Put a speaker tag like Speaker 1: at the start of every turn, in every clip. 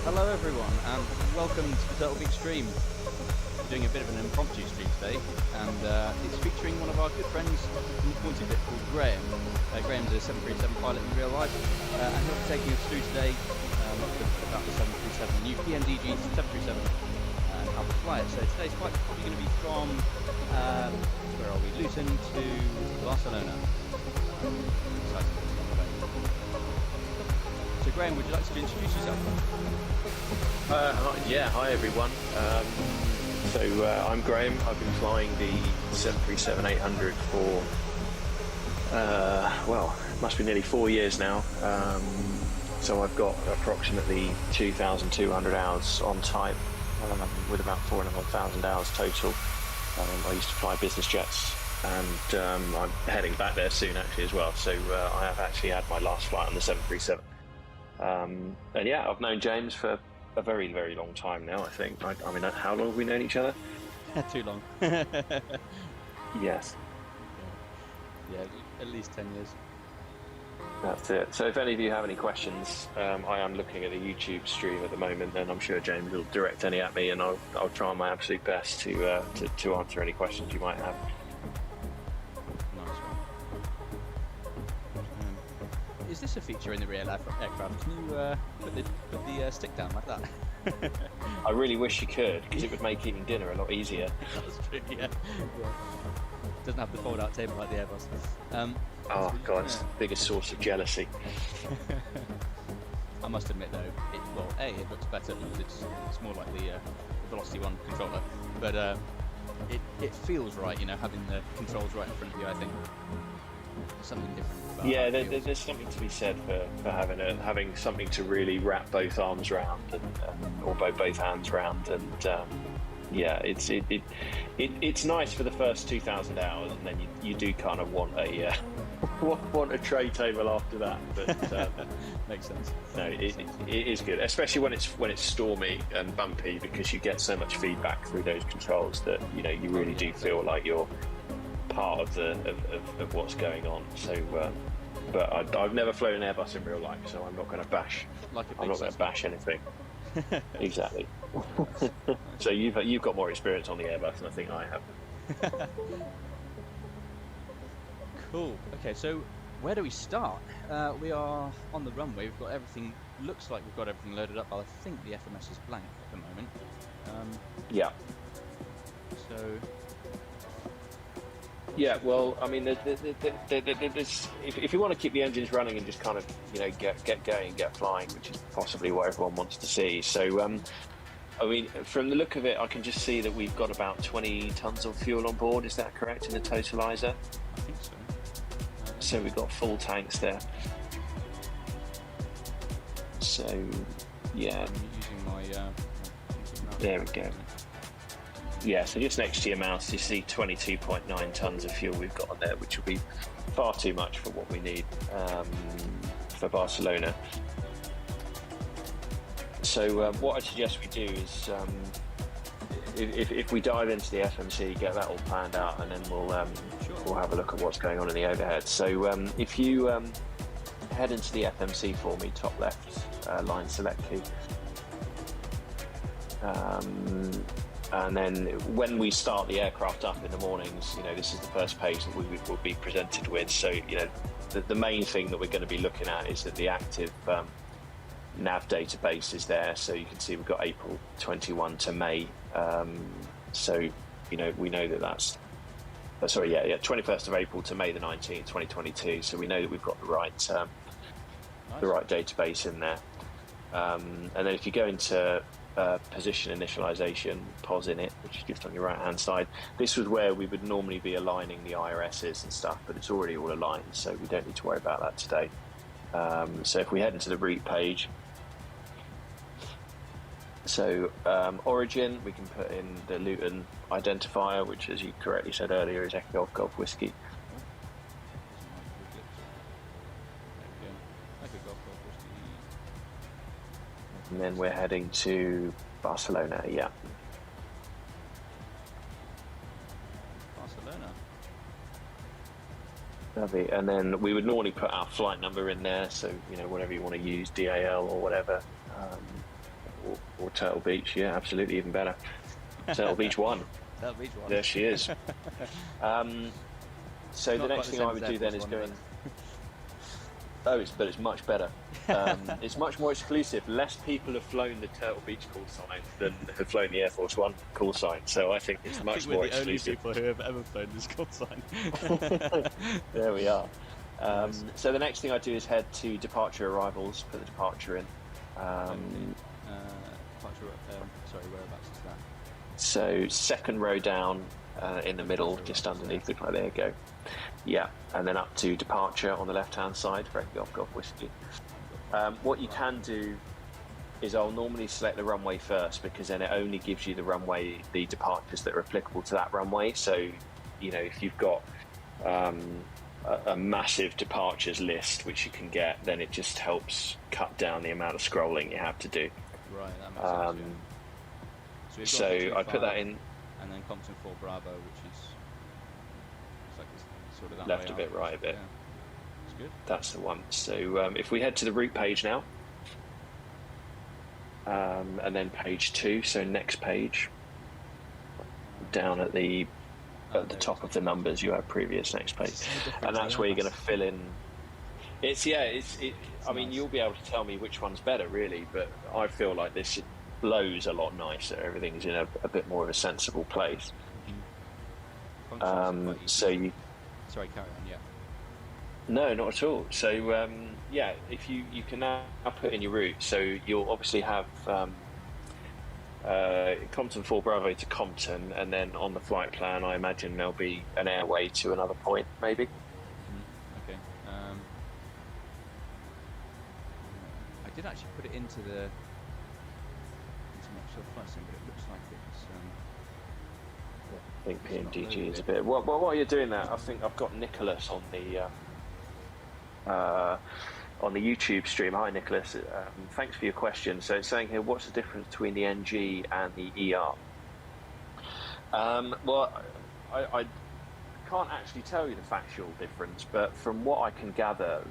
Speaker 1: Hello everyone, and welcome to the Turtle Beach stream. We're doing a bit of an impromptu stream today, and it's featuring one of our good friends from the pointy bit called Graham. Graham's a 737 pilot in real life, and he'll be taking us through today about the 737, new PMDG 737, and how to fly it. So today's flight is probably going to be from, where are we, Luton to Barcelona. Exciting. So Graham, would you like to introduce yourself?
Speaker 2: Yeah, hi everyone. I'm Graham. I've been flying the 737-800 for, it must be nearly 4 years now. So I've got approximately 2,200 hours on type, with about 4,500 hours total. I used to fly business jets, and I'm heading back there soon actually as well. So I have actually had my last flight on the 737. And yeah, I've known James for a very, very long time now, I think. I mean, how long have we known each other?
Speaker 1: Too long.
Speaker 2: Yes.
Speaker 1: Yeah, at least 10 years.
Speaker 2: That's it. So if any of you have any questions, I am looking at a YouTube stream at the moment, and I'm sure James will direct any at me, and I'll try my absolute best to answer any questions you might have.
Speaker 1: Is this a feature in the real life aircraft? Can you put the stick down like that?
Speaker 2: I really wish you could, because it would make eating dinner a lot easier.
Speaker 1: That's true, yeah. Doesn't have the fold-out table like the Airbus.
Speaker 2: Oh god, it's the biggest source of jealousy.
Speaker 1: I must admit though, it looks better because it's more like the VelocityOne controller, but it feels right, you know, having the controls right in front of you. I think something different.
Speaker 2: Yeah, there's something to be said for having something to really wrap both arms round or both hands round, and yeah, it's nice for the first 2,000 hours, and then you do kind of want a tray table after that. But
Speaker 1: makes sense.
Speaker 2: No, it is good, especially when it's stormy and bumpy, because you get so much feedback through those controls that you really do feel like you're part of what's going on. So but I've never flown an Airbus in real life, so I'm not going to bash anything. Exactly. So you've got more experience on the Airbus than I think I have.
Speaker 1: Cool. Okay, so where do we start? We are on the runway. We've got everything. Looks like we've got everything loaded up. But I think the FMS is blank at the moment.
Speaker 2: Yeah.
Speaker 1: So.
Speaker 2: Yeah, well, I mean, there's, if you want to keep the engines running and just kind of, get going, get flying, which is possibly what everyone wants to see. So, I mean, from the look of it, I can just see that we've got about 20 tons of fuel on board. Is that correct in the totalizer?
Speaker 1: I think so.
Speaker 2: So we've got full tanks there. So, yeah.
Speaker 1: I'm using my.
Speaker 2: There we go. Yeah, so just next to your mouse, you see 22.9 tons of fuel we've got on there, which will be far too much for what we need for Barcelona. So what I suggest we do is, if we dive into the FMC, get that all planned out, and then we'll have a look at what's going on in the overhead. So if you head into the FMC for me, top left, line select key. And then when we start the aircraft up in the mornings, this is the first page that we will be presented with. So, the main thing that we're going to be looking at is that the active nav database is there. So you can see we've got April 21 to May. So, we know that that's, 21st of April to May the 19th, 2022. So we know that we've got the right database in there. And then if you go into position initialization, POS in it, which is just on your right hand side. This was where we would normally be aligning the IRSs and stuff, but it's already all aligned, so we don't need to worry about that today. So if we head into the route page, so origin, we can put in the Luton identifier, which, as you correctly said earlier, is Echo Golf Whiskey. And then we're heading to Barcelona, yeah.
Speaker 1: Barcelona.
Speaker 2: Lovely. And then we would normally put our flight number in there, so whatever you want to use, DAL or whatever. or Turtle Beach. Yeah, absolutely, even better. Turtle Beach 1.
Speaker 1: Turtle Beach 1.
Speaker 2: There she is. So the next thing I would do then is go in. Oh, it's much better. It's much more exclusive. Less people have flown the Turtle Beach call sign than have flown the Air Force One call sign. So I think it's much more exclusive.
Speaker 1: We're the only people who have ever flown this call sign.
Speaker 2: There we are.
Speaker 1: Nice.
Speaker 2: So the next thing I do is head to departure arrivals, put the departure in.
Speaker 1: Sorry, whereabouts is that?
Speaker 2: So second row down in the middle, just underneath the. There you go. Yeah, and then up to departure on the left-hand side for Echo Golf Whiskey. What you can do is I'll normally select the runway first, because then it only gives you the departures that are applicable to that runway. So, you know, if you've got a massive departures list which you can get, then it just helps cut down the amount of scrolling you have to do.
Speaker 1: Right, that makes sense.
Speaker 2: So I put that in,
Speaker 1: and then Compton 4 Bravo, which is like it's sort of that
Speaker 2: left
Speaker 1: way
Speaker 2: a bit,
Speaker 1: out.
Speaker 2: right a bit.
Speaker 1: Yeah. That's good.
Speaker 2: That's the one. So if we head to the route page now, and then page 2, so next page, down at the top of the numbers you have previous next page, and that's where you're going to fill in. I mean, you'll be able to tell me which one's better, really, but I feel like this blows a lot nicer. Everything's in a bit more of a sensible place. So you.
Speaker 1: Sorry, carry on. Yeah.
Speaker 2: No, not at all. So if you can now put in your route, so you'll obviously have Compton 4 Bravo to Compton, and then on the flight plan I imagine there'll be an airway to another point, maybe.
Speaker 1: Okay. I did actually put it into my flight sim, but it looks like it's
Speaker 2: I think PMDG is a bit. Well, while you're doing that, I think I've got Nicholas on the YouTube stream. Hi, Nicholas. Thanks for your question. So it's saying here, what's the difference between the NG and the ER? Well, I can't actually tell you the factual difference, but from what I can gather,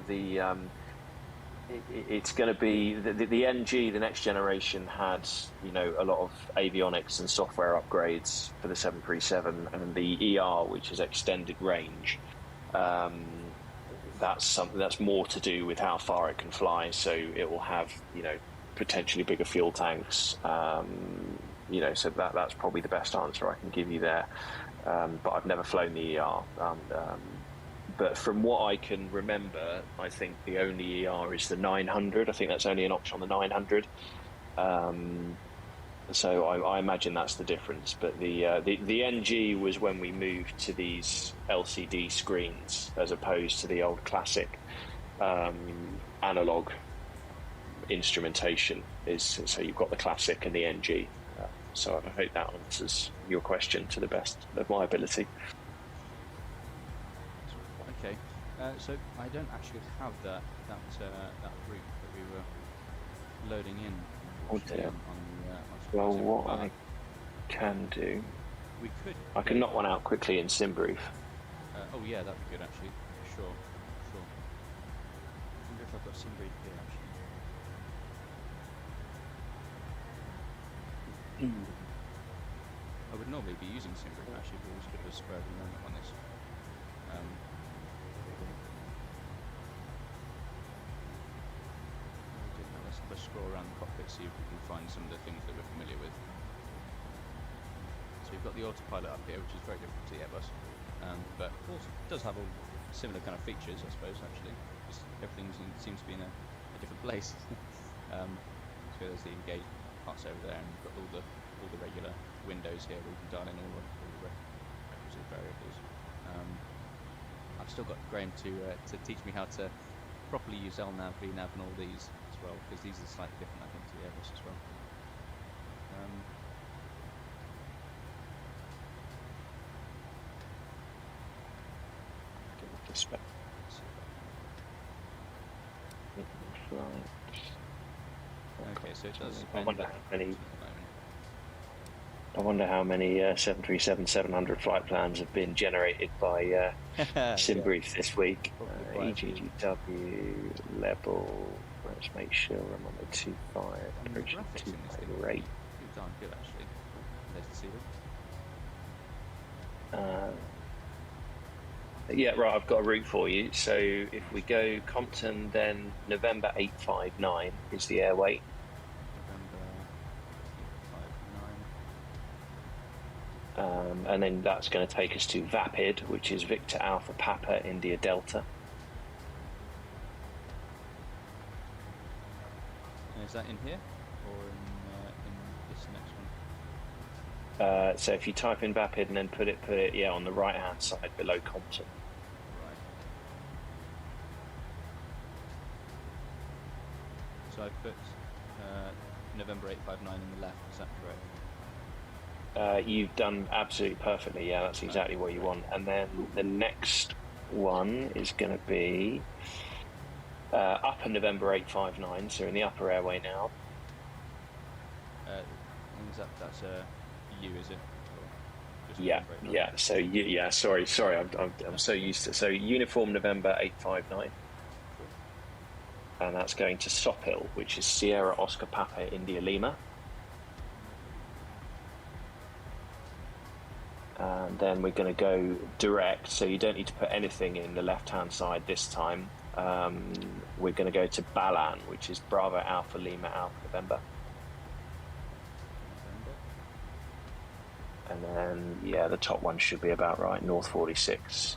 Speaker 2: it's going to be the NG, the next generation, had a lot of avionics and software upgrades for the 737, and the ER, which is extended range, that's something that's more to do with how far it can fly. So it will have potentially bigger fuel tanks. So that's probably the best answer I can give you there. But I've never flown the ER. But from what I can remember, I think the only ER is the 900. I think that's only an option on the 900. So I imagine that's the difference. But the NG was when we moved to these LCD screens as opposed to the old classic analog instrumentation. So you've got the classic and the NG. So I hope that answers your question to the best of my ability.
Speaker 1: Okay, so I don't actually have that route that we were loading in.
Speaker 2: Well, what I can do, I can knock one out quickly in SimBrief.
Speaker 1: Oh yeah, that'd be good actually. Sure. I wonder if I've got SimBrief here actually. I would normally be using SimBrief actually, but it was a bit of a spur of the moment on this. Let's have a scroll around the cockpit, see if we can find some of the things that we're familiar with. So we've got the autopilot up here, which is very different to the Airbus, but also does have all similar kind of features, I suppose. Actually, just everything seems to be in a different place. So there's the engaged parts over there, and we've got all the regular windows here where we can dial in all the requisite variables. I've still got Graham to teach me how to properly use LNAV, VNAV, and all these as well, because these are slightly different, I think, to the Airbus as well. Okay, so it does.
Speaker 2: I wonder how many 737-700 flight plans have been generated by SimBrief this week. EGGW level Let's make sure I'm on the 2.5, approaching
Speaker 1: graphics in this
Speaker 2: 2.5
Speaker 1: thing
Speaker 2: rate.
Speaker 1: pretty darn good actually. Nice to see them.
Speaker 2: Yeah, right, I've got a route for you. So if we go Compton, then November 859 is the airway.
Speaker 1: November 859.
Speaker 2: And then that's going to take us to Vapid, which is Victor Alpha Papa India Delta.
Speaker 1: And is that in here or in this next one?
Speaker 2: So if you type in Vapid and then put it on the right hand side below Compton.
Speaker 1: Right. So I put November 859 in the left. Is that correct?
Speaker 2: You've done absolutely perfectly. Yeah, that's exactly what you want. And then the next one is going to be upper November 859. So in the upper airway now.
Speaker 1: That's a U, is it?
Speaker 2: Yeah. So sorry. I'm so used to. So uniform November 859. And that's going to Sophill, which is Sierra Oscar Papa India Lima. And then we're going to go direct, so you don't need to put anything in the left-hand side this time. We're going to go to Balan, which is Bravo Alpha Lima Alpha November. And then, the top one should be about right, North 46,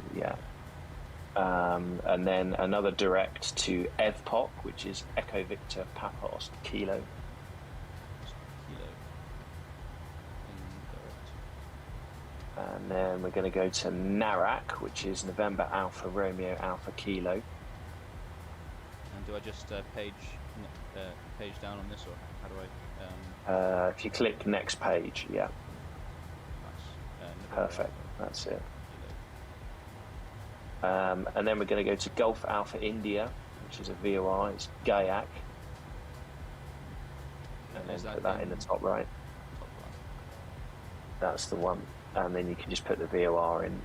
Speaker 2: and then another direct to Evpok, which is Echo Victor Papa Oscar Kilo. And then we're going to go to Narak, which is November Alpha Romeo Alpha Kilo.
Speaker 1: And do I just page down on this, or how do I?
Speaker 2: If you click next page, perfect. That's it. And then we're going to go to Gulf Alpha India, which is a VOR. It's Gayak. And then put that in the top right. That's the one. And then you can just put the VOR in.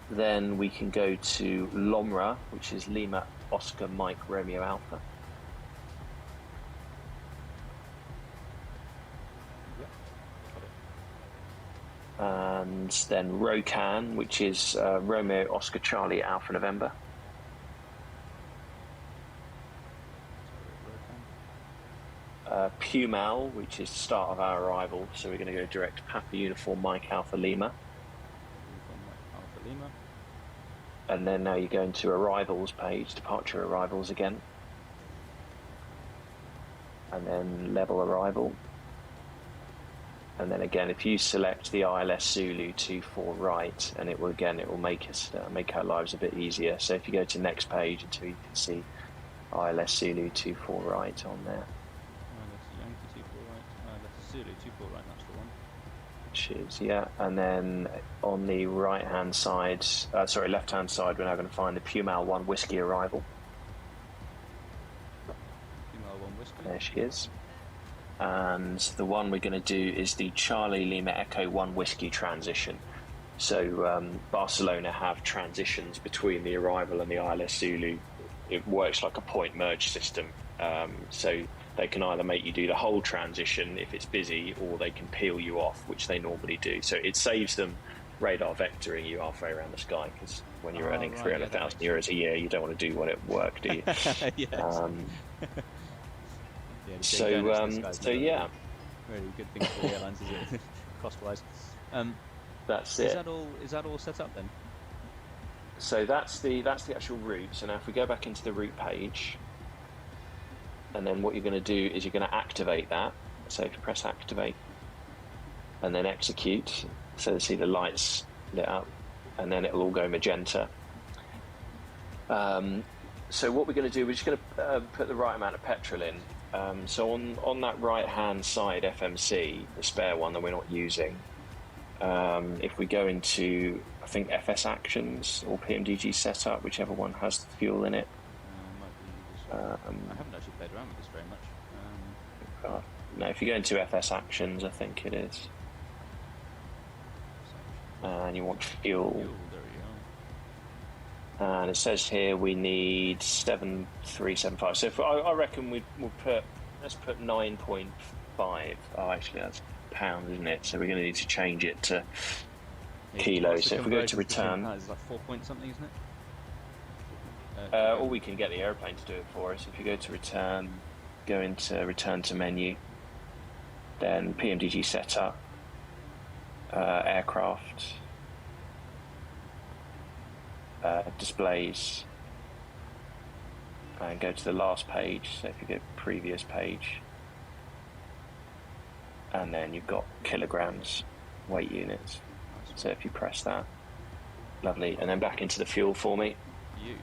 Speaker 2: Then we can go to Lomra, which is Lima Oscar Mike Romeo Alpha. And then Rokan, which is Romeo Oscar Charlie Alpha November. Pumal, which is the start of our arrival, so we're going to go direct to Papa Uniform Mike Alpha Lima. And then now you go into arrivals page, departure arrivals again. And then level arrival. And then again, if you select the ILS Zulu 24 right, and it will make our lives a bit easier. So if you go to next page until you can see ILS Zulu 24 right on there.
Speaker 1: Zulu 24 right, that's the one.
Speaker 2: Which is, and then on the left-hand side, we're now going to find the Pumal 1 Whiskey arrival.
Speaker 1: Pumal 1 Whiskey.
Speaker 2: There she is. And the one we're going to do is the Charlie Lima Echo 1 Whiskey transition. So Barcelona have transitions between the arrival and the ILS Zulu. It works like a point merge system. So they can either make you do the whole transition if it's busy, or they can peel you off, which they normally do. So it saves them radar vectoring you halfway around the sky, because when you're earning 300,000 euros a year, you don't want to do work, do you?
Speaker 1: Really good thing for the airlines, is it? Cost-wise.
Speaker 2: That's it.
Speaker 1: Is that all set up then?
Speaker 2: So that's the actual route. So now if we go back into the route page, and then what you're going to do is you're going to activate that. So if you press activate and then execute, so you see the lights lit up, and then it'll all go magenta. So what we're going to do, we're just going to put the right amount of petrol in. So on that right hand side FMC, the spare one that we're not using, if we go into, I think, FS actions or PMDG setup, whichever one has the fuel in it.
Speaker 1: I haven't actually played around with this very much.
Speaker 2: No, if you go into FS actions, I think it is. And you want fuel.
Speaker 1: There we
Speaker 2: And it says here we need 7375. So I reckon let's put 9.5. Oh, actually that's pounds, isn't it? So we're going to need to change it to kilos. So if we go to return,
Speaker 1: it's like 4 point something, isn't it?
Speaker 2: or we can get the airplane to do it for us. If you go to return, go into return to menu, then PMDG setup, aircraft, displays, and go to the last page. So if you go previous page, and then you've got kilograms, weight units. So if you press that, lovely, and then back into the fuel for me.
Speaker 1: Beaut.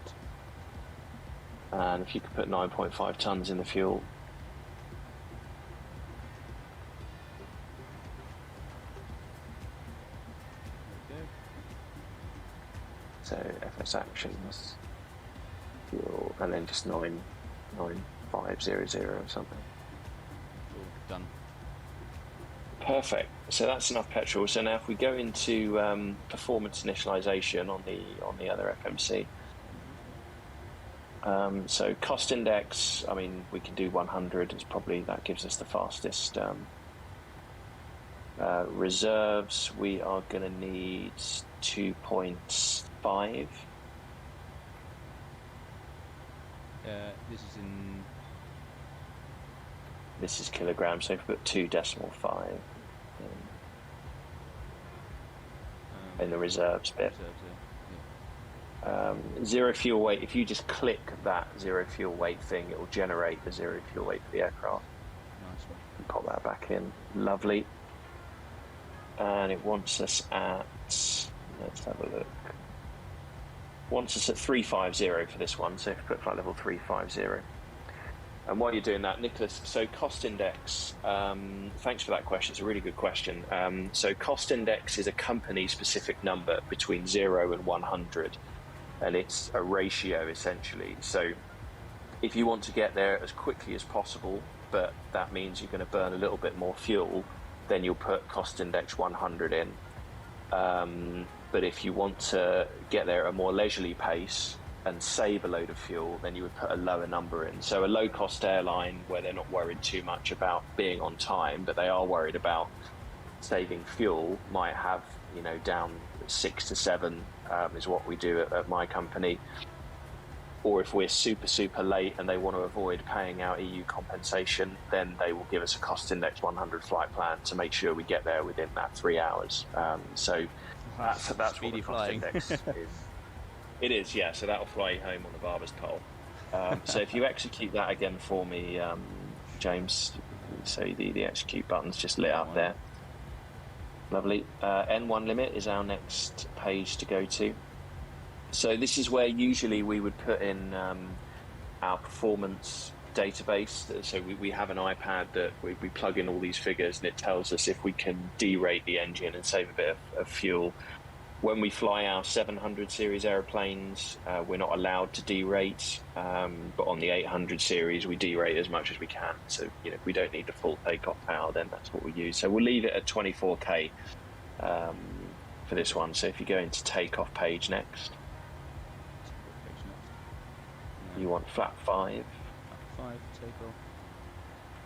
Speaker 2: And if you could put 9.5 tons in the fuel. So FS actions, fuel, and then just 99500 or something.
Speaker 1: All done.
Speaker 2: Perfect. So that's enough petrol. So now if we go into performance initialization on the other FMC. So cost index, I mean, we can do 100. It's probably, that gives us the fastest. Reserves, we are going to need 2.5.
Speaker 1: This is in.
Speaker 2: This is kilograms, so if we put 2.5 in the reserves bit. Zero fuel weight, if you just click that zero fuel weight thing, it will generate the zero fuel weight for the aircraft.
Speaker 1: Nice one.
Speaker 2: And pop that back in. Lovely. And it wants us at, let's have a look. Wants us at 350 for this one, so if you put flight level 350. And while you're doing that, Nicholas, so cost index, thanks for that question. It's a really good question. So cost index is a company-specific number between 0 and 100, and it's a ratio, essentially. So if you want to get there as quickly as possible, but that means you're going to burn a little bit more fuel, then you'll put cost index 100 in. But if you want to get there at a more leisurely pace and save a load of fuel, then you would put a lower number in. So a low-cost airline where they're not worried too much about being on time, but they are worried about saving fuel, might have, you know, down 6 to 7 is what we do at my company. Or if we're super late and they want to avoid paying out EU compensation, then they will give us a cost index 100 flight plan to make sure we get there within that 3 hours. So that's what the cost index is. It is, yeah. So that'll fly you home on the barber's pole. So if you execute that again for me, James, so the execute button's just lit up there. Lovely. N1 limit is our next page to go to. So this is where usually we would put in our performance database. So we have an iPad that we plug in all these figures, and it tells us if we can derate the engine and save a bit of fuel. When we fly our 700 series airplanes, we're not allowed to derate, but on the 800 series we derate as much as we can. So, you know, if we don't need the full takeoff power, then that's what we use. So we'll leave it at 24k for this one. So if you go into takeoff page next, you want flap 5.
Speaker 1: Flap 5, takeoff.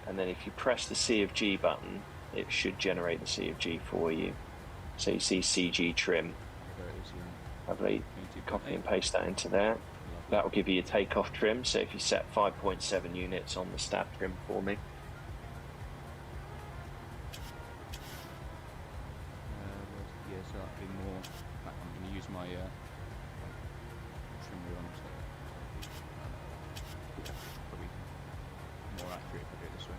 Speaker 2: And then if you press the C of G button, it should generate the C of G for you. So you see CG trim.
Speaker 1: There it is, yeah.
Speaker 2: Lovely. Copy and paste that into there. That will give you your takeoff trim. So if you set 5.7 units on the stat trim for me.
Speaker 1: Yeah, so that'll be more. I'm going to use my trim wheel on so probably more accurate if I do it this way.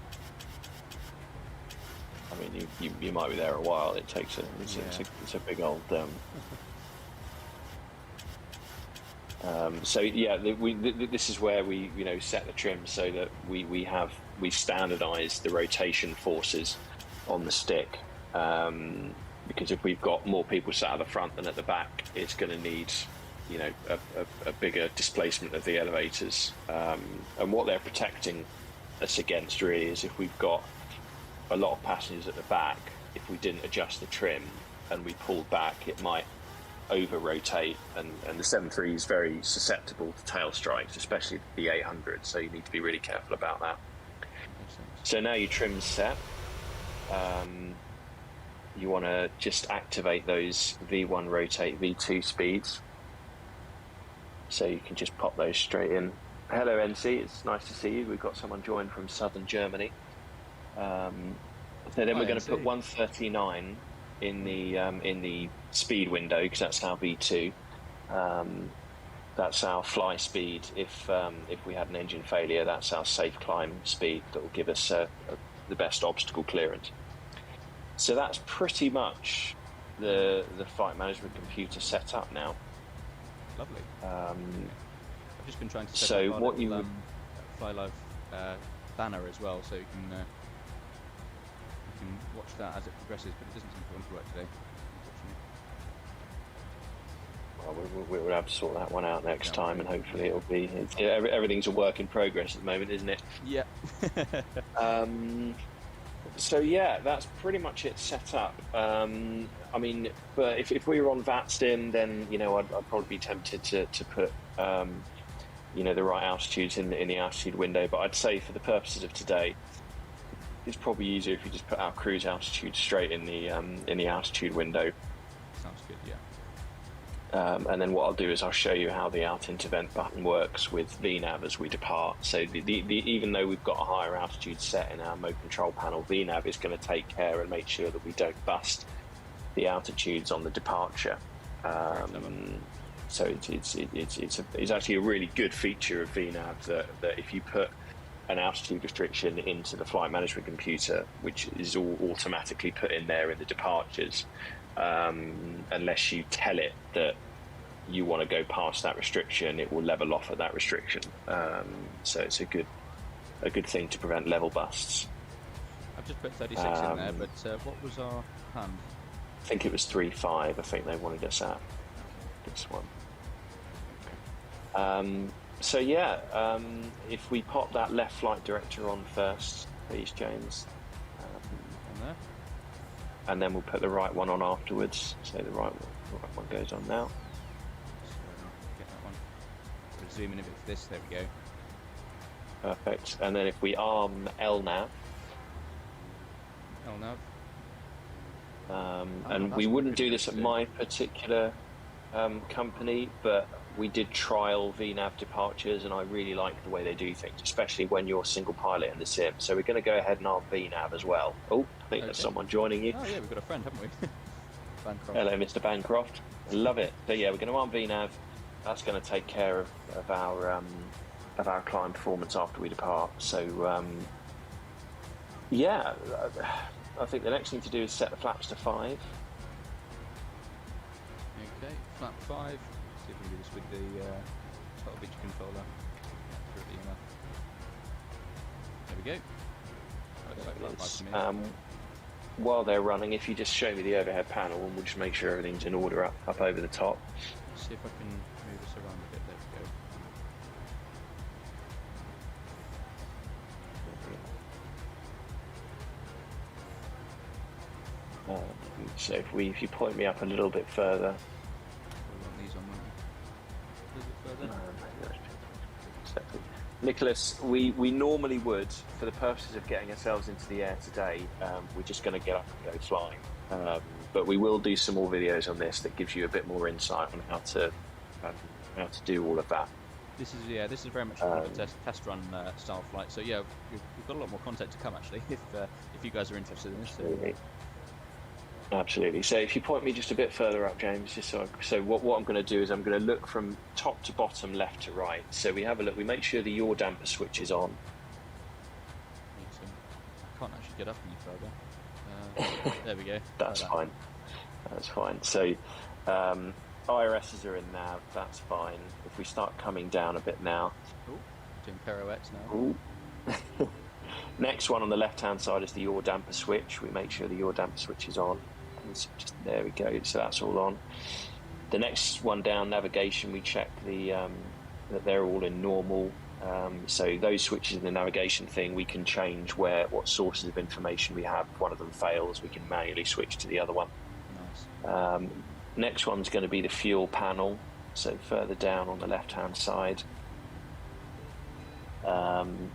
Speaker 2: I mean, you might be there a while. It takes it's a big old. So yeah, this is where we set the trim so that we standardise the rotation forces on the stick. Because if we've got more people sat at the front than at the back, it's going to need a bigger displacement of the elevators. And what they're protecting us against really is if we've got a lot of passengers at the back, if we didn't adjust the trim and we pulled back, it might over rotate, and the 7.3 is very susceptible to tail strikes, especially the 800. So you need to be really careful about that. So now your trim's set. You want to just activate those V1 rotate, V2 speeds. So you can just pop those straight in. Hello, NC. It's nice to see you. We've got someone joined from southern Germany. So then we're going to put 139 in the speed window, because that's our V2. That's our fly speed. If we had an engine failure, that's our safe climb speed that will give us the best obstacle clearance. So that's pretty much the flight management computer set up now.
Speaker 1: Lovely. I've just been trying to set
Speaker 2: so
Speaker 1: up
Speaker 2: what
Speaker 1: little,
Speaker 2: you
Speaker 1: Fly Live banner as well, so you can watch that as it progresses, but it doesn't seem to want to work today, unfortunately.
Speaker 2: Well, we'll have to sort that one out next time, and hopefully it'll be. Everything's a work in progress at the moment, isn't it?
Speaker 1: Yeah.
Speaker 2: So yeah, that's pretty much it set up. I mean, but if we were on VATSTIM, then I'd probably be tempted to put the right altitudes in the altitude window. But I'd say for the purposes of today, it's probably easier if you just put our cruise altitude straight in the altitude window.
Speaker 1: Sounds good, yeah.
Speaker 2: And then what I'll do is I'll show you how the alt intervent button works with VNAV as we depart. So even though we've got a higher altitude set in our mode control panel, VNAV is going to take care and make sure that we don't bust the altitudes on the departure. So it's actually a really good feature of VNAV that if you put an altitude restriction into the flight management computer, which is all automatically put in there in the departures, unless you tell it that you want to go past that restriction, it will level off at that restriction. So it's a good thing to prevent level busts.
Speaker 1: I've just put 36 in there, but what was our hand?
Speaker 2: I think it was 3.5. I think they wanted us at this one. So yeah, if we pop that left flight director on first, please, James.
Speaker 1: On there.
Speaker 2: And then we'll put the right one on afterwards. So the right one goes on now.
Speaker 1: So get that one. We'll zoom in a bit for this. There we go.
Speaker 2: Perfect. And then if we arm LNAV. And we wouldn't do this at my particular company, but we did trial VNAV departures, and I really like the way they do things, especially when you're single pilot in the sim. So we're going to go ahead and arm VNAV as well. Oh, I think there's someone joining you.
Speaker 1: Oh yeah, we've got a friend, haven't we? Bancroft.
Speaker 2: Hello, Mr. Bancroft. I love it. So yeah, we're going to arm VNAV. That's going to take care of our climb performance after we depart. So yeah, I think the next thing to do is set the flaps to 5.
Speaker 1: Okay, flap 5. See if we can do this with the total picture controller. There we go. Looks like flap 5 to me.
Speaker 2: While they're running, if you just show me the overhead panel, and we'll just make sure everything's in order up over the top.
Speaker 1: Let's see if I can move this around a bit. There we go.
Speaker 2: So if you point me up a little bit further.
Speaker 1: We'll run these on one. A little bit further.
Speaker 2: Nicholas, we normally would, for the purposes of getting ourselves into the air today, we're just going to get up and go flying. But we will do some more videos on this that gives you a bit more insight on how to do all of that.
Speaker 1: This is very much a test run style flight. So yeah, we've got a lot more content to come actually. If you guys are interested in this.
Speaker 2: Absolutely. So if you point me just a bit further up, James, just so what I'm going to do is I'm going to look from top to bottom, left to right. So we have a look. We make sure the yaw damper switch is on.
Speaker 1: I can't actually get up any further. There we go.
Speaker 2: That's fine. That's fine. So IRSs are in nav. That's fine. If we start coming down a bit now.
Speaker 1: Ooh, doing pirouettes now.
Speaker 2: Ooh. Next one on the left-hand side is the yaw damper switch. We make sure the yaw damper switch is on. There we go. So that's all on. The next one down, navigation, we check that they're all in normal. So those switches in the navigation thing, we can change what sources of information we have. If one of them fails, we can manually switch to the other one.
Speaker 1: Nice.
Speaker 2: Next one's going to be the fuel panel, so further down on the left-hand side.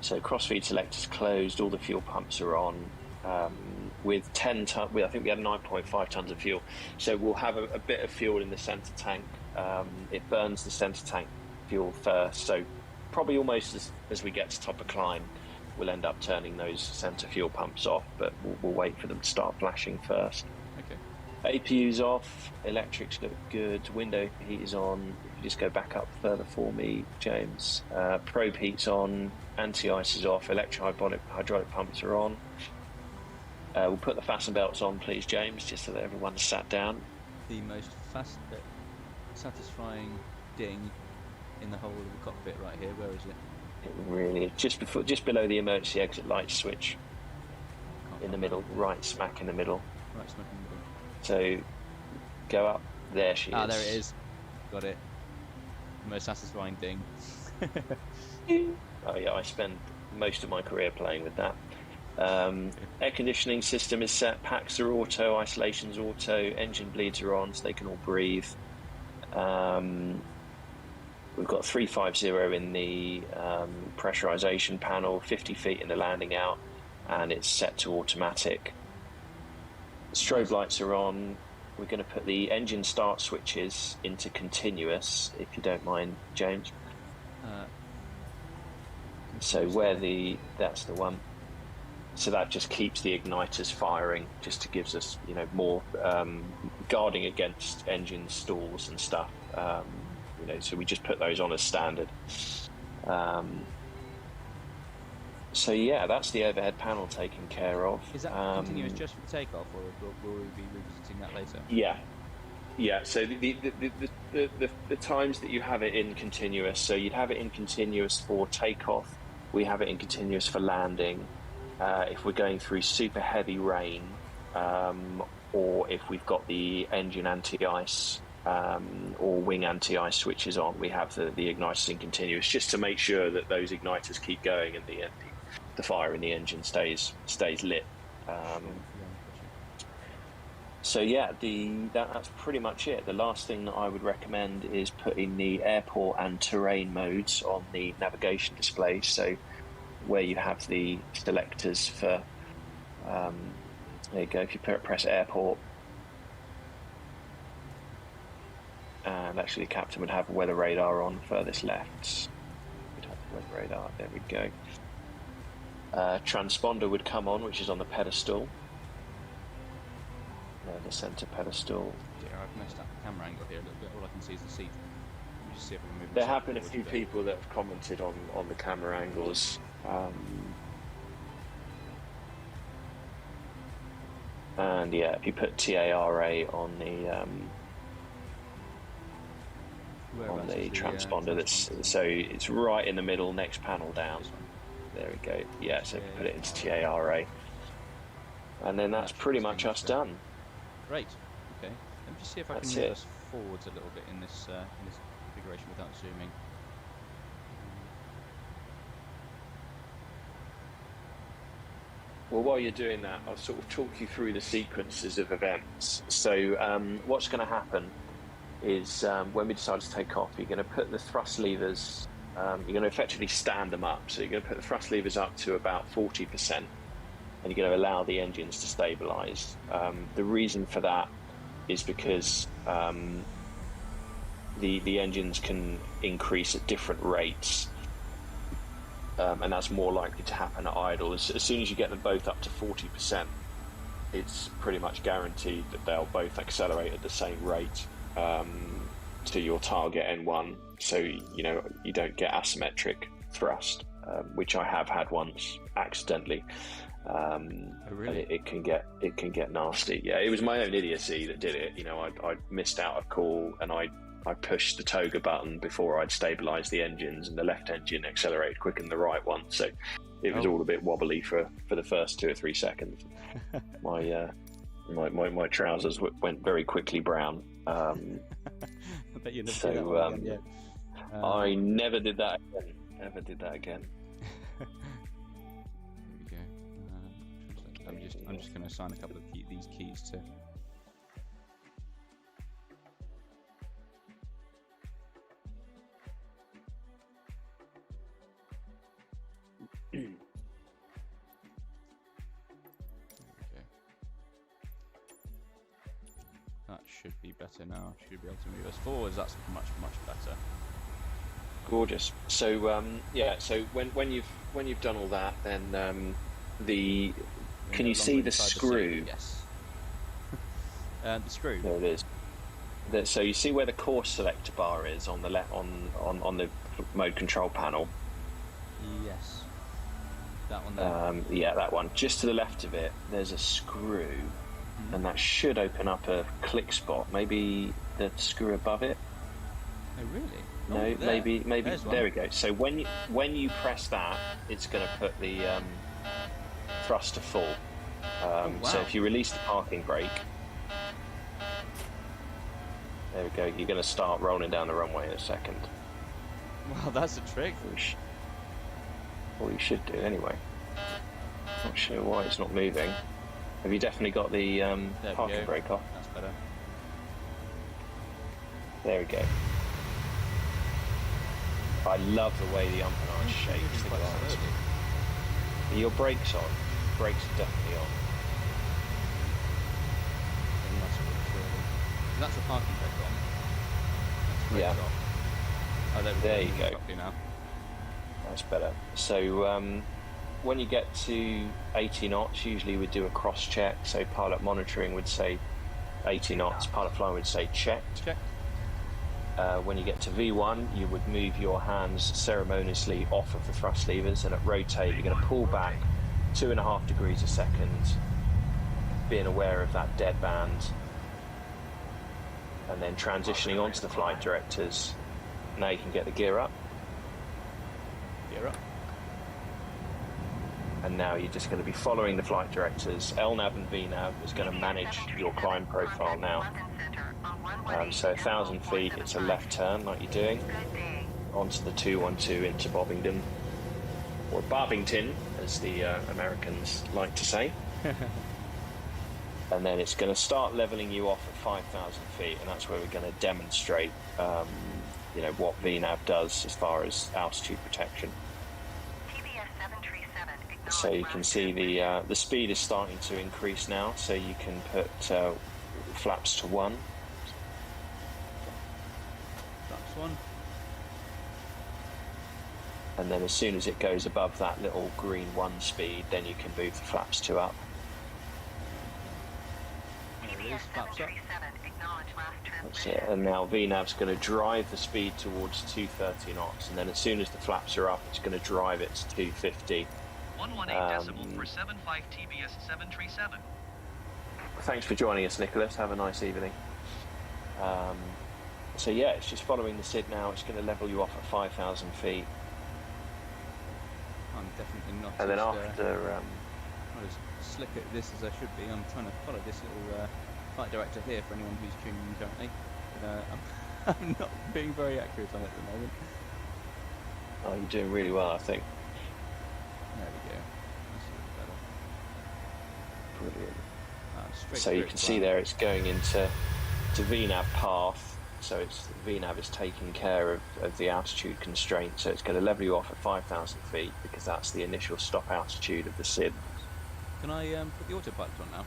Speaker 2: So crossfeed selector's closed, all the fuel pumps are on. With 10 ton, I think we had 9.5 tons of fuel. So we'll have a bit of fuel in the centre tank. It burns the centre tank fuel first. So probably almost as we get to top of climb, we'll end up turning those centre fuel pumps off, but we'll wait for them to start flashing first.
Speaker 1: Okay.
Speaker 2: APU's off, electrics look good, window heat is on. If you just go back up further for me, James. Probe heat's on, anti-ice is off, hydraulic pumps are on. We'll put the fasten belts on, please, James, just so that everyone's sat down.
Speaker 1: The most satisfying ding in the whole of the cockpit right here. Where is it?
Speaker 2: It really is. Just below the emergency exit light switch. In the middle, right smack in the middle.
Speaker 1: Right smack in the middle.
Speaker 2: So go up. There she is.
Speaker 1: Ah, there it is. Got it. The most satisfying ding.
Speaker 2: Oh yeah, I spend most of my career playing with that. Air conditioning system is set. Packs are auto. Isolation's auto. Engine bleeds are on, so they can all breathe. We've got 350 in the pressurization panel, 50 feet in the landing out, and it's set to automatic. Strobe lights are on. We're going to put the engine start switches into continuous, if you don't mind, James. So that's the one. So that just keeps the igniters firing, just to gives us, more guarding against engine stalls and stuff. So we just put those on as standard. So yeah, that's the overhead panel taken care of.
Speaker 1: Is that continuous just for takeoff, or will we be revisiting that later?
Speaker 2: Yeah. So the times that you have it in continuous, so you'd have it in continuous for takeoff. We have it in continuous for landing. If we're going through super heavy rain, or if we've got the engine anti-ice or wing anti-ice switches on, we have the igniters in continuous, just to make sure that those igniters keep going and the fire in the engine stays lit. So yeah, that's pretty much it. The last thing that I would recommend is putting the airport and terrain modes on the navigation display. So where you have the selectors for, there you go, if you press airport, and actually the captain would have weather radar on furthest left. We'd have weather radar, there we go. Transponder would come on, which is on the pedestal. The centre pedestal.
Speaker 1: Yeah, I've messed up the camera angle here a little bit. All I can see is the seat. Let me just see if I can move.
Speaker 2: There have been a few people that have commented on the camera angles. And yeah, if you put TARA on the transponder, that's so it's right in the middle, next panel down. There we go. Yeah, so if you put it into TARA, and then that's pretty much us done.
Speaker 1: Great. Okay. Let me just see if I can move us forwards a little bit in this configuration without zooming.
Speaker 2: Well, while you're doing that, I'll sort of talk you through the sequences of events. So what's going to happen is when we decide to take off, you're going to put the thrust levers, you're going to effectively stand them up. So you're going to put the thrust levers up to about 40%. And you're going to allow the engines to stabilise. The reason for that is because the engines can increase at different rates, and that's more likely to happen at idle. As soon as you get them both up to 40%, it's pretty much guaranteed that they'll both accelerate at the same rate to your target N1, so you don't get asymmetric thrust, which I have had once accidentally.
Speaker 1: Oh, really?
Speaker 2: And it can get nasty. Yeah, it was my own idiocy that did it. I missed out a call, and I pushed the toga button before I'd stabilised the engines, and the left engine accelerated quicker than the right one. So it was all a bit wobbly for the first 2 or 3 seconds. My trousers went very quickly brown.
Speaker 1: I bet you never did that one again, yeah.
Speaker 2: I never did that again. Never did that again.
Speaker 1: I'm just going to assign a couple of these keys to should be better now. Should be able to move us forwards. That's much better.
Speaker 2: Gorgeous. So so when you've done all that, then can you see the screw?
Speaker 1: Yes. The screw.
Speaker 2: There it is. So you see where the course selector bar is on the left on the mode control panel.
Speaker 1: Yes. That one there.
Speaker 2: Yeah, that one. Just to the left of it, there's a screw, and that should open up a click spot. Maybe the screw above it.
Speaker 1: Oh really?
Speaker 2: No, maybe. There we go. So when you press that, it's going to put the thrust to full.
Speaker 1: Wow.
Speaker 2: So if you release the parking brake, there we go. You're going to start rolling down the runway in a second.
Speaker 1: Wow, that's a trick.
Speaker 2: Well, you should do anyway. Not sure why it's not moving. Have you definitely got the parking brake off?
Speaker 1: That's better.
Speaker 2: There we go. I love the way the empennage shapes the glass. Are your brakes on? Brakes are definitely on.
Speaker 1: That's the parking brake on.
Speaker 2: Yeah.
Speaker 1: Oh,
Speaker 2: there you go.
Speaker 1: Now.
Speaker 2: That's better. So when you get to 80 knots, usually we do a cross check. So pilot monitoring would say 80 knots. Pilot flying would say checked.
Speaker 1: Check.
Speaker 2: When you get to V1, you would move your hands ceremoniously off of the thrust levers, and at rotate, you're going to pull back 2.5 degrees a second, being aware of that dead band, and then transitioning onto the flight directors. Now you can get the gear up.
Speaker 1: Gear up.
Speaker 2: And now you're just going to be following the flight directors. LNAV and VNAV is going to manage your climb profile now. So 1,000 feet, it's a left turn like you're doing, onto the 212 into Bobbington, or Barbington, as the Americans like to say. And then it's going to start leveling you off at 5,000 feet, and that's where we're going to demonstrate, what VNAV does as far as altitude protection. So you can see the speed is starting to increase now, so you can put flaps to 1.
Speaker 1: Flaps 1.
Speaker 2: And then as soon as it goes above that little green 1 speed, then you can move the flaps 2 up.
Speaker 1: There it is, flaps up.
Speaker 2: That's it. And now VNAV's going to drive the speed towards 230 knots, and then as soon as the flaps are up, it's going to drive it to 250.
Speaker 3: 118 decimal for 75 TBS 737.
Speaker 2: Thanks for joining us, Nicholas. Have a nice evening. So yeah, it's just following the SID now. It's going to level you off at 5,000 feet.
Speaker 1: I'm definitely not.
Speaker 2: And then after,
Speaker 1: not as slick at this as I should be. I'm trying to follow this little flight director here for anyone who's tuning in currently. But, I'm not being very accurate on it at the moment.
Speaker 2: Oh, you're doing really well, I think.
Speaker 1: There we go. That's a bit better.
Speaker 2: Brilliant. So you can see there it's going into VNAV path. So VNAV is taking care of the altitude constraint. So it's going to level you off at 5,000 feet because that's the initial stop altitude of the SID.
Speaker 1: Can I put the autopilot on now?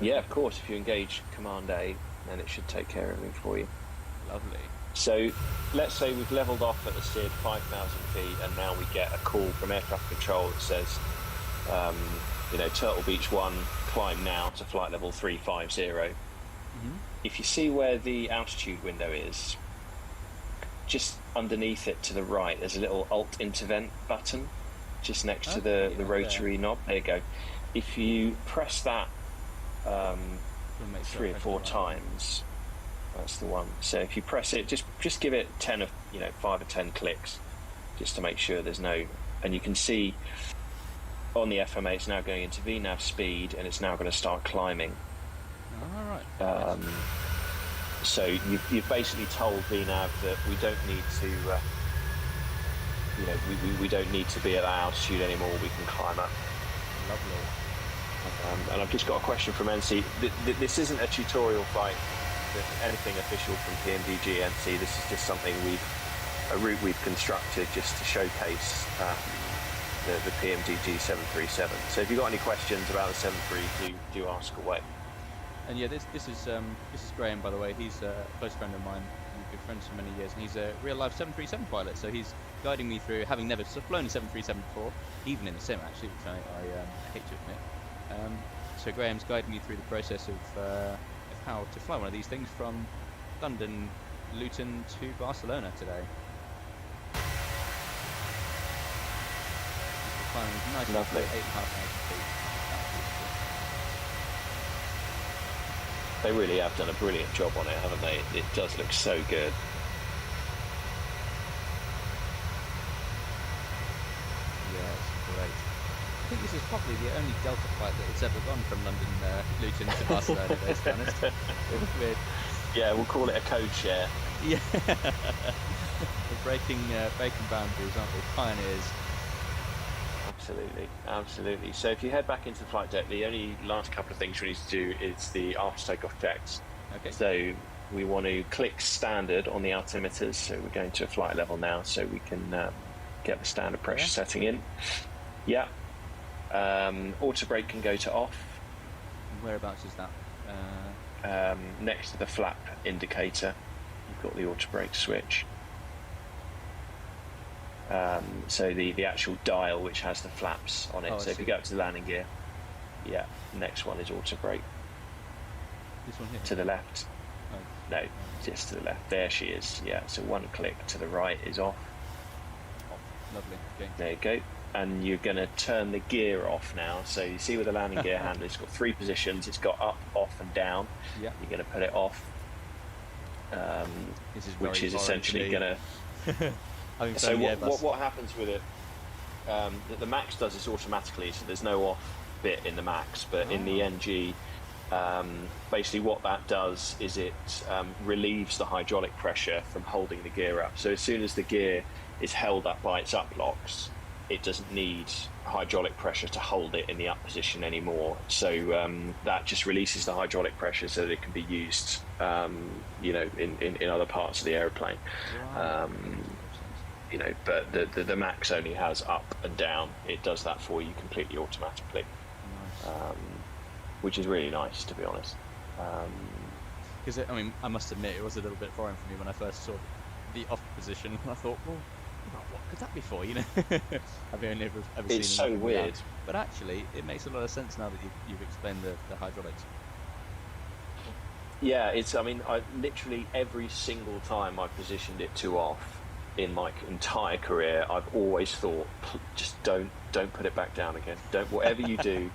Speaker 2: Yeah, of course. If you engage Command A, then it should take care of everything for you.
Speaker 1: Lovely.
Speaker 2: So let's say we've levelled off at the SID 5,000 feet, and now we get a call from air traffic control that says, Turtle Beach 1, climb now to flight level 350.
Speaker 1: Mm-hmm.
Speaker 2: If you see where the altitude window is, just underneath it to the right, there's a little Alt Intervent button just next to the rotary knob. There you go. If you press that 3 or 4 times, that's the one. So if you press it, just give it 5 or 10 clicks, just to make sure there's no. And you can see on the FMA it's now going into VNAV speed, and it's now going to start climbing.
Speaker 1: All right.
Speaker 2: So you've basically told VNAV that we don't need to. We don't need to be at that altitude anymore. We can climb up.
Speaker 1: Lovely.
Speaker 2: And I've just got a question from NC. This isn't a tutorial flight. Anything official from PMDG NC. This is just something a route we've constructed just to showcase the PMDG 737. So if you've got any questions about the 73, do ask away.
Speaker 1: And yeah, this is Graham, by the way. He's a close friend of mine. We've been friends for many years, and he's a real life 737 pilot. So he's guiding me through, having never flown a 737 before, even in the sim actually, which I hate to admit. So Graham's guiding me through the process of how to fly one of these things from London, Luton to Barcelona today. We're climbing nice and
Speaker 2: Lovely.
Speaker 1: 8,500 feet.
Speaker 2: They really have done a brilliant job on it, haven't they? It does look so good.
Speaker 1: Yeah, it's great. I think this is probably the only Delta flight that's ever gone from London, Luton to Barcelona, though, to be honest. We're,
Speaker 2: Yeah, we'll call it a code share.
Speaker 1: yeah. We're breaking boundaries, aren't we? Pioneers.
Speaker 2: Absolutely, absolutely. So if you head back into the flight deck, the only last couple of things we need to do is the after takeoff checks.
Speaker 1: Okay.
Speaker 2: So we want to click standard on the altimeters. So we're going to a flight level now, so we can get the standard pressure setting in. Yeah. Auto brake can go to off.
Speaker 1: Whereabouts is that?
Speaker 2: Next to the flap indicator, you've got the auto brake switch. So the actual dial which has the flaps on it.
Speaker 1: Oh,
Speaker 2: so if you go up to the landing gear, yeah, next one is auto brake.
Speaker 1: This one here?
Speaker 2: To the left.
Speaker 1: Oh.
Speaker 2: No, just to the left. There she is. Yeah, so one click to the right is off.
Speaker 1: Lovely. Okay.
Speaker 2: There you go. And you're going to turn the gear off now. So you see with the landing gear handle, it's got 3 positions. It's got up, off, and down.
Speaker 1: Yeah.
Speaker 2: You're going to put it off,
Speaker 1: This is
Speaker 2: which is essentially going to. So what happens with it? The Max does this automatically, so there's no off bit in the Max, but in the NG, basically what that does is it relieves the hydraulic pressure from holding the gear up. So as soon as the gear is held up by its up locks, it doesn't need hydraulic pressure to hold it in the up position anymore. So that just releases the hydraulic pressure so that it can be used, in other parts of the aeroplane.
Speaker 1: Right.
Speaker 2: But the Max only has up and down. It does that for you completely automatically,
Speaker 1: Nice.
Speaker 2: which is really nice, to be honest.
Speaker 1: Because I must admit, it was a little bit foreign for me when I first saw the off position. I thought, well, what could that be for? I've only ever seen
Speaker 2: It's so weird.
Speaker 1: But actually, it makes a lot of sense now that you've explained the hydraulics.
Speaker 2: Yeah, I literally every single time I've positioned it to off in my entire career, I've always thought, just don't put it back down again. Whatever you do,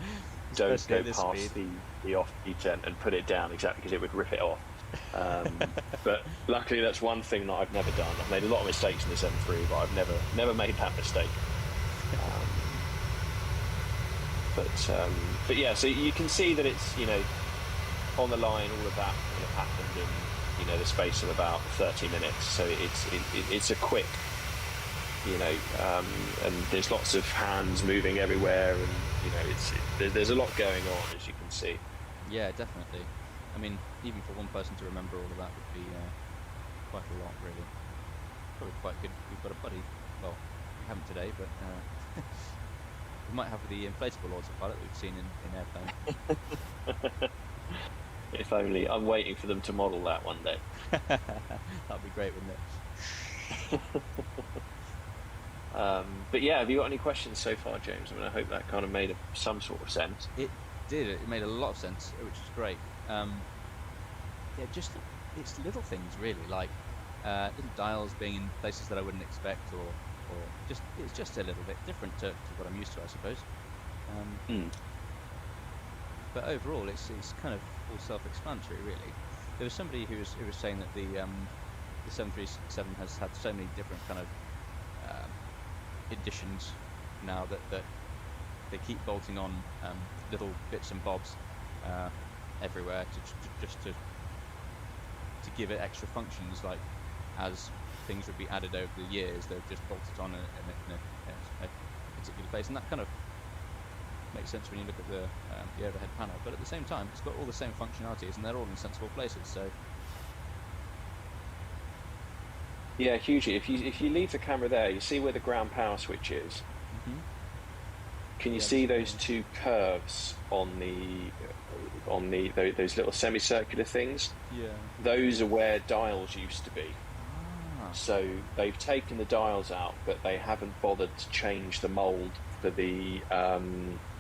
Speaker 2: don't go past the off button and put it down, exactly, because it would rip it off. But luckily, that's one thing that I've never done. I've made a lot of mistakes in the 7.3, but I've never made that mistake. But yeah, so you can see that it's on the line. All of that happened in the space of about 30 minutes. So it's a quick, and there's lots of hands moving everywhere, and there's a lot going on, as you can see.
Speaker 1: Yeah, definitely. Even for one person to remember all of that would be quite a lot, really. Probably quite good. We've got a buddy. Well, we haven't today, but we might have the inflatable autopilot that we've seen in airplane.
Speaker 2: If only. I'm waiting for them to model that one day.
Speaker 1: That'd be great, wouldn't it?
Speaker 2: But yeah, have you got any questions so far, James? I hope that kind of made some sort of sense.
Speaker 1: It did. It made a lot of sense, which is great. Just it's little things really, like little dials being in places that I wouldn't expect, or it's just a little bit different to what I'm used to, I suppose. But overall, it's kind of all self-explanatory, really. There was somebody who was saying that the 737 has had so many different kind of editions now that they keep bolting on little bits and bobs everywhere to give it extra functions, like as things would be added over the years, they've just bolted on in a particular place, and that kind of makes sense when you look at the overhead panel. But at the same time, it's got all the same functionalities, and they're all in sensible places. So
Speaker 2: yeah, hugely. If you leave the camera there, you see where the ground power switch is.
Speaker 1: mm-hmm.
Speaker 2: can you see those two curves on those little semicircular things?
Speaker 1: Yeah.
Speaker 2: Those are where dials used to be. So they've taken the dials out, but they haven't bothered to change the mould for the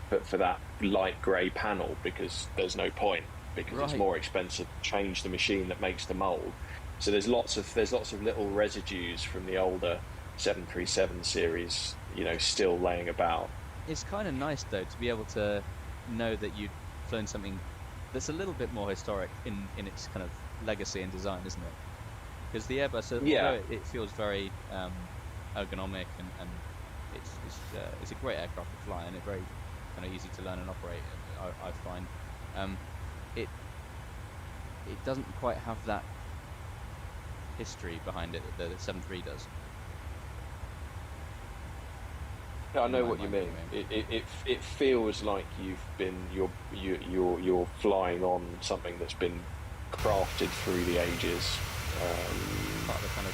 Speaker 2: for that light grey panel, because there's no point, because it's more expensive to change the machine that makes the mould. So there's lots of little residues from the older 737 series, still laying about.
Speaker 1: It's kind of nice though to be able to know that you've flown something that's a little bit more historic in its kind of legacy and design, isn't it? Because the Airbus, although it feels very ergonomic and it's a great aircraft to fly, and it's very kind of easy to learn and operate. I find it doesn't quite have that history behind it that the 73 does.
Speaker 2: Yeah, I know what you mean. It feels like you're flying on something that's been crafted through the ages.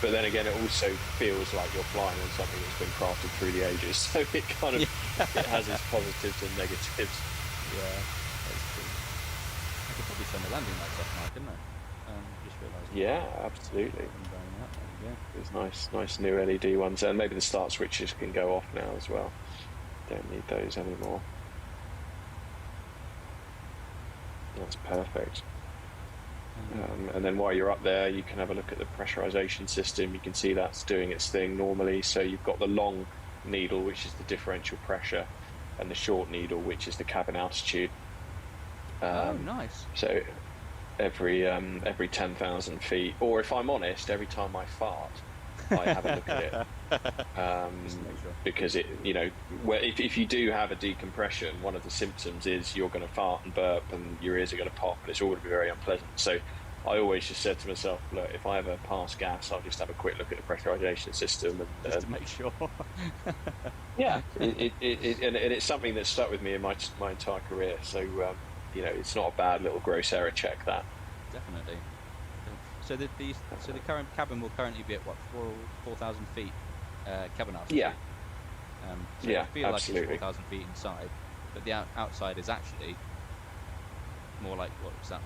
Speaker 2: But then again, it also feels like you're flying on something that's been crafted through the ages. So it kind of it has its positives and negatives.
Speaker 1: Yeah, that's true. I could probably turn the landing lights off now, couldn't I? Just realised.
Speaker 2: Yeah, absolutely. There's nice new LED ones, and maybe the start switches can go off now as well. Don't need those anymore. That's perfect. And then while you're up there, you can have a look at the pressurization system. You can see that's doing its thing normally. So you've got the long needle, which is the differential pressure, and the short needle, which is the cabin altitude.
Speaker 1: Oh, nice.
Speaker 2: So every 10,000 feet, or if I'm honest, every time I fart, I have a look at it. Because if you do have a decompression, one of the symptoms is you're going to fart and burp and your ears are going to pop, and it's all going to be very unpleasant. So I always just said to myself, look, if I ever pass gas, I'll just have a quick look at the pressurization system
Speaker 1: just to make sure.
Speaker 2: Yeah, and it's something that's stuck with me in my entire career. So it's not a bad little gross error check, that.
Speaker 1: Definitely. So the current cabin will currently be at what, 4,000 feet cabin altitude?
Speaker 2: Yeah.
Speaker 1: So
Speaker 2: yeah,
Speaker 1: you feel
Speaker 2: absolutely.
Speaker 1: like it's 4,000 feet inside, but the outside is actually more like, what was that?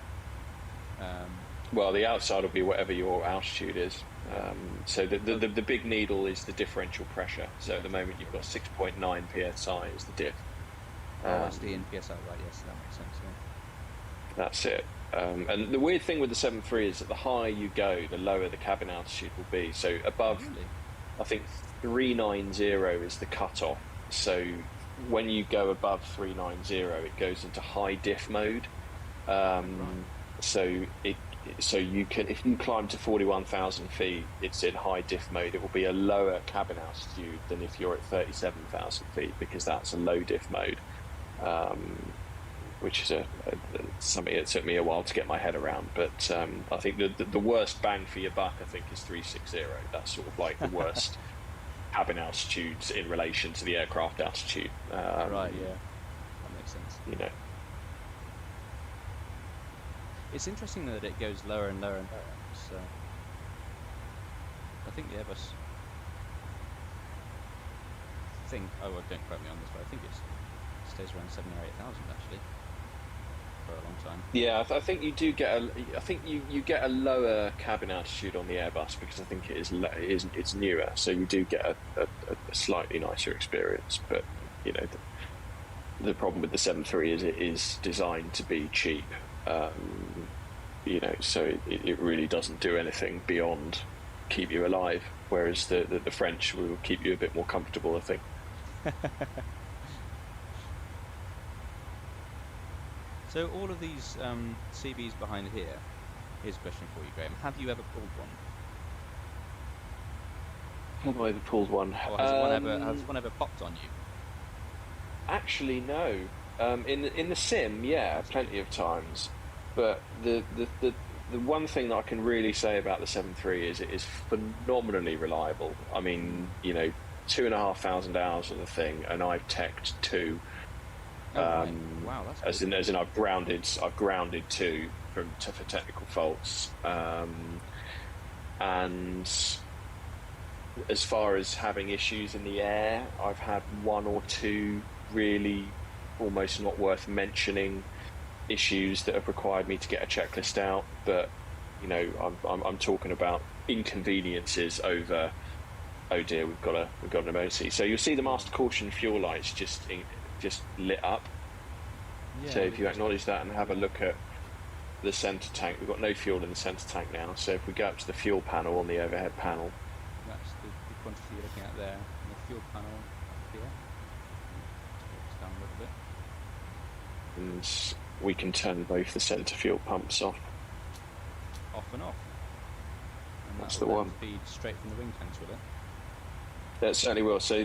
Speaker 2: Well, the outside will be whatever your altitude is. So the big needle is the differential pressure. So at the moment you've got 6.9 psi is the diff.
Speaker 1: That's the in PSI, right? Yes, that makes sense. Yeah.
Speaker 2: That's it. And the weird thing with the 7.3 is that the higher you go, the lower the cabin altitude will be. So above, I think 390 is the cutoff. So when you go above 390, it goes into high diff mode. So you can, if you climb to 41,000 feet, it's in high diff mode. It will be a lower cabin altitude than if you're at 37,000 feet, because that's a low diff mode. Which is something that took me a while to get my head around. But I think the worst bang for your buck, I think, is 360. That's sort of like the worst cabin altitudes in relation to the aircraft altitude.
Speaker 1: Right, yeah. That makes sense. It's interesting that it goes lower and lower and lower. So I think the Airbus don't quote me on this, but I think it stays around 7,000 or 8,000 actually. For a long time. Yeah,
Speaker 2: I think you do get you get a lower cabin altitude on the Airbus, because I think it's newer, so you do get a slightly nicer experience. But the problem with the 7.3 is it is designed to be cheap, so it really doesn't do anything beyond keep you alive, whereas the French will keep you a bit more comfortable, I think.
Speaker 1: So all of these CBs behind here, here's a question for you, Graham. Have you ever pulled one?
Speaker 2: Have I ever pulled one?
Speaker 1: Or has one ever popped on you?
Speaker 2: Actually, no. In the sim, yeah, plenty of times. But the one thing that I can really say about the 7.3 is it is phenomenally reliable. I mean, 2,500 hours of the thing, and I've teched 2.
Speaker 1: Wow, that's
Speaker 2: as in I've grounded 2 for technical faults, and as far as having issues in the air, I've had 1 or 2 really almost not worth mentioning issues that have required me to get a checklist out, but I'm talking about inconveniences over, oh dear, we've got an emergency. So you'll see the master caution fuel lights just lit up.
Speaker 1: Yeah,
Speaker 2: so if you acknowledge that and have a look at the center tank, we've got no fuel in the center tank now. So if we go up to the fuel panel on the overhead panel,
Speaker 1: that's the quantity you're looking at there. And the fuel panel up here. It's down a little bit.
Speaker 2: and we can turn both the center fuel pumps off.
Speaker 1: Off and off. And
Speaker 2: That's
Speaker 1: that will
Speaker 2: the
Speaker 1: then
Speaker 2: one.
Speaker 1: feed straight from the wing tanks, will it?
Speaker 2: That certainly will. So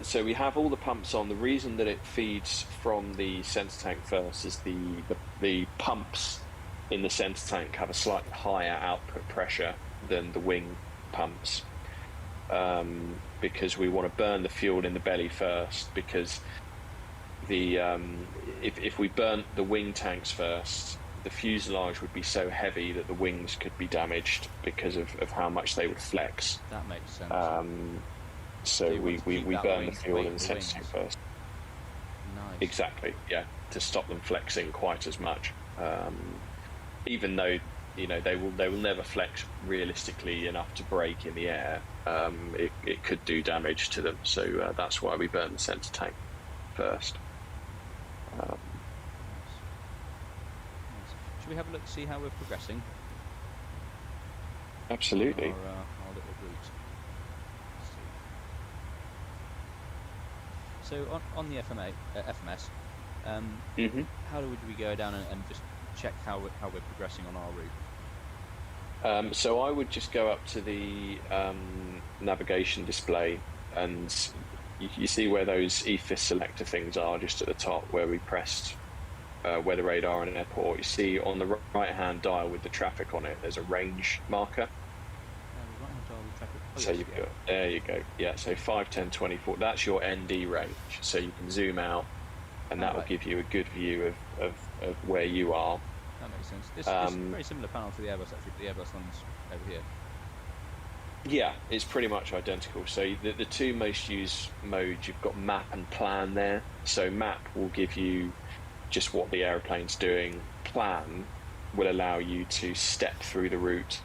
Speaker 2: so we have all the pumps on. The reason that it feeds from the center tank first is the pumps in the center tank have a slightly higher output pressure than the wing pumps, because we want to burn the fuel in the belly first, because if we burnt the wing tanks first, the fuselage would be so heavy that the wings could be damaged because of how much they would flex.
Speaker 1: That makes sense.
Speaker 2: So
Speaker 1: you want to
Speaker 2: we
Speaker 1: keep that
Speaker 2: burn the
Speaker 1: wing
Speaker 2: fuel
Speaker 1: weight
Speaker 2: in the
Speaker 1: of the
Speaker 2: center tank
Speaker 1: wings.
Speaker 2: first.
Speaker 1: Nice.
Speaker 2: Exactly, yeah, to stop them flexing quite as much. Even though they will never flex realistically enough to break in the air, it could do damage to them. So that's why we burn the center tank first.
Speaker 1: Nice. Should we have a look to see how we're progressing?
Speaker 2: Absolutely.
Speaker 1: Our little route. Let's see. So on the FMS, how would we go down and just check how we're progressing on our route?
Speaker 2: So I would just go up to the navigation display, and you see where those EFIS selector things are, just at the top where we pressed weather radar in an airport. You see on the right hand dial with the traffic on it, there's a range marker. So you've got, there you go. Yeah, so 5, 10, 24. That's your ND range. So you can zoom out, and that will give you a good view of where you are.
Speaker 1: That makes sense. This is a very similar panel to the Airbus, actually. The Airbus one's over here.
Speaker 2: Yeah, it's pretty much identical. So the two most used modes, you've got map and plan there. So map will give you just what the aeroplane's doing. Plan will allow you to step through the route.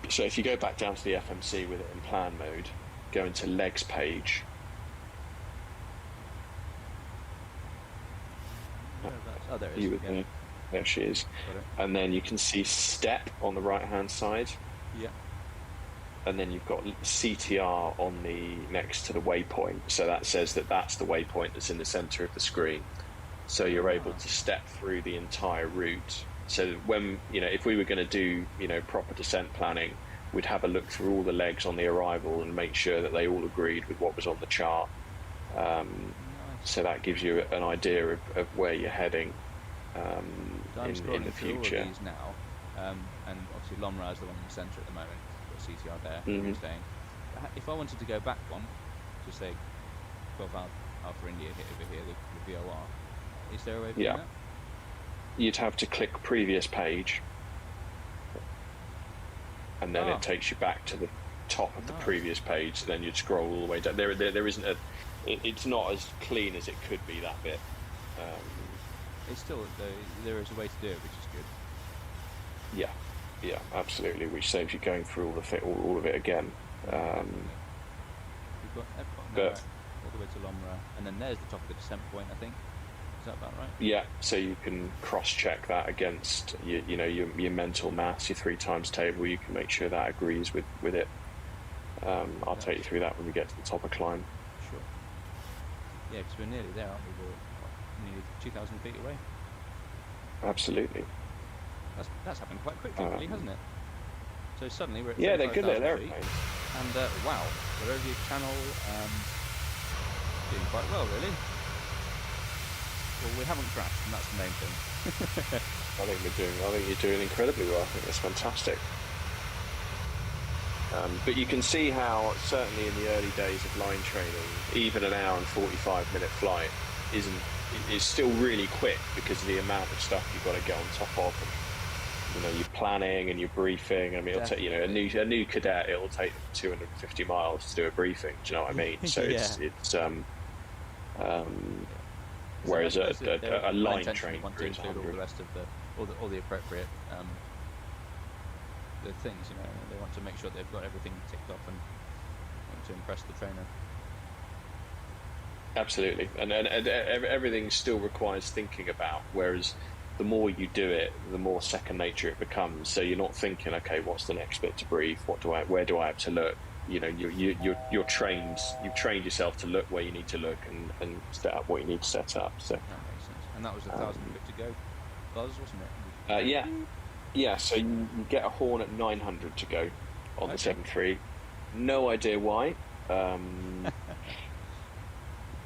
Speaker 2: So if you go back down to the FMC with it in plan mode, go into legs page.
Speaker 1: Oh, there it is. Yeah.
Speaker 2: There she is. And then you can see step on the right hand side.
Speaker 1: Yeah.
Speaker 2: And then you've got CTR on the next to the waypoint. So that says that that's the waypoint that's in the center of the screen. So you're able to step through the entire route. So when, if we were going to do, proper descent planning, we'd have a look through all the legs on the arrival and make sure that they all agreed with what was on the chart. So that gives you an idea of where you're heading in the future.
Speaker 1: All of these now, and obviously Lomra is the one in the centre at the moment. Got CTR there. You're saying, if I wanted to go back one, to say 12 Alpha India hit over here, the VOR, is there a way of doing that?
Speaker 2: You'd have to click previous page, and then it takes you back to the top of the previous page. So then you'd scroll all the way down. There isn't it's not as clean as it could be, that bit.
Speaker 1: It's still there is a way to do it, which is good.
Speaker 2: Yeah, absolutely. Which saves you going through all of it again.
Speaker 1: We've got Epcot now, all the way to Lomra, and then there's the top of the descent point, I think. Is that about right?
Speaker 2: Yeah, so you can cross-check that against your mental maths, your 3 times table. You can make sure that agrees with it. I'll take you through that when we get to the top of climb.
Speaker 1: Sure. Yeah, because we're nearly there, aren't we? We're nearly 2,000 feet away.
Speaker 2: Absolutely.
Speaker 1: That's happened quite quickly, really, hasn't it? So suddenly we're at
Speaker 2: they're good little
Speaker 1: 35,000 feet,
Speaker 2: airplanes.
Speaker 1: and wow, we're over your channel, doing quite well, really. Well, we haven't crashed, and that's the main thing.
Speaker 2: I think you're doing incredibly well. I think that's fantastic. But you can see how, certainly in the early days of line training, even an hour and 45-minute flight is still really quick because of the amount of stuff you've got to get on top of. And, your planning and your briefing. I mean, it'll take a new cadet. It'll take them 250 miles to do a briefing. Do you know what I mean? So Whereas a line
Speaker 1: intention
Speaker 2: train
Speaker 1: want to
Speaker 2: crew is
Speaker 1: include all
Speaker 2: 100.
Speaker 1: the rest of all the appropriate the things, you know, they want to make sure they've got everything ticked off and want to impress the trainer.
Speaker 2: Absolutely, and everything still requires thinking about. Whereas the more you do it, the more second nature it becomes. So you're not thinking, okay, what's the next bit to brief? Where do I have to look? You know, you're trained. You've trained yourself to look where you need to look and set up what you need to set up. So
Speaker 1: that makes sense. And that was 1,000 foot to go, buzz, wasn't it?
Speaker 2: Yeah. So you get a horn at 900 to go on the 7.3. No idea why,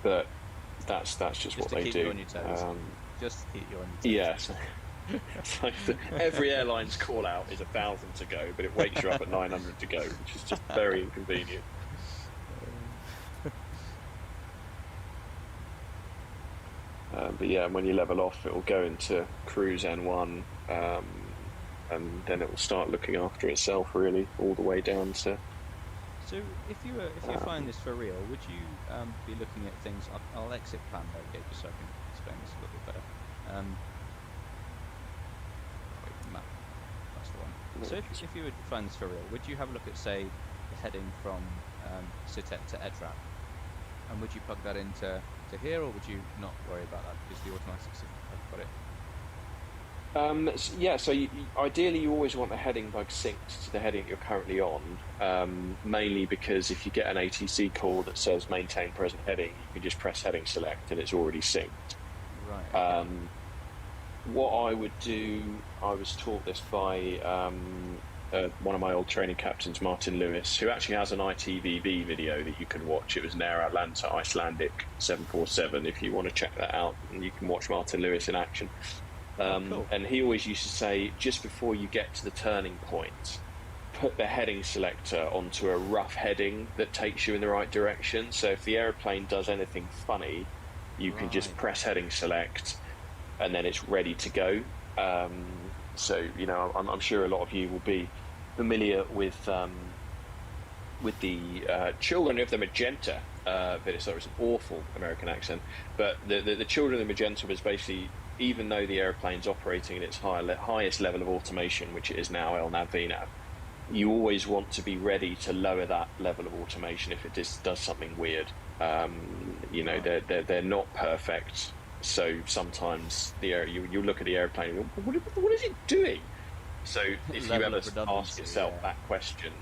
Speaker 2: but that's just what they do.
Speaker 1: You on your toes. Just keep you on your toes.
Speaker 2: Yes. Like every airline's call out is 1,000 to go, but it wakes you up at 900 to go, which is just very inconvenient. But yeah, when you level off, it will go into cruise N1, and then it will start looking after itself really all the way down to.
Speaker 1: So if you're flying this for real, would you be looking at things? I'll exit plan navigate just so I can explain this a little bit better. Map, that's the one. So if you were flying this for real, would you have a look at, say, the heading from Sitet to Edrap, and would you plug that into here, or would you not worry about that because the automatics have got it?
Speaker 2: So ideally you always want the heading bug synced to the heading you're currently on, mainly because if you get an ATC call that says maintain present heading, you can just press heading select and it's already synced.
Speaker 1: Right. Okay.
Speaker 2: What I would do, I was taught this by one of my old training captains, Martin Lewis, who actually has an ITVB video that you can watch. It was an Air Atlanta Icelandic 747 if you want to check that out, and you can watch Martin Lewis in action.
Speaker 1: Cool.
Speaker 2: And he always used to say, just before you get to the turning point, put the heading selector onto a rough heading that takes you in the right direction. So if the aeroplane does anything funny, you can just press heading select and then it's ready to go. So, you know, I'm sure a lot of you will be familiar with the Children of the Magenta video. Sorry, it's an awful American accent, but the Children of the Magenta was basically, even though the aeroplane's operating at its highest level of automation, which it is now, LNAV, VNAV, you always want to be ready to lower that level of automation if it does something weird. You know, they're not perfect, so sometimes you look at the airplane and go, what is it doing? So if you ever ask yourself that question,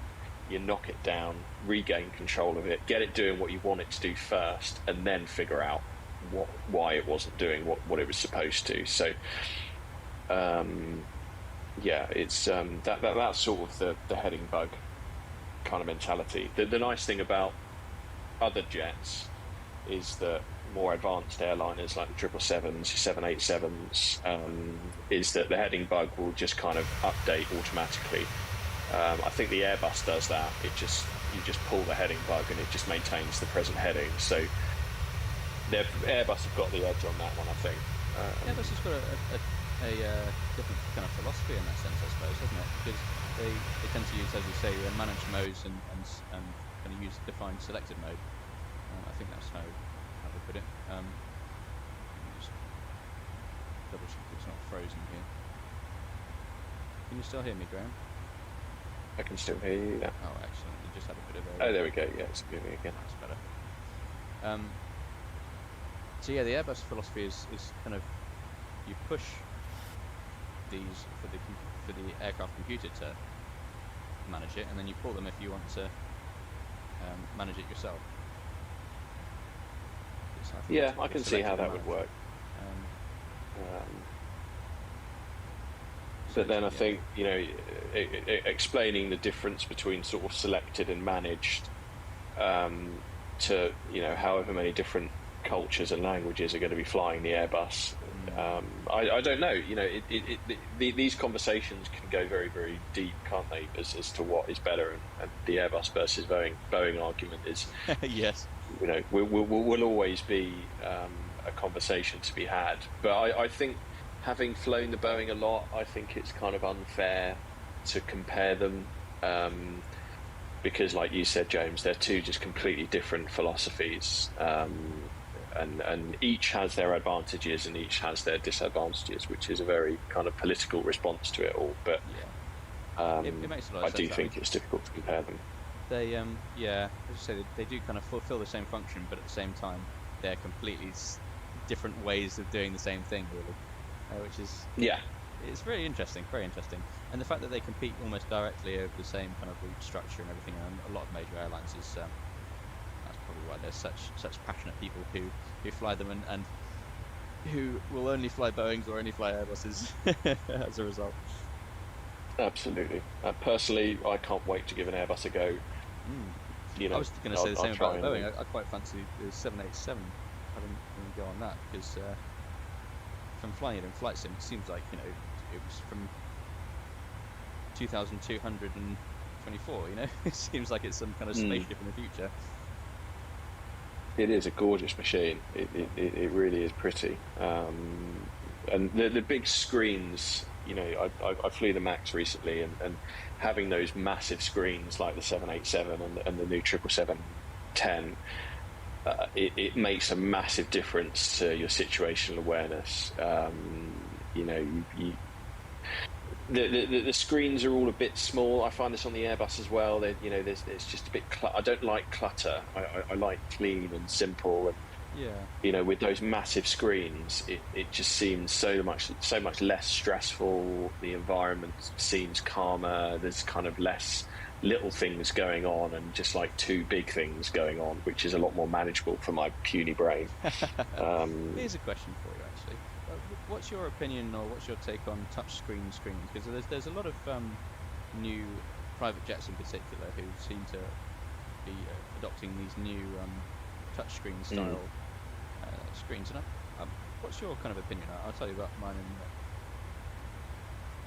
Speaker 2: you knock it down, regain control of it, get it doing what you want it to do first, and then figure out why it wasn't doing what it was supposed to. So it's that's sort of the heading bug kind of mentality. The nice thing about other jets is that more advanced airliners like the 777s, 787s, is that the heading bug will just kind of update automatically. I think the Airbus does that. You just pull the heading bug and it just maintains the present heading. So Airbus have got the edge on that one, I think.
Speaker 1: Airbus has got a different kind of philosophy in that sense, I suppose, hasn't it? Because they tend to use, as you say, managed modes and kind of use defined selected mode. I think that's how they put it. Let me just double check it's not frozen here. Can you still hear me, Graham?
Speaker 2: I can still hear you. Yeah.
Speaker 1: Oh, excellent. You just had a bit of a...
Speaker 2: Oh, there we go. Yeah, it's moving again.
Speaker 1: That's better. So yeah, the Airbus philosophy is kind of, you push these for the aircraft computer to manage it, and then you pull them if you want to manage it yourself.
Speaker 2: Yeah, I can see how that would work. But then I think, you know, explaining the difference between sort of selected and managed to, you know, however many different cultures and languages are going to be flying the Airbus. I don't know. You know, these conversations can go very, very deep, can't they? As to what is better, and the Airbus versus Boeing argument is
Speaker 1: yes.
Speaker 2: You know, will always be a conversation to be had. But I think, having flown the Boeing a lot, I think it's kind of unfair to compare them because, like you said, James, they're two just completely different philosophies. and each has their advantages and each has their disadvantages, which is a very kind of political response to it all. But
Speaker 1: it makes a lot of
Speaker 2: I
Speaker 1: sense.
Speaker 2: do think it's difficult to compare them.
Speaker 1: They, as I say, they do kind of fulfill the same function, but at the same time, they're completely different ways of doing the same thing, really, which is it's very interesting, very interesting. And the fact that they compete almost directly over the same kind of route structure and everything on a lot of major airlines is that's probably why there's such passionate people who fly them and who will only fly Boeings or only fly Airbuses as a result.
Speaker 2: Absolutely. Personally, I can't wait to give an Airbus a go. You know,
Speaker 1: I was going to say the same about Boeing.
Speaker 2: And
Speaker 1: I quite fancy the 787 having go on that, because from flying it in flight sim, it seems like, you know, it was from 2224. You know, it seems like it's some kind of spaceship in the future.
Speaker 2: It is a gorgeous machine. It really is pretty. And the big screens. You know, I flew the Max recently, and having those massive screens like the 787 and the new 777-10, it makes a massive difference to your situational awareness. You know, the screens are all a bit small. I find this on the Airbus as well. You know, there's just a bit. I don't like clutter. I like clean and simple. And, you know, with those massive screens, it just seems so much less stressful. The environment seems calmer. There's kind of less little things going on and just like two big things going on, which is a lot more manageable for my puny brain.
Speaker 1: Here's a question for you, actually. What's your opinion, or what's your take on touchscreen screens? Because there's a lot of new private jets in particular who seem to be adopting these new touchscreen style screens. And what's your kind of opinion? I'll tell you about mine in a minute.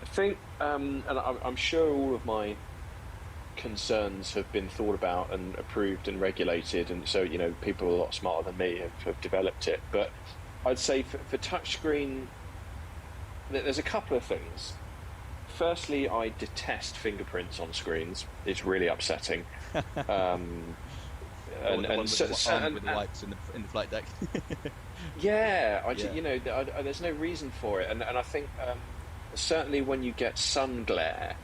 Speaker 2: I think, and I'm sure all of my concerns have been thought about and approved and regulated, and so, you know, people a lot smarter than me have developed it. But I'd say for touchscreen, there's a couple of things. Firstly, I detest fingerprints on screens. It's really upsetting.
Speaker 1: And with the lights in the flight deck.
Speaker 2: You know, there's no reason for it, and I think certainly when you get sun glare,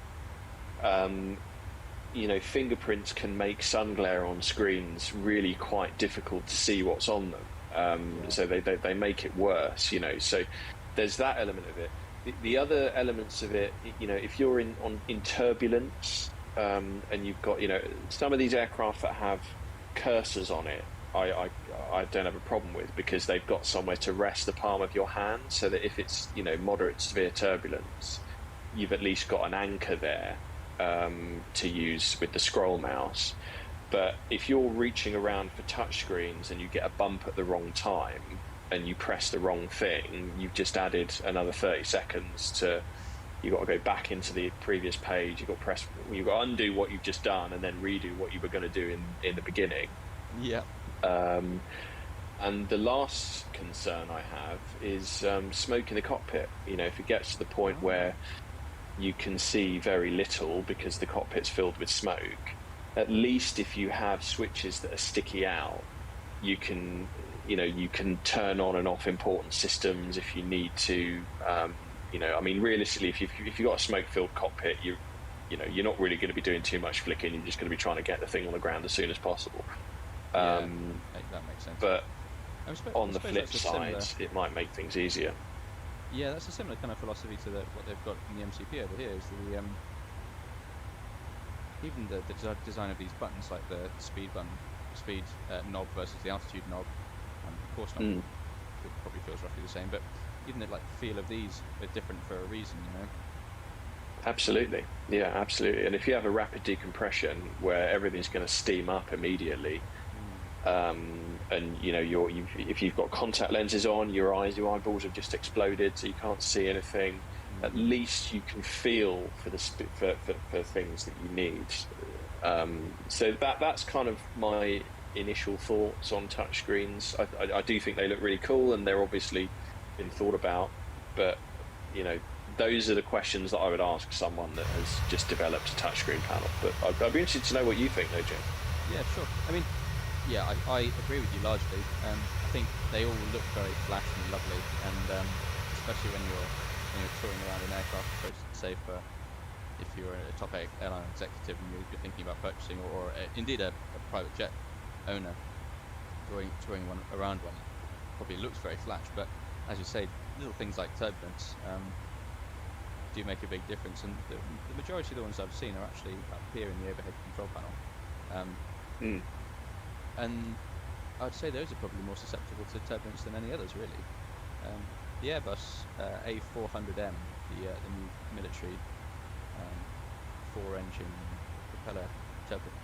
Speaker 2: you know, fingerprints can make sun glare on screens really quite difficult to see what's on them. So they make it worse, you know. So there's that element of it. The other elements of it, you know, if you're in turbulence, and you've got, you know, some of these aircraft that have cursors on it, I don't have a problem with, because they've got somewhere to rest the palm of your hand, so that if it's, you know, moderate to severe turbulence, you've at least got an anchor there to use with the scroll mouse. But if you're reaching around for touch screens and you get a bump at the wrong time and you press the wrong thing, you've just added another 30 seconds to. You've got to go back into the previous page. You've got to undo what you've just done and then redo what you were going to do in the beginning.
Speaker 1: Yeah.
Speaker 2: And the last concern I have is smoke in the cockpit. You know, if it gets to the point where you can see very little because the cockpit's filled with smoke, at least if you have switches that are sticky out, you can turn on and off important systems if you need to. You know, I mean, realistically, if you've got a smoke-filled cockpit, you're not really going to be doing too much flicking. You're just going to be trying to get the thing on the ground as soon as possible.
Speaker 1: That makes sense.
Speaker 2: But on the flip side, it might make things easier.
Speaker 1: Yeah, that's a similar kind of philosophy to what they've got in the MCP over here. Is even the design of these buttons, like the speed knob versus the altitude knob, and of course knob probably feels roughly the same, but even the feel of these are different for a reason, you know.
Speaker 2: Absolutely, yeah, absolutely. And if you have a rapid decompression where everything's going to steam up immediately, and you know if you've got contact lenses on, your eyeballs have just exploded, so you can't see anything. At least you can feel for things that you need. So that's kind of my initial thoughts on touchscreens. I do think they look really cool, and they're obviously been thought about, but you know, those are the questions that I would ask someone that has just developed a touchscreen panel. But I'd be interested to know what you think, though, Jim.
Speaker 1: Yeah, sure. I mean, Yeah, I agree with you largely. I think they all look very flash and lovely, and especially when you're touring around an aircraft, say for if you're a top airline executive and you're thinking about purchasing, or indeed a private jet owner touring one around one, it probably looks very flash. But as you say, little things like turbulence do make a big difference, and the majority of the ones I've seen are actually up here in the overhead control panel. And I'd say those are probably more susceptible to turbulence than any others, really. The Airbus A400M, the new military 4-engine propeller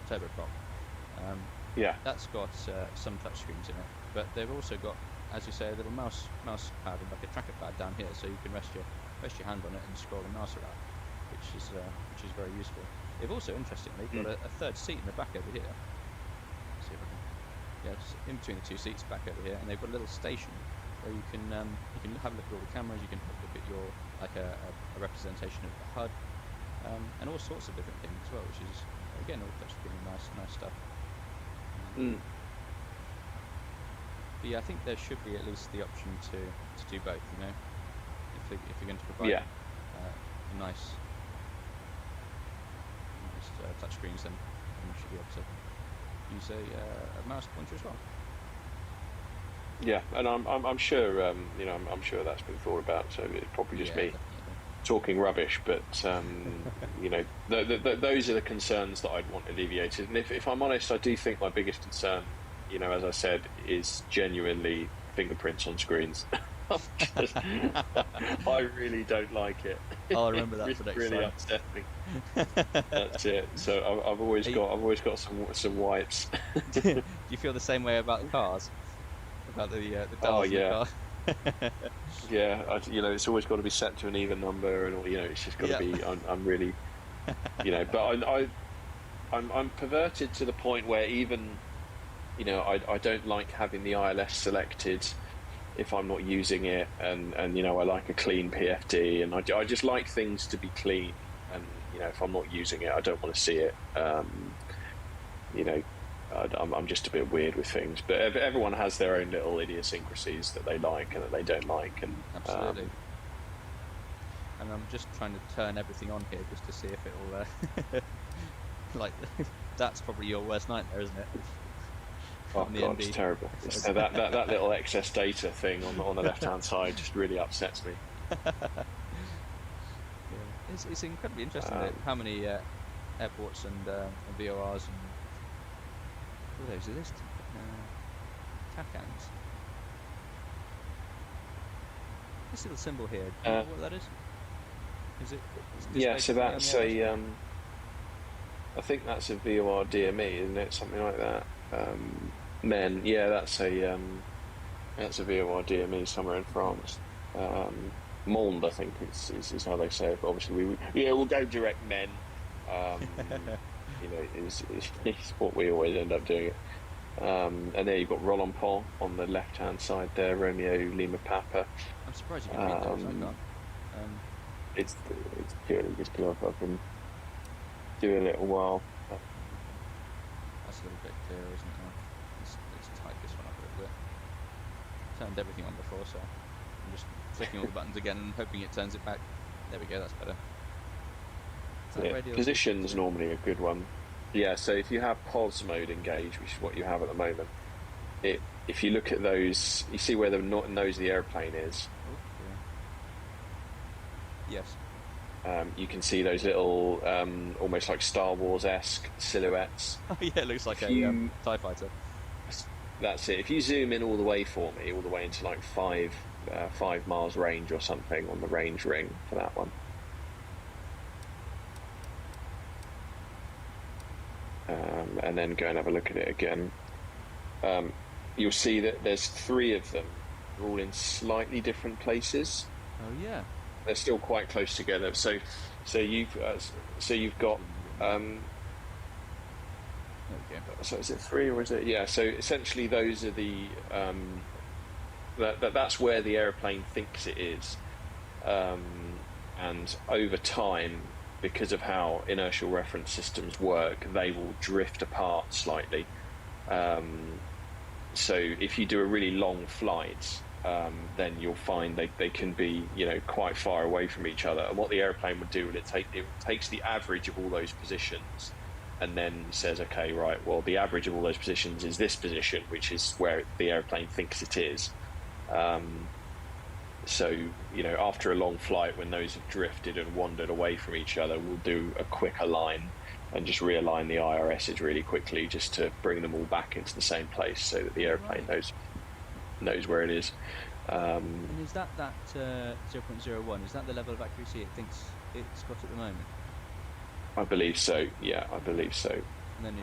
Speaker 1: turboprop, that's got some touchscreens in it, but they've also got, as you say, a little mouse pad and like a tracker pad down here, so you can rest your hand on it and scroll the mouse around, which is very useful. They've also, interestingly, got a third seat in the back over here. Let's see if I can. Yeah, just in between the two seats back over here, and they've got a little station where you can have a look at all the cameras. You can look at your a representation of the HUD, and all sorts of different things as well, which is again all touchscreen, nice stuff. But yeah, I think there should be at least the option to do both. You know, if you're going to provide nice touchscreens, then you should be able to use a mouse pointer as well.
Speaker 4: Yeah, and I'm sure I'm sure that's been thought about. So it's probably just me talking rubbish, but those are the concerns that I'd want alleviated. And if I'm honest, I do think my biggest concern, as I said, is genuinely fingerprints on screens. I really don't like it.
Speaker 1: I'll remember that for next
Speaker 4: really
Speaker 1: time.
Speaker 4: Upset me. That's it. So I've always got some wipes.
Speaker 1: Do you feel the same way about the cars? About the dials in the car?
Speaker 4: Yeah, it's always got to be set to an even number, and it's just got to be. I'm really, but I'm perverted to the point where even, I don't like having the ILS selected if I'm not using it, and I like a clean PFD, and I just like things to be clean, and if I'm not using it, I don't want to see it. I'm just a bit weird with things, but everyone has their own little idiosyncrasies that they like and that they don't like, and
Speaker 1: absolutely. And I'm just trying to turn everything on here just to see if it'll like that's probably your worst nightmare, isn't it?
Speaker 4: Oh god, it's terrible. That little excess data thing on the left hand side just really upsets me.
Speaker 1: It's incredibly interesting how many airports and VORs and all those exist. TACANs. This little symbol here, do you know what that is? Is it?
Speaker 4: Yeah, so that's a. I think that's a VOR DME, isn't it? Something like that. Yeah, that's a VOR DME somewhere in France. Monde, I think is how they say it. But obviously, we'll go direct men. Is what we always end up doing. And there you've got Roland-Pont on the left-hand side there, Romeo Lima Papa.
Speaker 1: I'm surprised you can read those. I can't.
Speaker 4: It's purely just because I've been doing it a while.
Speaker 1: That's a little bit clearer, isn't it? Let's tighten this one up a little bit. Turned everything on before, so I'm just clicking all the buttons again and hoping it turns it back. There we go, that's better.
Speaker 4: Position's normally a good one. Yeah, so if you have POS mode engaged, which is what you have at the moment, if you look at those, you see where the nose of the airplane is.
Speaker 1: Yes.
Speaker 4: You can see those little, almost like Star Wars-esque silhouettes.
Speaker 1: Oh yeah, it looks like a TIE fighter.
Speaker 4: That's it. If you zoom in all the way for me, all the way into like 5 miles range or something on the range ring for that one. And then go and have a look at it again. You'll see that there's 3 of them, all in slightly different places.
Speaker 1: Oh yeah.
Speaker 4: They're still quite close together. So you've got. So is it 3 or is it? Yeah. So essentially, those are the. That's where the airplane thinks it is, and over time, because of how inertial reference systems work, they will drift apart slightly. So if you do a really long flight, then you'll find they can be, quite far away from each other. And what the airplane would do, it takes the average of all those positions, and then says, okay, right, well, the average of all those positions is this position, which is where the airplane thinks it is. So, after a long flight, when those have drifted and wandered away from each other, we'll do a quick align and just realign the IRSs really quickly, just to bring them all back into the same place, so that the airplane knows where it is.
Speaker 1: And is that 0.01? Is that the level of accuracy it thinks it's got at the moment?
Speaker 4: I believe so. Yeah, I believe so.
Speaker 1: And then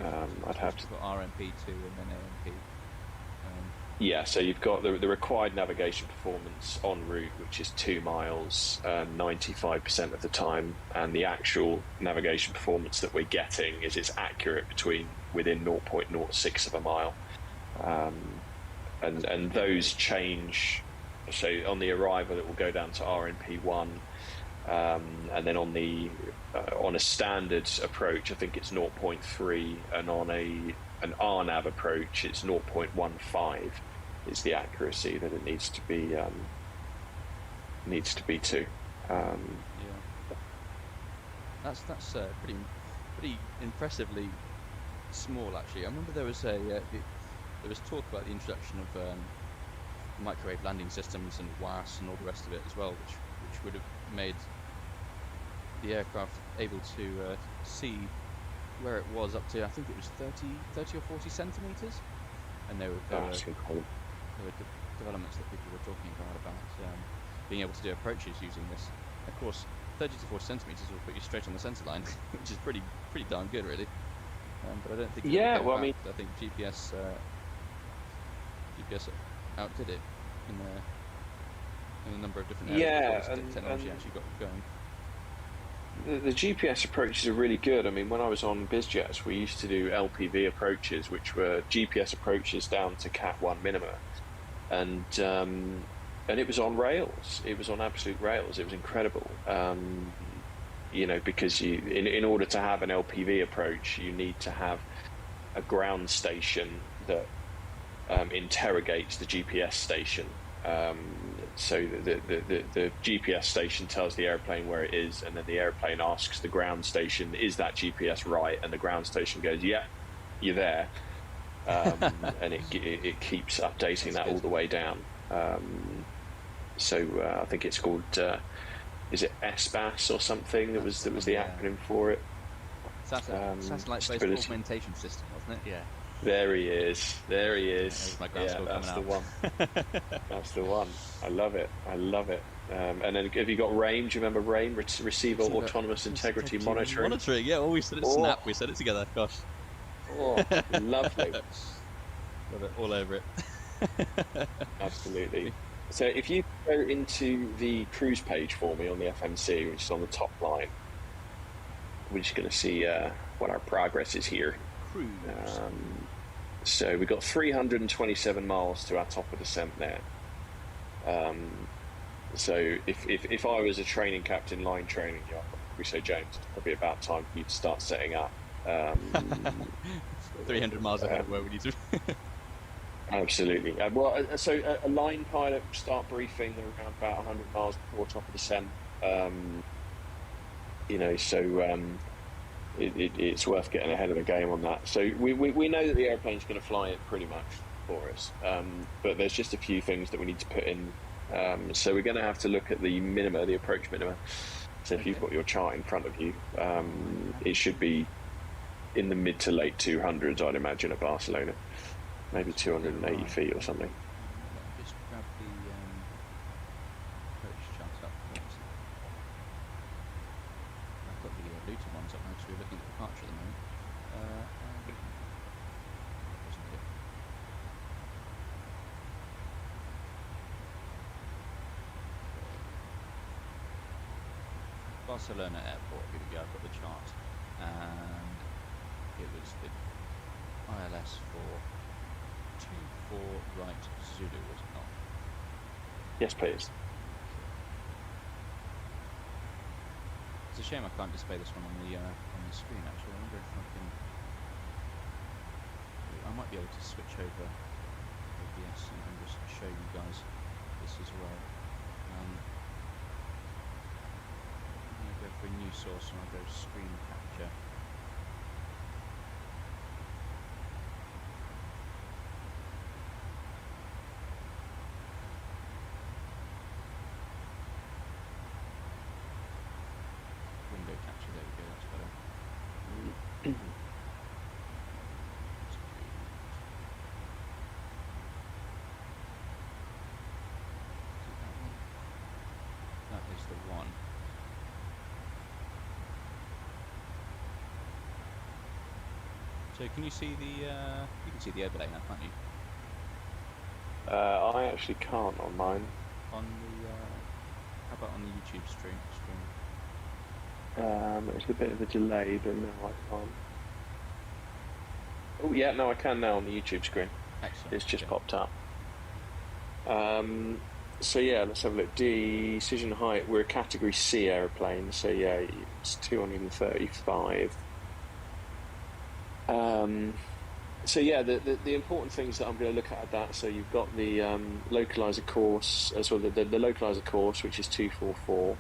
Speaker 4: I'd have to
Speaker 1: got RMP2 and then AMP.
Speaker 4: Yeah, so you've got the required navigation performance en route, which is 2 miles 95% of the time, and the actual navigation performance that we're getting is it's accurate within 0.06 of a mile, and those change. So on the arrival, it will go down to RNP1, and then on a standard approach, I think it's 0.3, and on an RNAV approach, it's 0.15 is the accuracy that it needs to be to.
Speaker 1: That's pretty impressively small, actually. I remember there was talk about the introduction of microwave landing systems and WAAS and all the rest of it as well, which would have made the aircraft able to see where it was up to, I think it was 30 or 40 centimeters, and there were developments that people were talking about being able to do approaches using this. Of course, 30 to 40 centimeters will put you straight on the centre line, which is pretty darn good, really. But I don't think.
Speaker 4: Yeah, well, I mean,
Speaker 1: I think GPS outdid it in a number of different areas.
Speaker 4: Yeah,
Speaker 1: and technology actually got going.
Speaker 4: The GPS approaches are really good. I mean, when I was on BizJets, we used to do LPV approaches, which were GPS approaches down to Cat 1 minima, and it was on rails. It was on absolute rails. It was incredible. Because in order to have an LPV approach, you need to have a ground station that interrogates the GPS station. So the GPS station tells the airplane where it is, and then the airplane asks the ground station, "Is that GPS right?" And the ground station goes, "Yeah, you're there," and it keeps updating that all the way down. So I think it's called is it SBAS or something? That was the acronym for it.
Speaker 1: Satellite-based augmentation system, wasn't it? Yeah.
Speaker 4: There he is.
Speaker 1: There's my
Speaker 4: Yeah, that's the one. That's the one. I love it. And then have you got RAIM? Do you remember RAIM? Receiver Autonomous Integrity Monitoring.
Speaker 1: Monitoring, yeah. We said it Snap. We said it together. Gosh.
Speaker 4: Oh, lovely.
Speaker 1: Love it. All over it.
Speaker 4: Absolutely. So if you go into the cruise page for me on the FMC, which is on the top line, we're just going to see what our progress is here.
Speaker 1: Cruise.
Speaker 4: So we've got 327 miles to our top of descent there. So if I was a training captain, line training, we say, James, it's probably about time for you to start setting up.
Speaker 1: 300 miles ahead of where we need to.
Speaker 4: Absolutely. So a line pilot will start briefing around about 100 miles before top of descent. It's worth getting ahead of the game on that. So we know that the airplane's going to fly it pretty much for us, but there's just a few things that we need to put in. So we're going to have to look at the minima, the approach minima. So if you've got your chart in front of you, it should be in the mid to late 200s, I'd imagine, at Barcelona. Maybe 280 feet or something.
Speaker 1: Just grab the approach chart up. I've got the Luton ones up now, so we're looking at departure at the moment. Wasn't it? Barcelona Airport, here we go, I've got the chart. And it was the ILS for 24 right Zulu, was it not?
Speaker 4: Yes, please.
Speaker 1: It's a shame I can't display this one on the screen. Actually, I wonder if I can. I might be able to switch over OBS and just show you guys this as well. I'm going to go for a new source and I'll go screen capture. Window capture, there we go, that's better. That is the one. So can you see the you can see the overlay now, can't you?
Speaker 4: I actually can't on mine.
Speaker 1: On the how about on the YouTube stream?
Speaker 4: It's a bit of a delay, but no, I can't. Oh yeah, no, I can now on the YouTube screen.
Speaker 1: Excellent.
Speaker 4: It's just
Speaker 1: okay.
Speaker 4: popped up. So yeah, let's have a look. Decision height, we're a category C aeroplane, so yeah, it's 235. So yeah, the important things that I'm going to look at that. So you've got the localizer course, as well the localizer course, which is 244.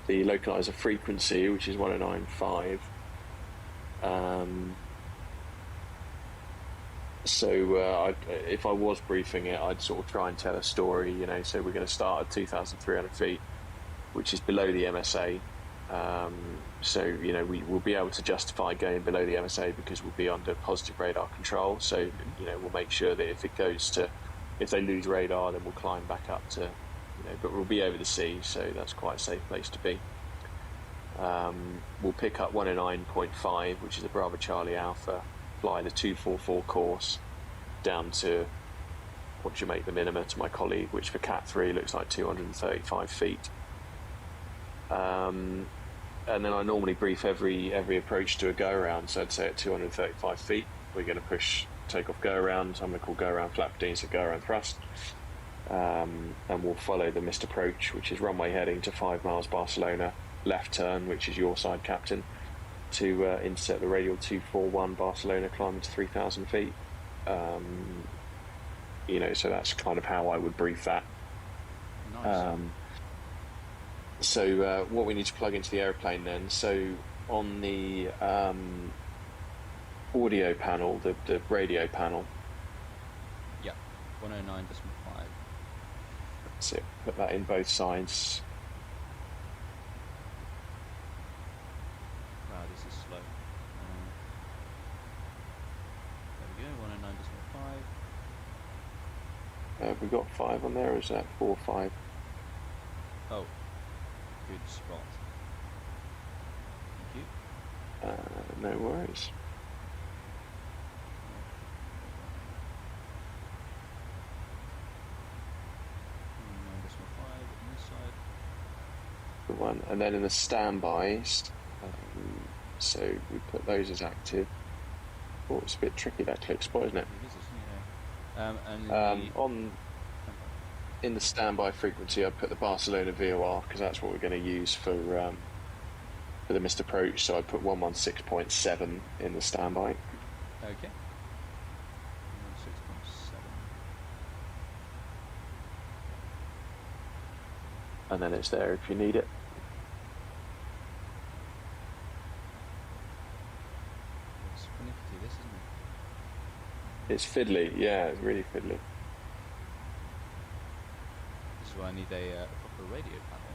Speaker 4: The localizer frequency, which is 109.5. So if I was briefing it, I'd sort of try and tell a story, you know. So we're going to start at 2,300 feet, which is below the MSA. So you know we will be able to justify going below the MSA because we'll be under positive radar control. So you know we'll make sure that if they lose radar, then we'll climb back up to, you know, but we'll be over the sea, so that's quite a safe place to be. We'll pick up 109.5, which is a Bravo Charlie Alpha, fly the 244 course down to, what do you make the minima to my colleague, which for Cat 3 looks like 235 feet. And then I normally brief every approach to a go around. So I'd say at 235 feet, we're going to take off go around. I'm going to call go around flap D, so go around thrust. And we'll follow the missed approach, which is runway heading to 5 miles Barcelona, left turn, which is your side, Captain, to intercept the radial 241 Barcelona, climbing to 3,000 feet. You know, so that's kind of how I would brief that.
Speaker 1: Nice.
Speaker 4: So what we need to plug into the aeroplane then, so on the audio panel, the radio panel.
Speaker 1: Yeah, 109.5.
Speaker 4: That's it, put that in both sides.
Speaker 1: Wow, this is slow. There we go, 109.5.
Speaker 4: Have we got 5 on there, or is that 4 or 5?
Speaker 1: Oh, good spot. Thank you.
Speaker 4: No worries.
Speaker 1: On this side.
Speaker 4: The one, and then in the standbys, so we put those as active. Oh, it's a bit tricky, that click spot, isn't it?
Speaker 1: It is, isn't it? And
Speaker 4: in the standby frequency, I put the Barcelona VOR because that's what we're going to use for the missed approach. So I put 116.7 in the standby.
Speaker 1: okay. 6.7.
Speaker 4: And then it's there if you need it.
Speaker 1: It's finicky, this, isn't it?
Speaker 4: It's fiddly, yeah, it's really fiddly.
Speaker 1: This is why I need a proper radio panel.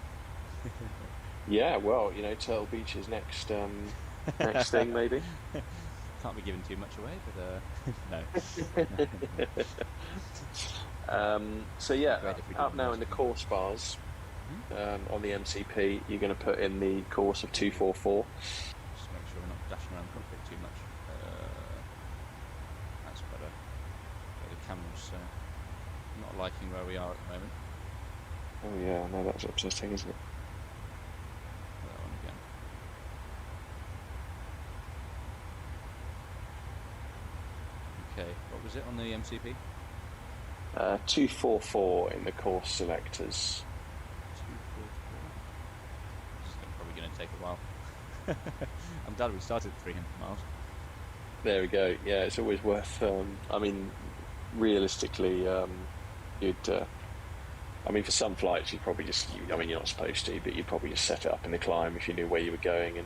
Speaker 4: Yeah, well, you know, Turtle Beach is next thing maybe.
Speaker 1: Can't be giving too much away, but no.
Speaker 4: So yeah,
Speaker 1: Great if we
Speaker 4: up
Speaker 1: do
Speaker 4: now
Speaker 1: most
Speaker 4: in the
Speaker 1: of them.
Speaker 4: course bars on the MCP, you're going to put in the course of 244.
Speaker 1: Just make sure we're not dashing around the cockpit too much. That's better. But the camera's not liking where we are at the moment.
Speaker 4: Oh yeah, no, that's upsetting, isn't it?
Speaker 1: Put that one again. Okay, what was it on the MCP?
Speaker 4: 244 in the course selectors.
Speaker 1: 244. This is probably going to take a while. I'm glad we started at 300 miles.
Speaker 4: There we go. Yeah, it's always worth. I mean, realistically, you'd. I mean, for some flights, you'd probably just. I mean, you're not supposed to, but you'd probably just set it up in the climb if you knew where you were going, and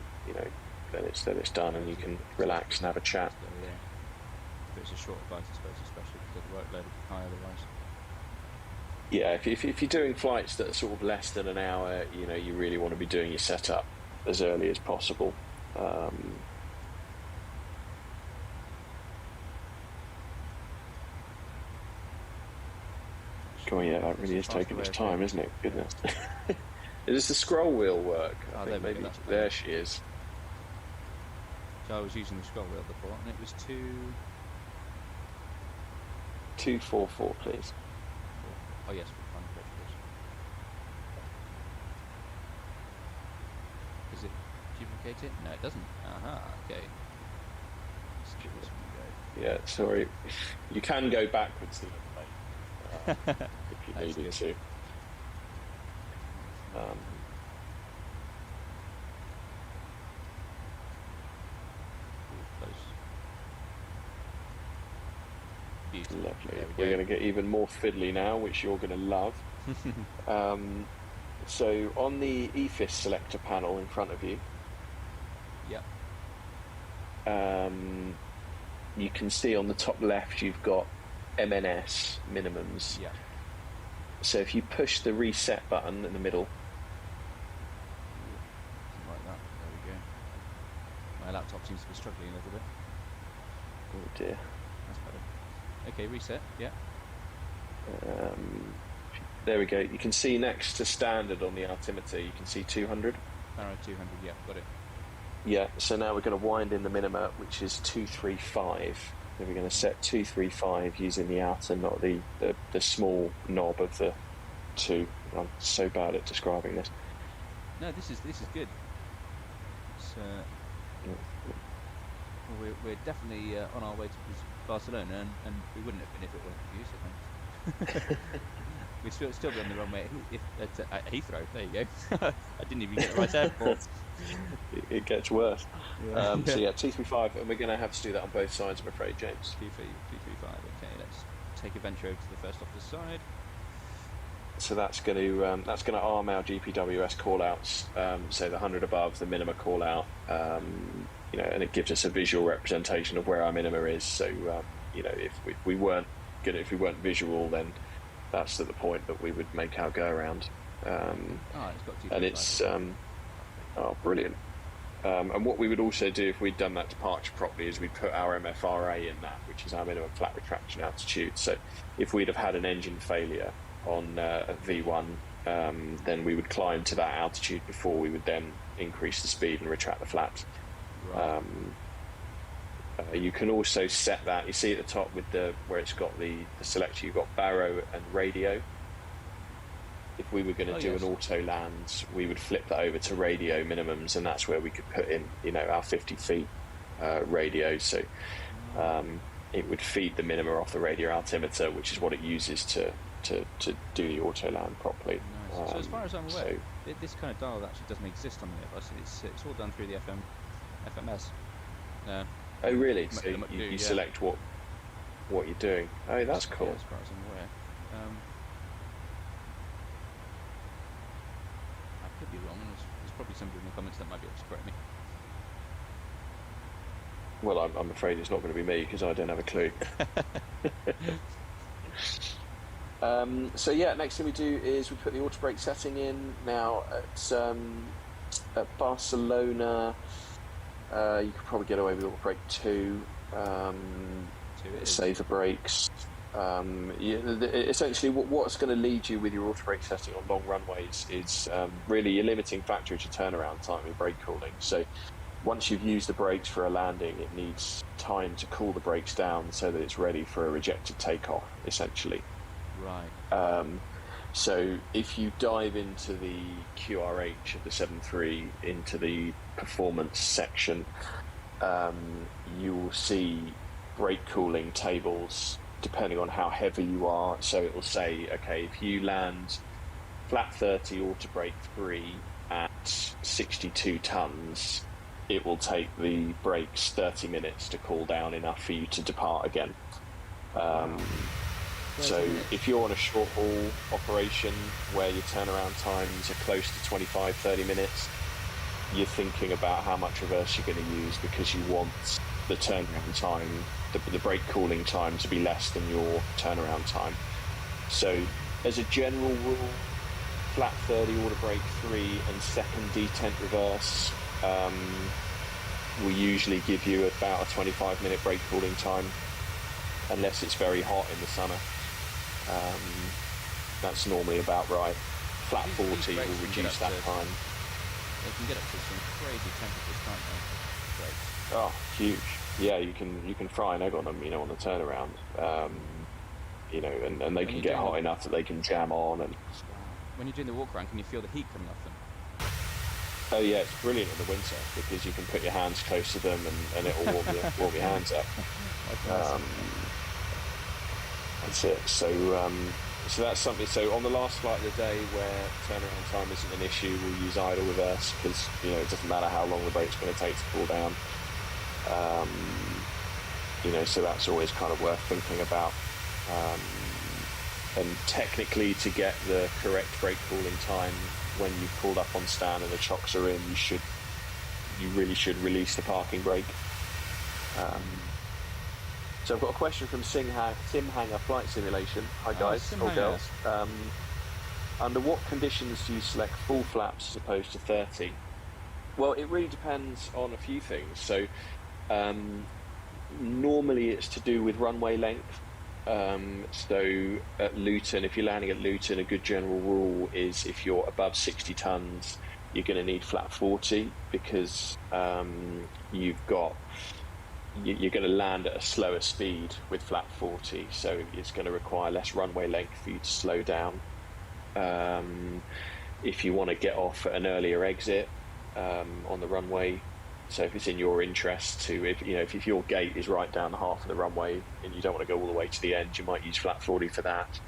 Speaker 4: then it's done, and you can relax and have a chat.
Speaker 1: So, yeah. If it's a short flight, I suppose, especially because the workload would be high otherwise.
Speaker 4: Yeah, if you're doing flights that are sort of less than an hour, you really want to be doing your setup as early as possible. Oh yeah, that really is taking its time, isn't it? Goodness. Does the scroll wheel work? I think maybe there she is.
Speaker 1: So I was using the scroll wheel before, and it was
Speaker 4: 244, please.
Speaker 1: Oh yes, we're fine, please. Does it duplicate it? No, it doesn't. Aha, okay. Let's give this one a go.
Speaker 4: Yeah, sorry. You can go backwards the other way if you needed to. Lovely. We're going to get even more fiddly now, which you're going to love. So on the EFIS selector panel in front of you, you can see on the top left you've got MNS minimums.
Speaker 1: Yeah.
Speaker 4: So if you push the reset button in the middle,
Speaker 1: something like that. There we go. My laptop seems to be struggling a little bit.
Speaker 4: oh dear.
Speaker 1: That's better. Okay, reset. Yeah.
Speaker 4: There we go. You can see next to standard on the altimeter, you can see 200.
Speaker 1: Arrow 200. Yeah, got it.
Speaker 4: Yeah. So now we're going to wind in the minima, which is 235. Then we're going to set 235 using the outer, not the small knob of the two. I'm so bad at describing this.
Speaker 1: No, this is good. It's, we're definitely on our way to Barcelona, and we wouldn't have been if it weren't for you, so thanks. We'd still be on the wrong way at Heathrow. There you go. I didn't even get the right airport.
Speaker 4: It gets worse.
Speaker 1: Yeah.
Speaker 4: So yeah, 235, and we're going to have to do that on both sides, I'm afraid, James.
Speaker 1: 235. Okay, let's take a venture over to the first officer's side.
Speaker 4: So that's going to arm our GPWS callouts. So the 100 above, the minima call out, and it gives us a visual representation of where our minima is. So if we weren't visual, then that's at the point that we would make our go around.
Speaker 1: It's got
Speaker 4: and it's brilliant. And what we would also do if we'd done that departure properly is we'd put our MFRA in that, which is our minimum flat retraction altitude. So if we'd have had an engine failure on a V1, then we would climb to that altitude before we would then increase the speed and retract the flaps.
Speaker 1: Right.
Speaker 4: You can also set that. You see at the top with where it's got the selector, you've got baro and radio. If we were going to do an auto land, we would flip that over to radio minimums, and that's where we could put in, our 50 feet radio. So it would feed the minima off the radio altimeter, which is what it uses to do the auto land properly.
Speaker 1: Nice. So as far as I'm aware, this kind of dial actually doesn't exist on the Airbus. It's all done through the FMS.
Speaker 4: Oh really? So you select what you're doing. Oh, that's cool.
Speaker 1: Yeah, as far as I'm aware. I could be wrong. There's probably somebody in the comments that might be able to correct me.
Speaker 4: Well, I'm afraid it's not going to be me because I don't have a clue. So yeah, next thing we do is we put the auto brake setting in. Now at Barcelona, you could probably get away with auto brake 2. Save the brakes. Essentially, what's going to lead you with your auto brake setting on long runways is really your limiting factor is your turnaround time in brake cooling. So once you've used the brakes for a landing, it needs time to cool the brakes down so that it's ready for a rejected takeoff, essentially.
Speaker 1: Right.
Speaker 4: So if you dive into the QRH of the 7.3 into the performance section, you will see brake cooling tables depending on how heavy you are. So it will say, okay, if you land flat 30 auto brake 3 at 62 tons, it will take the brakes 30 minutes to cool down enough for you to depart again. So if you're on a short haul operation where your turnaround times are close to 25, 30 minutes, you're thinking about how much reverse you're going to use, because you want the turnaround time, the brake cooling time, to be less than your turnaround time. So as a general rule, flat 30 order brake 3 and second detent reverse will usually give you about a 25-minute brake cooling time, unless it's very hot in the summer. That's normally about right. Flat 40 will reduce that time.
Speaker 1: They can get up to some crazy temperatures, can't they? Great.
Speaker 4: Oh, huge. Yeah, you can fry an egg on them, on the turnaround. And they can get hot enough that they can jam on. And
Speaker 1: when you're doing the walk around, can you feel the heat coming off them?
Speaker 4: Oh yeah, it's brilliant in the winter, because you can put your hands close to them and it will warm your hands up. That's it. So that's something. So on the last flight of the day, where turnaround time isn't an issue, we'll use idle reverse, because it doesn't matter how long the brake's going to take to cool down. So that's always kind of worth thinking about. And technically, to get the correct brake cooling time when you've pulled up on stand and the chocks are in, you really should release the parking brake. So I've got a question from Simhanger Flight Simulation. Hi guys, or girls. Under what conditions do you select full flaps as opposed to 30? Well, it really depends on a few things. So normally it's to do with runway length. So at Luton, if you're landing at Luton, a good general rule is if you're above 60 tons, you're going to need flat 40, because you're going to land at a slower speed with flat 40, so it's going to require less runway length for you to slow down. If you want to get off at an earlier exit on the runway, so if it's in your interest to, if your gate is right down the half of the runway and you don't want to go all the way to the end, you might use flat 40 for that.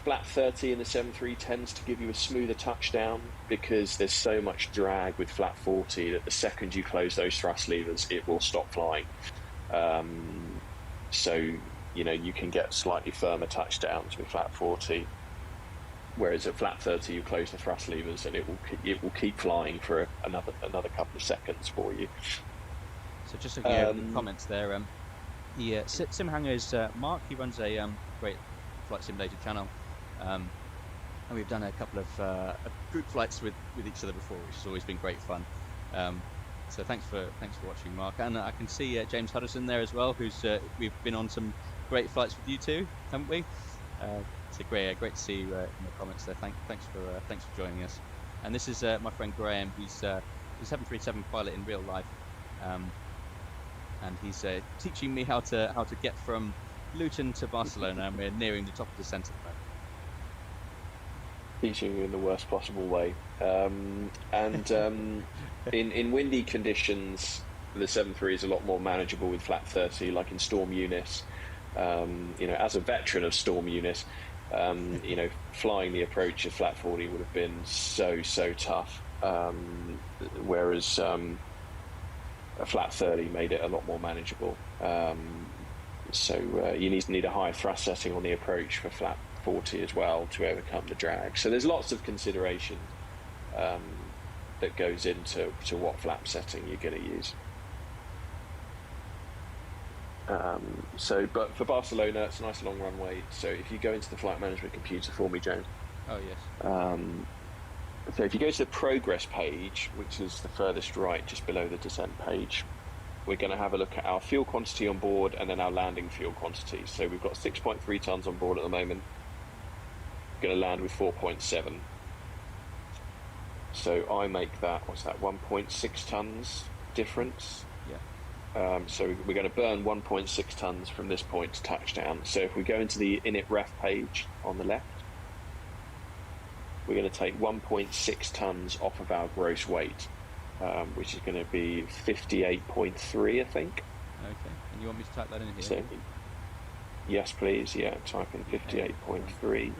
Speaker 4: Flat 30 in the 7.3 tends to give you a smoother touchdown, because there's so much drag with flat 40 that the second you close those thrust levers, it will stop flying. So you can get slightly firmer touchdowns with flat 40. Whereas at flat 30, you close the thrust levers and it will keep flying for another couple of seconds for you. So
Speaker 1: just looking at the comments there, Simhanger's Mark. He runs a great flight simulator channel, and we've done a couple of group flights with each other before, which has always been great fun. So thanks for watching, Mark. And I can see James Huddleston there as well, who's we've been on some great flights with you too, haven't we? It's great to see you in the comments there. Thanks for joining us. And this is my friend Graham. He's a 737 pilot in real life, and he's teaching me how to get from Luton to Barcelona, and we're nearing the top of the centre.
Speaker 4: Teaching you in the worst possible way. In windy conditions, the 7.3 is a lot more manageable with flat 30, like in Storm Eunice. As a veteran of Storm Eunice, flying the approach of flat 40 would have been so tough, whereas a flat 30 made it a lot more manageable. So you need a high thrust setting on the approach for flat 40 as well to overcome the drag. So there's lots of consideration that goes into what flap setting you're going to use. But for Barcelona, it's a nice long runway. So if you go into the flight management computer for me, James.
Speaker 1: Oh yes.
Speaker 4: So if you go to the progress page, which is the furthest right, just below the descent page, we're going to have a look at our fuel quantity on board and then our landing fuel quantity. So we've got 6.3 tons on board at the moment. Going to land with 4.7. So I make that, 1.6 tons difference.
Speaker 1: Yeah.
Speaker 4: So we're going to burn 1.6 tons from this point to touchdown. So if we go into the init ref page on the left, we're going to take 1.6 tons off of our gross weight, which is going to be 58.3, I think.
Speaker 1: Okay. And you want me to type that in here?
Speaker 4: So, yes, please. Yeah, type in 58.3.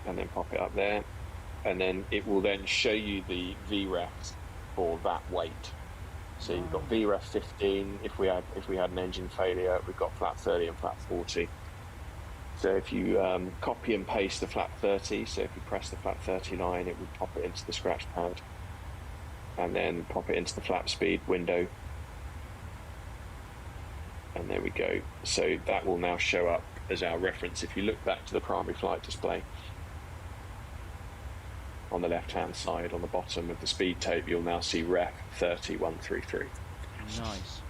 Speaker 4: And then pop it up there, and then it will then show you the VREF for that weight. So you've got VREF 15. If we had an engine failure, we've got flat 30 and flat 40. So if you copy and paste the flat 30, so if you press the flat 30 line, it would pop it into the scratch pad, and then pop it into the flap speed window. And there we go. So that will now show up as our reference. If you look back to the primary flight display, on the left-hand side, on the bottom of the speed tape, you'll now see ref 30133.
Speaker 1: Nice.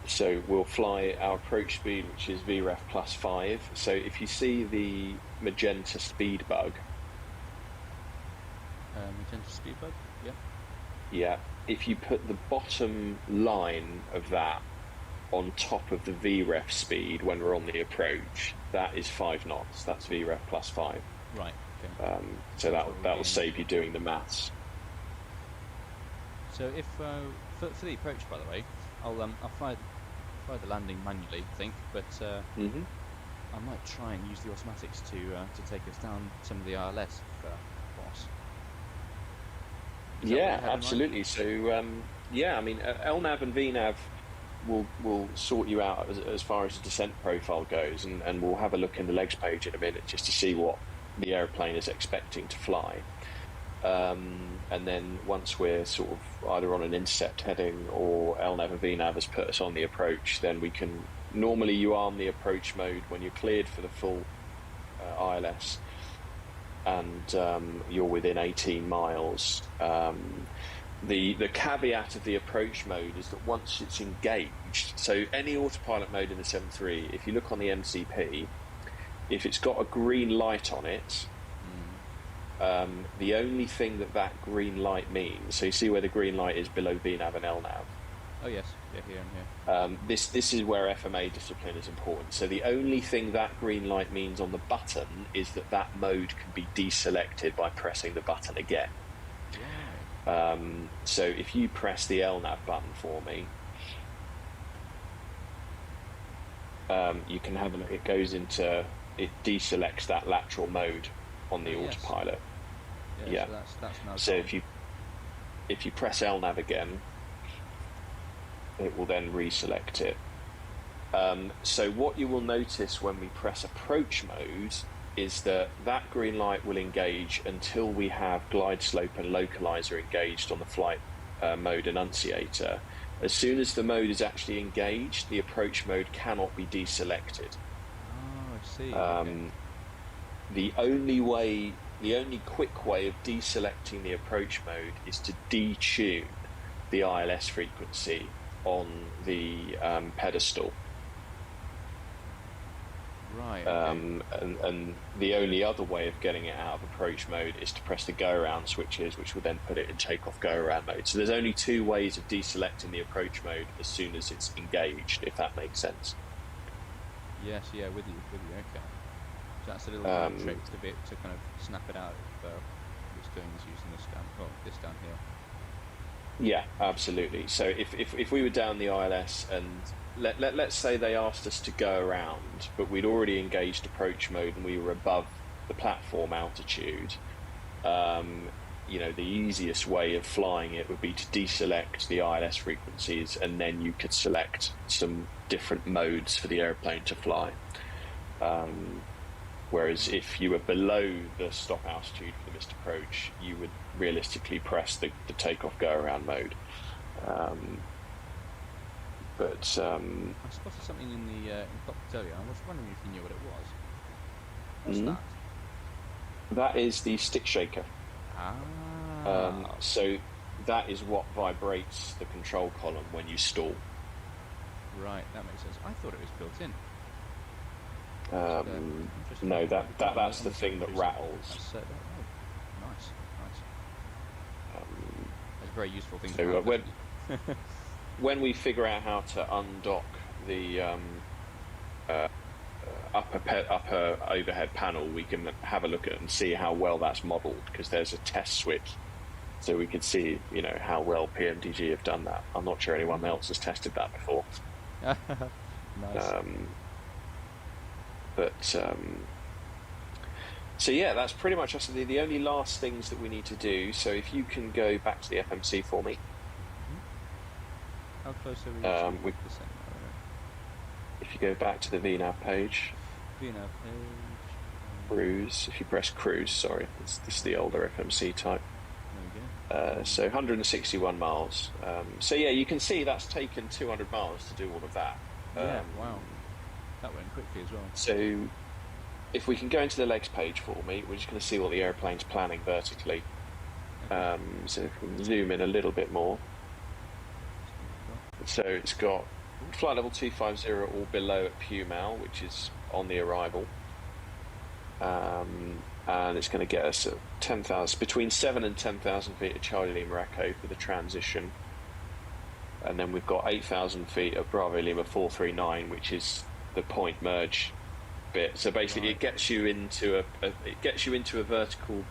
Speaker 4: So we'll fly our approach speed, which is VREF plus 5. So if you see the magenta speed bug,
Speaker 1: Magenta speed bug, yeah.
Speaker 4: yeah, if you put the bottom line of that on top of the VREF speed when we're on the approach, that is 5 knots. That's VREF plus 5.
Speaker 1: Right. Okay.
Speaker 4: So that will save you doing the maths.
Speaker 1: So if for the approach, by the way, I'll fly the landing manually, I think, but I might try and use the automatics to take us down some of the ILS if possible.
Speaker 4: Yeah, absolutely. So I mean, LNAV and VNAV will sort you out as far as the descent profile goes, and we'll have a look in the legs page in a minute just to see what the airplane is expecting to fly. And then once we're sort of either on an intercept heading or LNAV and VNAV has put us on the approach, then we can, normally you arm the approach mode when you're cleared for the full ILS and you're within 18 miles. The caveat of the approach mode is that once it's engaged, so any autopilot mode in the 7.3, if you look on the MCP, if it's got a green light on it, the only thing that green light means, so you see where the green light is below VNAV and LNAV.
Speaker 1: Oh yes, yeah, here and here.
Speaker 4: This is where FMA discipline is important. So the only thing that green light means on the button is that mode can be deselected by pressing the button again.
Speaker 1: Right.
Speaker 4: So if you press the LNAV button for me, you can have a look. It deselects that lateral mode on the autopilot.
Speaker 1: Yeah. So that's now
Speaker 4: so
Speaker 1: gone.
Speaker 4: if you press LNAV again, it will then reselect it. So what you will notice when we press approach mode is that green light will engage until we have glide slope and localizer engaged on the flight mode annunciator. As soon as the mode is actually engaged, the approach mode cannot be deselected.
Speaker 1: Oh, I see. Okay.
Speaker 4: The only quick way of deselecting the approach mode is to detune the ILS frequency on the pedestal.
Speaker 1: Right. Okay.
Speaker 4: And the only other way of getting it out of approach mode is to press the go-around switches, which will then put it in take-off go-around mode. So there's only 2 ways of deselecting the approach mode as soon as it's engaged, if that makes sense.
Speaker 1: Yes, yeah, with you, okay. So that's a little trick to kind of snap it out if it's doing is using this down here.
Speaker 4: Yeah, absolutely. So if we were down the ILS and let's say they asked us to go around, but we'd already engaged approach mode and we were above the platform altitude, the easiest way of flying it would be to deselect the ILS frequencies, and then you could select some different modes for the airplane to fly. Whereas if you were below the stop altitude for the missed approach, you would realistically press the takeoff go-around mode. But
Speaker 1: I spotted something in the cockpit earlier. I was wondering if you knew what it was. What's that?
Speaker 4: That is the stick shaker. So that is what vibrates the control column when you stall.
Speaker 1: Right, that makes sense. I thought it was built in.
Speaker 4: No, that's the thing that rattles.
Speaker 1: Nice. That's a very useful thing.
Speaker 4: So when we figure out how to undock the upper overhead panel, we can have a look at it and see how well that's modelled, because there's a test switch, so we can see how well PMDG have done that. I'm not sure anyone else has tested that before.
Speaker 1: Nice.
Speaker 4: So yeah, that's pretty much us. The only last things that we need to do. So if you can go back to the FMC for me.
Speaker 1: How close are we to
Speaker 4: We-
Speaker 1: the center?
Speaker 4: If you go back to the VNAV page,
Speaker 1: VNAV page.
Speaker 4: cruise. If you press cruise, sorry, this is the older FMC type.
Speaker 1: There we go.
Speaker 4: So 161 miles. So yeah, you can see that's taken 200 miles to do all of that.
Speaker 1: Yeah, wow. That went quickly as well.
Speaker 4: So if we can go into the legs page for me, we're just going to see what the airplane's planning vertically. So if we can zoom in a little bit more. So it's got flight level 250 all below at Pumal, which is on the arrival. And it's going to get us at 10,000, between 7 and 10,000 feet of Charlie Lima Echo for the transition. And then we've got 8,000 feet of Bravo Lima 439, which is the point merge bit. So basically, it gets you into a vertical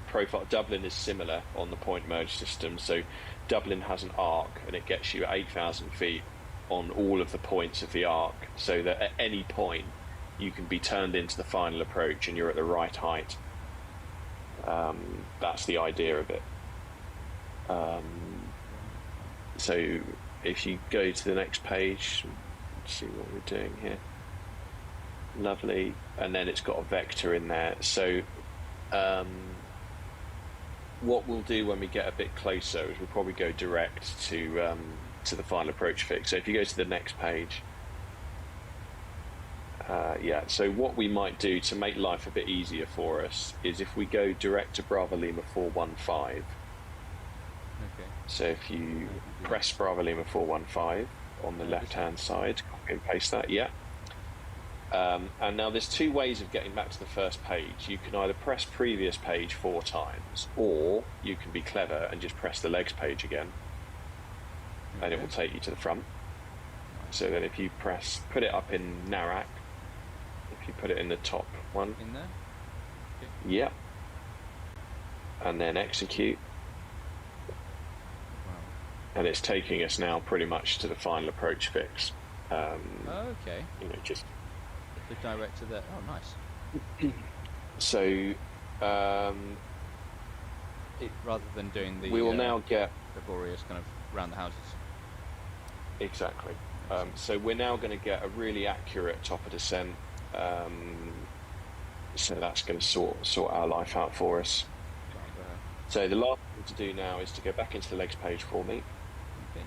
Speaker 4: profile. Dublin is similar on the point merge system. So Dublin has an arc, and it gets you at 8,000 feet on all of the points of the arc, so that at any point you can be turned into the final approach and you're at the right height. That's the idea of it. So if you go to the next page, let's see what we're doing here. Lovely. And then it's got a vector in there. So what we'll do when we get a bit closer is we'll probably go direct to the final approach fix. So if you go to the next page, so what we might do to make life a bit easier for us is if we go direct to Bravo Lima 415.
Speaker 1: Okay.
Speaker 4: So if you press Bravo Lima 415 on the left-hand side, copy and paste that, and now there's two ways of getting back to the first page. You can either press previous page 4 times, or you can be clever and just press the legs page again, and it will take you to the front. So then if you put it up in Narak, if you put it in the top one.
Speaker 1: In there? Okay.
Speaker 4: Yeah. And then execute.
Speaker 1: Wow.
Speaker 4: And it's taking us now pretty much to the final approach fix.
Speaker 1: Okay.
Speaker 4: Just...
Speaker 1: The director there. Oh, nice.
Speaker 4: So...
Speaker 1: rather than doing the...
Speaker 4: we will now get...
Speaker 1: laborious kind of round the houses.
Speaker 4: Exactly. So we're now going to get a really accurate top of descent. So that's going to sort our life out for us. So the last thing to do now is to go back into the legs page for me.
Speaker 1: Okay.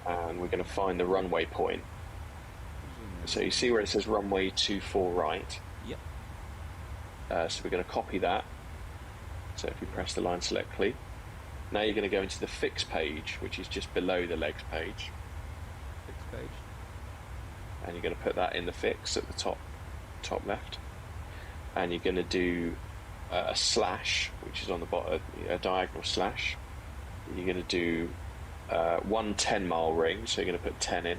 Speaker 4: And we're going to find the runway point. So you see where it says runway 24 right?
Speaker 1: Yep.
Speaker 4: So we're going to copy that. So if you press the line select clear, now you're going to go into the fix page, which is just below the legs page.
Speaker 1: Fix page.
Speaker 4: And you're going to put that in the fix at the top left, and you're going to do a slash, which is on the bottom, a diagonal slash. You're going to do 1 10-mile ring, so you're going to put 10 in,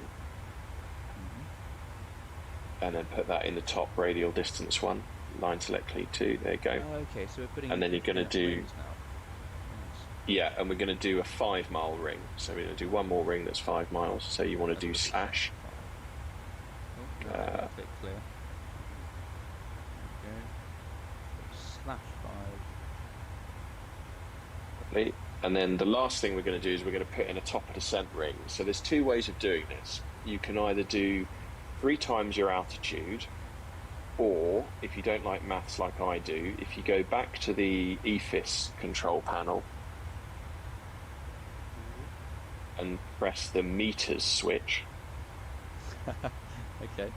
Speaker 4: and then put that in the top radial distance one. Line select clear 2. There you go.
Speaker 1: Okay, so we're putting.
Speaker 4: And then you're going to do.
Speaker 1: Nice.
Speaker 4: Yeah, and we're going to do a 5-mile ring. So we're going to do one more ring that's 5 miles. So you want to do slash.
Speaker 1: Oh, no, click clear. Okay. /5.
Speaker 4: Lovely. And then the last thing we're going to do is we're going to put in a top of descent ring. So there's 2 ways of doing this. You can either do 3 times your altitude, or if you don't like maths like I do, if you go back to the EFIS control panel and press the meters switch.
Speaker 1: Okay.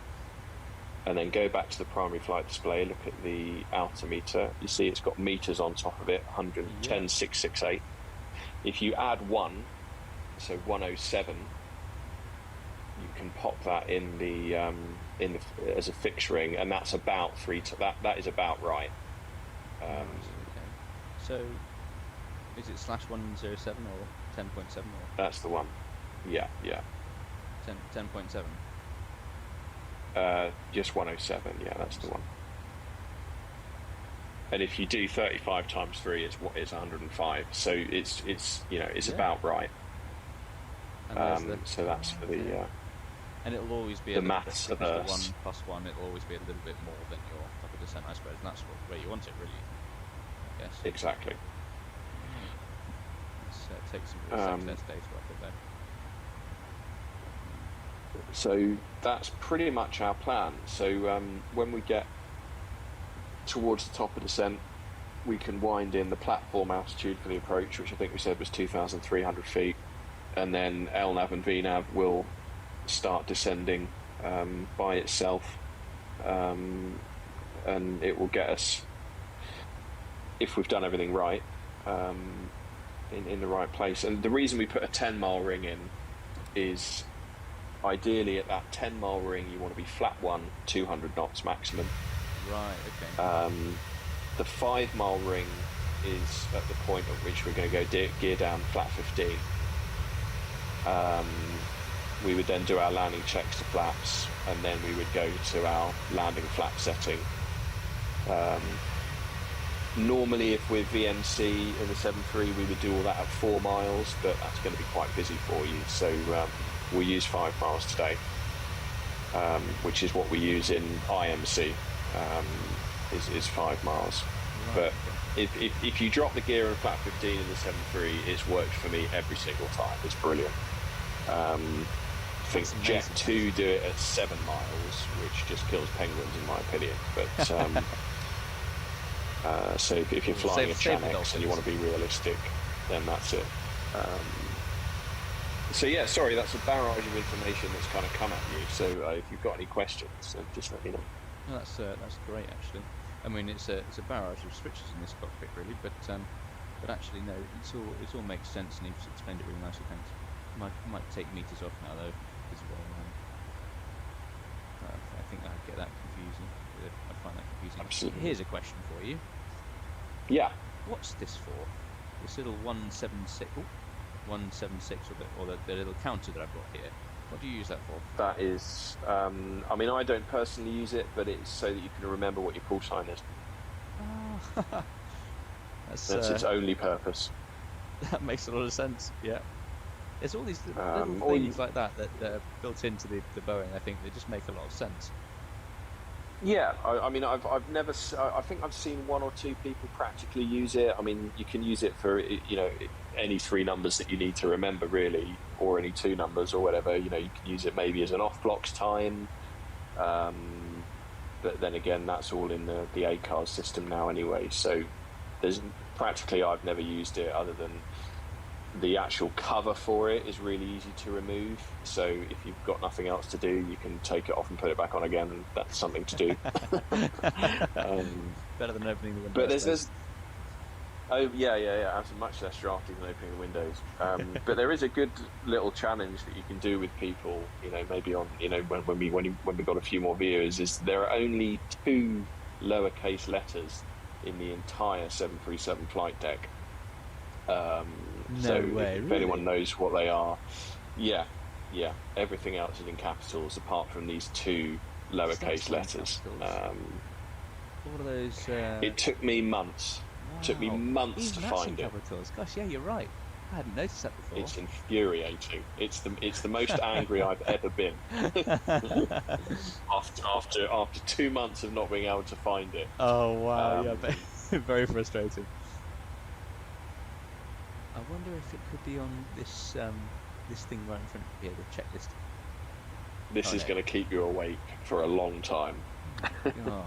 Speaker 4: And then go back to the primary flight display, look at the altimeter. You see it's got meters on top of it, 110,668. If you add 1, so 107, you can pop that in the as a fixed ring, and that's about that is about right.
Speaker 1: Okay. So, is it /107 or 10.7 or?
Speaker 4: That's the one. Yeah.
Speaker 1: 10.7.
Speaker 4: Just 107. Yeah, that's the one. And if you do 35 times 3, it's 105. So it's about right.
Speaker 1: And
Speaker 4: So that's for the.
Speaker 1: And it'll always be
Speaker 4: the
Speaker 1: a little bit,
Speaker 4: maths
Speaker 1: because the
Speaker 4: averse.
Speaker 1: 1 plus 1, it'll always be a little bit more than your top of descent, I suppose, and that's where you want it, really, I guess.
Speaker 4: Exactly.
Speaker 1: Let's take some success data off it, though.
Speaker 4: So that's pretty much our plan. So when we get towards the top of descent, we can wind in the platform altitude for the approach, which I think we said was 2,300 feet, and then LNAV and VNAV will start descending by itself, and it will get us, if we've done everything right, in the right place. And the reason we put a 10-mile ring in is ideally at that 10-mile ring you want to be flat 1, 200 knots maximum.
Speaker 1: Right, okay.
Speaker 4: The 5-mile ring is at the point at which we're going to go gear down flat 15. We would then do our landing checks to flaps, and then we would go to our landing flap setting. Normally, if we're VNC in the 7.3, we would do all that at 4 miles, but that's going to be quite busy for you. So we'll use 5 miles today, which is what we use in IMC, is 5 miles.
Speaker 1: Right.
Speaker 4: But if you drop the gear in flat 15 in the 7.3, it's worked for me every single time. It's brilliant. I think Jet 2 do it at 7 miles, which just kills penguins in my opinion. But so if you're flying a Chanex and you want to be realistic, then that's it. So yeah, sorry, that's a barrage of information that's kind of come at you. So if you've got any questions, just let me know.
Speaker 1: No, that's great, actually. I mean, it's a barrage of switches in this cockpit, really, but actually, no, it all makes sense, and you've explained it really nicely. Thanks. Might take meters off now though, as well. I think I get that confusing. I find that confusing.
Speaker 4: Absolutely.
Speaker 1: Here's a question for you.
Speaker 4: Yeah.
Speaker 1: What's this for? This little 176, or the little counter that I've got here. What do you use that for?
Speaker 4: That is, I mean, I don't personally use it, but it's so that you can remember what your call sign is.
Speaker 1: Oh. That's
Speaker 4: its only purpose.
Speaker 1: That makes a lot of sense. Yeah. There's all these little things like that are built into the Boeing. I think they just make a lot of sense.
Speaker 4: Yeah, I mean, I've never. I think I've seen 1 or 2 people practically use it. I mean, you can use it for any 3 numbers that you need to remember, really, or any 2 numbers or whatever. You can use it maybe as an off blocks time. But then again, that's all in the ACARS system now anyway. So there's practically I've never used it other than the actual cover for it is really easy to remove. So if you've got nothing else to do, you can take it off and put it back on again, and that's something to do.
Speaker 1: Better than opening the window.
Speaker 4: But there's yeah, much less drafty than opening the windows. But there is a good little challenge that you can do with people. Maybe on when we got a few more viewers, is there are only 2 lowercase letters in the entire 737 flight deck. So if anyone knows what they are, yeah, everything else is in capitals apart from these 2 lowercase letters.
Speaker 1: What are those?
Speaker 4: It took me months.
Speaker 1: Wow.
Speaker 4: Took me months to find it.
Speaker 1: Capitals. Gosh, yeah, you're right. I hadn't noticed that before.
Speaker 4: It's infuriating. It's the most angry I've ever been. after 2 months of not being able to find it.
Speaker 1: Oh wow, yeah, very frustrating. I wonder if it could be on this this thing right in front of here, the checklist.
Speaker 4: This is going to keep you awake for a long time.
Speaker 1: Gosh.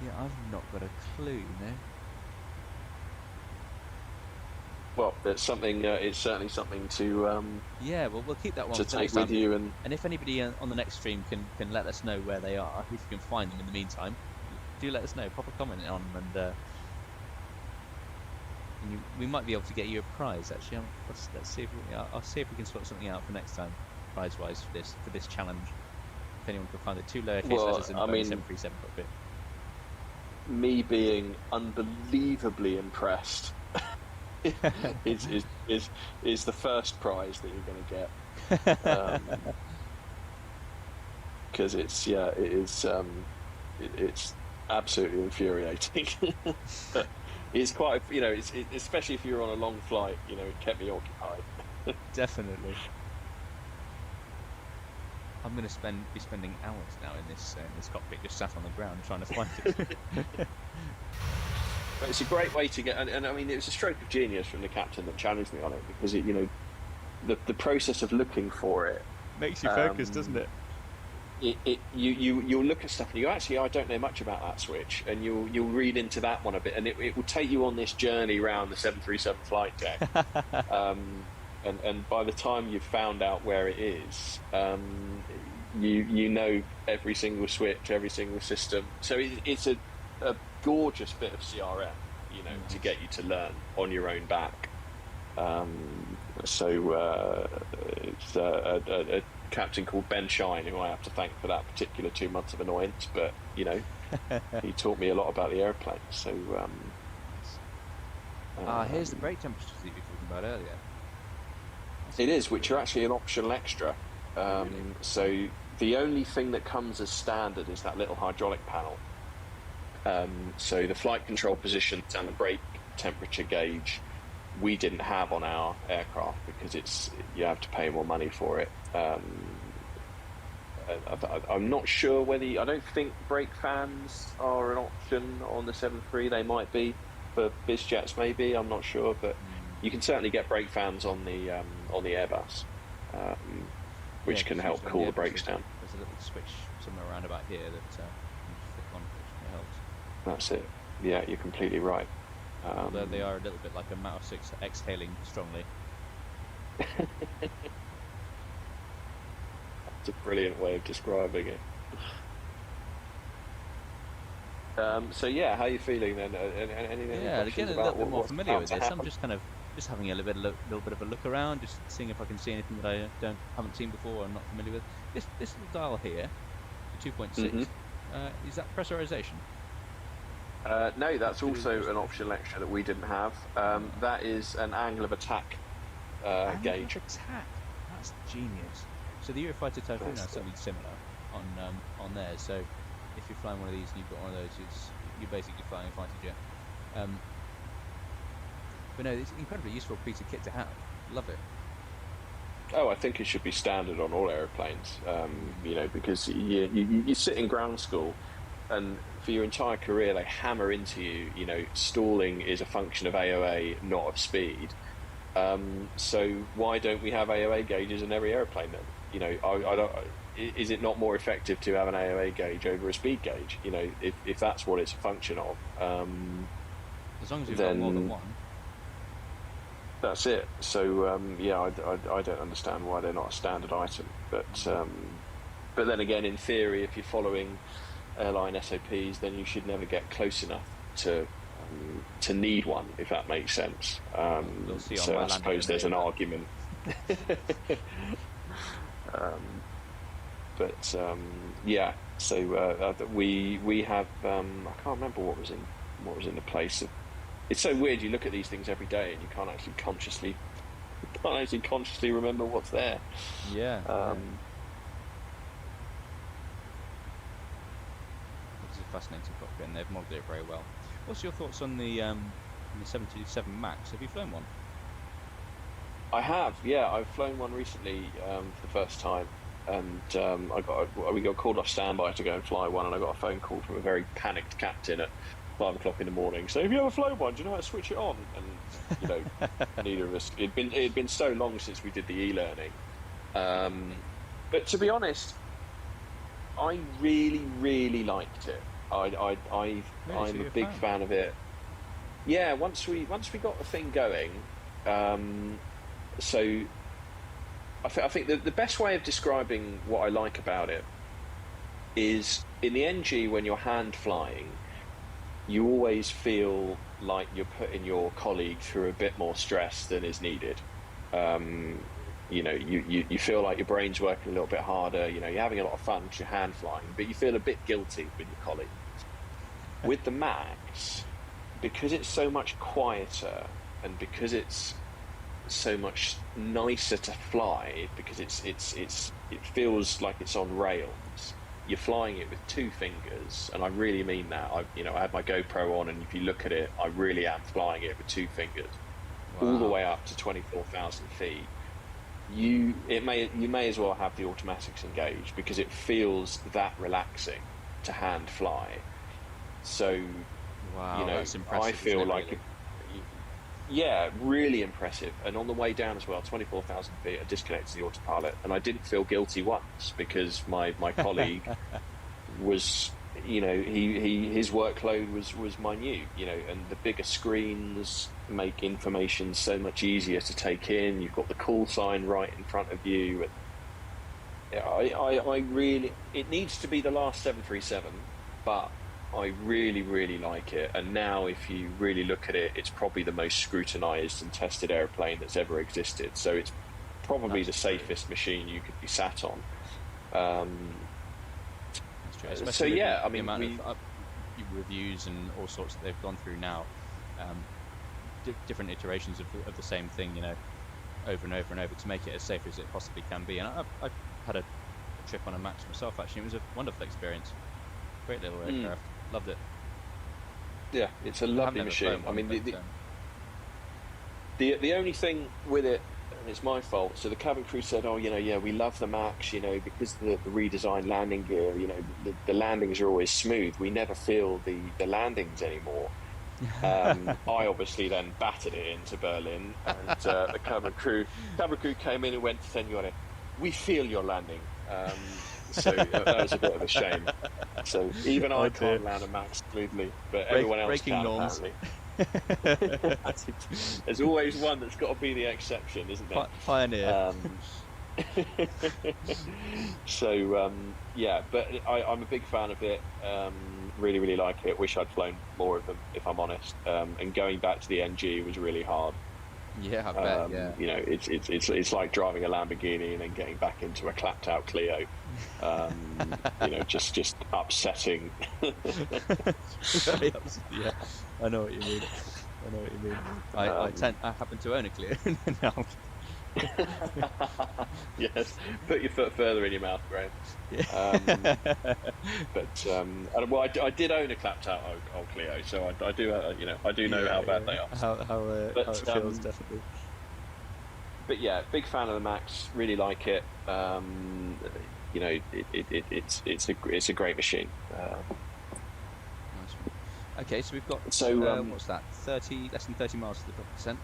Speaker 1: Yeah, I've not got a clue,
Speaker 4: Well, it's something. It's certainly something to.
Speaker 1: Yeah, well, we'll keep that one
Speaker 4: to
Speaker 1: for
Speaker 4: take
Speaker 1: next
Speaker 4: with
Speaker 1: time.
Speaker 4: you, and
Speaker 1: if anybody on the next stream can let us know where they are, if you can find them in the meantime, do let us know. Pop a comment on them, and we might be able to get you a prize. Actually, let's see I'll see if we can sort something out for next time, prize-wise for this challenge. If anyone can find it, 2 lowercase letters in the 737 cockpit.
Speaker 4: Me being unbelievably impressed is the first prize that you're going to get, because it's absolutely infuriating. It's quite it's especially if you're on a long flight. It kept me occupied.
Speaker 1: Definitely. I'm going to be spending hours now in this cockpit, just sat on the ground trying to find it.
Speaker 4: But it's a great way to get, and I mean, it was a stroke of genius from the captain that challenged me on it, because it, the process of looking for it
Speaker 1: Makes you focus, doesn't it?
Speaker 4: You'll look at stuff and you actually, I don't know much about that switch, and you'll read into that one a bit, and it will take you on this journey around the 737 flight deck. And by the time you've found out where it is, you know every single switch, every single system. So it's a gorgeous bit of CRM, to get you to learn on your own back. It's a captain called Ben Shine, who I have to thank for that particular 2 months of annoyance, but he taught me a lot about the airplane. So
Speaker 1: here's the brake temperatures that you were talking about earlier.
Speaker 4: It is, which are actually an optional extra.
Speaker 1: Really?
Speaker 4: So the only thing that comes as standard is that little hydraulic panel. So the flight control positions and the brake temperature gauge we didn't have on our aircraft, because you have to pay more money for it. I'm not sure whether I don't think brake fans are an option on the 737. They might be for biz jets, maybe. I'm not sure, but you can certainly get brake fans on the Airbus, which can help cool the brakes down.
Speaker 1: There's a little switch somewhere around about here that you just flick on, which helps.
Speaker 4: That's it. Yeah, you're completely right.
Speaker 1: Although they are a little bit like a Mouse 6 exhaling strongly.
Speaker 4: That's a brilliant way of describing it. So yeah, how are you feeling then? Anything?
Speaker 1: Yeah, to get a little bit more familiar with this, I'm just having a little bit of a look around, just seeing if I can see anything that I haven't seen before or I'm not familiar with. This little dial here, the 2.6, is that pressurization?
Speaker 4: No, that's also an optional extra that we didn't have. That is an angle of attack gauge.
Speaker 1: Angle of attack. That's genius. So the Eurofighter Typhoon has something similar on there. So if you're flying one of these and you've got one of those, you're basically flying a fighter jet. But no, it's an incredibly useful piece of kit to have. Love it.
Speaker 4: Oh, I think it should be standard on all airplanes. Because you sit in ground school, and for your entire career they hammer into you, stalling is a function of AOA, not of speed. So why don't we have AOA gauges in every airplane then? Is it not more effective to have an AOA gauge over a speed gauge? If that's what it's a function of.
Speaker 1: As long as you've got more than one.
Speaker 4: That's it. So I don't understand why they're not a standard item. But then again, in theory, if you're following airline SOPs, then you should never get close enough to need one, if that makes sense. So I suppose there's an argument. So we have I can't remember what was in the place. It's so weird. You look at these things every day and you can't actually consciously remember what's there.
Speaker 1: Yeah. It's a fascinating cockpit, and they've modelled it very well. What's your thoughts on the 737 MAX? Have you flown one?
Speaker 4: I have, yeah. I've flown one recently for the first time, and we got called off standby to go and fly one, and I got a phone call from a very panicked captain at 5 o'clock in the morning. So, have you ever flown one? Do you know how to switch it on? And neither of us. It'd been so long since we did the e-learning. But to be honest, I really, really liked it. I'm a big fan of it. Yeah, once we got the thing going. So I think the best way of describing what I like about it is, in the NG, when you're hand flying, you always feel like you're putting your colleague through a bit more stress than is needed. You feel like your brain's working a little bit harder. You're having a lot of fun because you're hand flying, but you feel a bit guilty with your colleague. With the Max, because it's so much quieter and because it's so much nicer to fly, because it feels like it's on rails. You're flying it with 2 fingers, and I really mean that. I had my GoPro on, and if you look at it, I really am flying it with 2 fingers, all the way up to 24,000 feet, you may as well have the automatics engaged, because it feels that relaxing to hand fly. So
Speaker 1: Wow, that's impressive.
Speaker 4: I feel like
Speaker 1: really?
Speaker 4: yeah, really impressive. And on the way down as well, 24,000 feet, I disconnected the autopilot, and I didn't feel guilty once, because my colleague was, his workload was minute, and the bigger screens make information so much easier to take in. You've got the call sign right in front of you. And I really, it needs to be the last 737, but I really, really like it. And now, if you really look at it, it's probably the most scrutinised and tested airplane that's ever existed. So it's probably the safest machine you could be sat on.
Speaker 1: That's true.
Speaker 4: So yeah, I
Speaker 1: the
Speaker 4: mean,
Speaker 1: amount of reviews and all sorts that they've gone through now, different iterations of the same thing, over and over and over, to make it as safe as it possibly can be. And I had a trip on a Max myself, actually. It was a wonderful experience. Great little aircraft. Loved it.
Speaker 4: Yeah, it's a lovely machine. I mean, the only thing with it, and it's my fault, so the cabin crew said, we love the Max, because the redesigned landing gear, the landings are always smooth. We never feel the landings anymore. I obviously then battered it into Berlin, and the cabin crew came in and went, Senore, we feel your landing. So that was a bit of a shame. So even I can't land a Max smoothly, but everyone else
Speaker 1: breaking
Speaker 4: can,
Speaker 1: norms.
Speaker 4: apparently. There's always one that's got to be the exception, isn't there?
Speaker 1: Pioneer.
Speaker 4: So yeah, but I'm a big fan of it. Really, really like it. Wish I'd flown more of them, if I'm honest. And going back to the NG was really hard.
Speaker 1: Yeah, I bet. Yeah.
Speaker 4: It's like driving a Lamborghini and then getting back into a clapped out Clio. Just upsetting.
Speaker 1: Very upset. Yeah, I know what you mean. I happen to own a Clio now.
Speaker 4: Yes, put your foot further in your mouth, Graham.
Speaker 1: Yeah.
Speaker 4: I did own a clapped out old Clio, so I do, I do know how bad they are.
Speaker 1: How it feels, definitely. But
Speaker 4: yeah, big fan of the Max. Really like it. It's a great machine.
Speaker 1: Nice one. Okay, so we've got what's that? Less than 30 miles to the descent.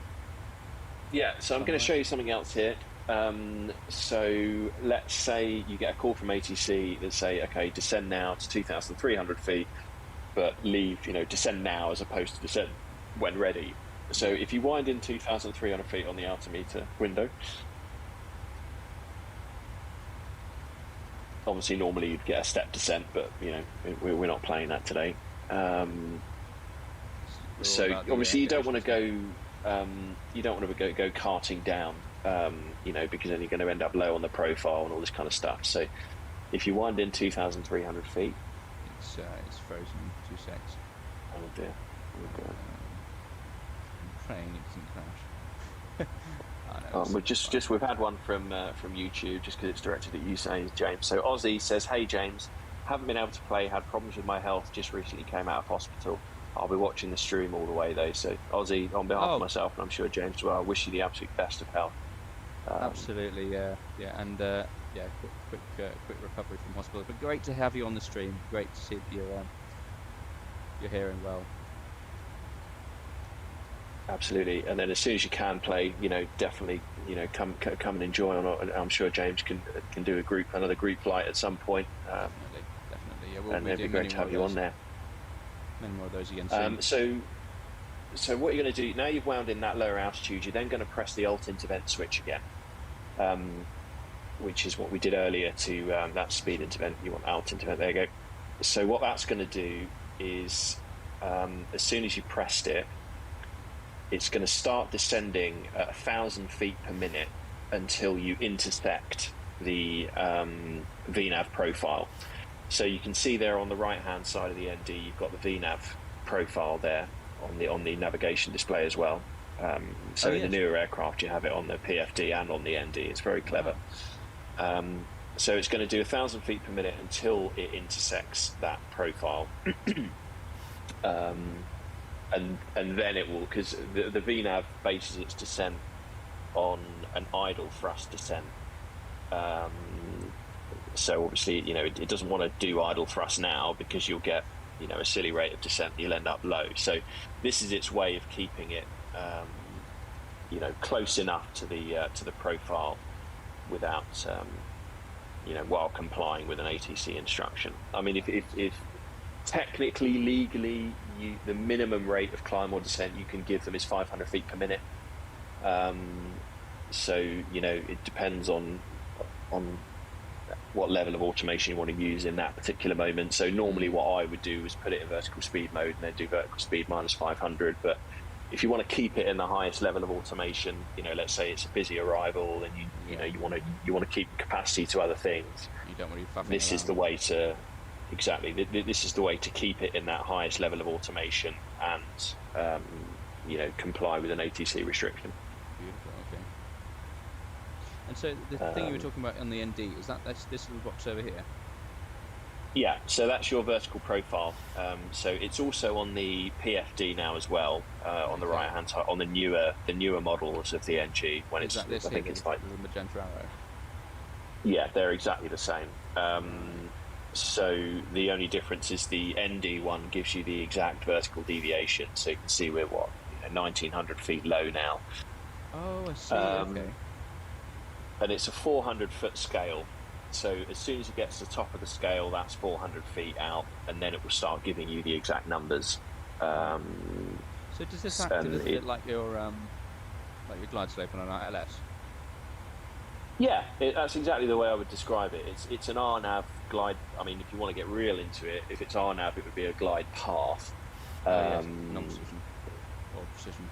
Speaker 4: Yeah, so I'm going to show you something else here. So let's say you get a call from ATC that say, okay, descend now to 2,300 feet, but leave, descend now as opposed to descend when ready. So if you wind in 2,300 feet on the altimeter window, obviously normally you'd get a step descent, but we're not playing that today. So obviously you don't want to go. You don't want to go karting down, because then you're going to end up low on the profile and all this kind of stuff. So if you wind in 2,300 feet,
Speaker 1: it's frozen. 2 secs.
Speaker 4: Oh dear.
Speaker 1: I'm praying it doesn't crash.
Speaker 4: We've had one from YouTube, just because it's directed at you, saying James. So Ozzy says, "Hey James, haven't been able to play. Had problems with my health. Just recently came out of hospital. I'll be watching the stream all the way though." So Ozzy, on behalf of myself, and I'm sure James as well, I wish you the absolute best of health.
Speaker 1: Absolutely, yeah, and quick recovery from hospital. But great to have you on the stream. Great to see that you're hearing well.
Speaker 4: Absolutely, and then as soon as you can play, definitely, come and enjoy. I'm sure James can do another group flight at some point.
Speaker 1: Definitely, yeah.
Speaker 4: And it'd be great to have you on there.
Speaker 1: Many more of those again soon.
Speaker 4: So what you're going to do now, you've wound in that lower altitude, you're then going to press the alt intervent switch again, which is what we did earlier to that speed intervent. You want alt intervent, there you go. So what that's going to do is, as soon as you pressed it, it's going to start descending at 1,000 feet per minute until you intersect the VNAV profile. So you can see there on the right hand side of the ND, you've got the VNAV profile there on the navigation display as well. In the newer aircraft, you have it on the PFD and on the ND. It's very clever. So it's going to do 1,000 feet per minute until it intersects that profile. And then it will, because the VNAV bases its descent on
Speaker 2: an idle thrust descent. So obviously, it doesn't want to do idle thrust now because you'll get, a silly rate of descent. You'll end up low. So this is its way of keeping it, close enough to the profile without, while complying with an ATC instruction. I mean, if technically, legally, the minimum rate of climb or descent you can give them is 500 feet per minute. So it depends on what level of automation you want to use in that particular moment. So normally what I would do is put it in vertical speed mode and then do vertical speed minus 500. But if you want to keep it in the highest level of automation, let's say it's a busy arrival and you want to keep capacity to other things.
Speaker 1: You don't want to be faffing
Speaker 2: This is
Speaker 1: around.
Speaker 2: the way to This is the way to keep it in that highest level of automation and comply with an ATC restriction.
Speaker 1: Beautiful. Okay. And so the thing you were talking about on the ND, is that this little box over here?
Speaker 2: Yeah, so that's your vertical profile. So it's also on the PFD now as well, on the right hand side, on the newer models of the NG. When
Speaker 1: Is that this
Speaker 2: I think
Speaker 1: here,
Speaker 2: it's like
Speaker 1: the magenta arrow?
Speaker 2: Yeah, they're exactly the same. So the only difference is the ND one gives you the exact vertical deviation. So you can see we're 1,900 feet low now.
Speaker 1: Oh, I see. Okay.
Speaker 2: And it's a 400-foot scale. So as soon as it gets to the top of the scale, that's 400 feet out, and then it will start giving you the exact numbers.
Speaker 1: So does this act a little bit like your glide slope on an ILS?
Speaker 2: Yeah, that's exactly the way I would describe it. It's an RNAV glide. I mean, if you want to get real into it, if it's RNAV, it would be a glide path.
Speaker 1: Non-precision or precision.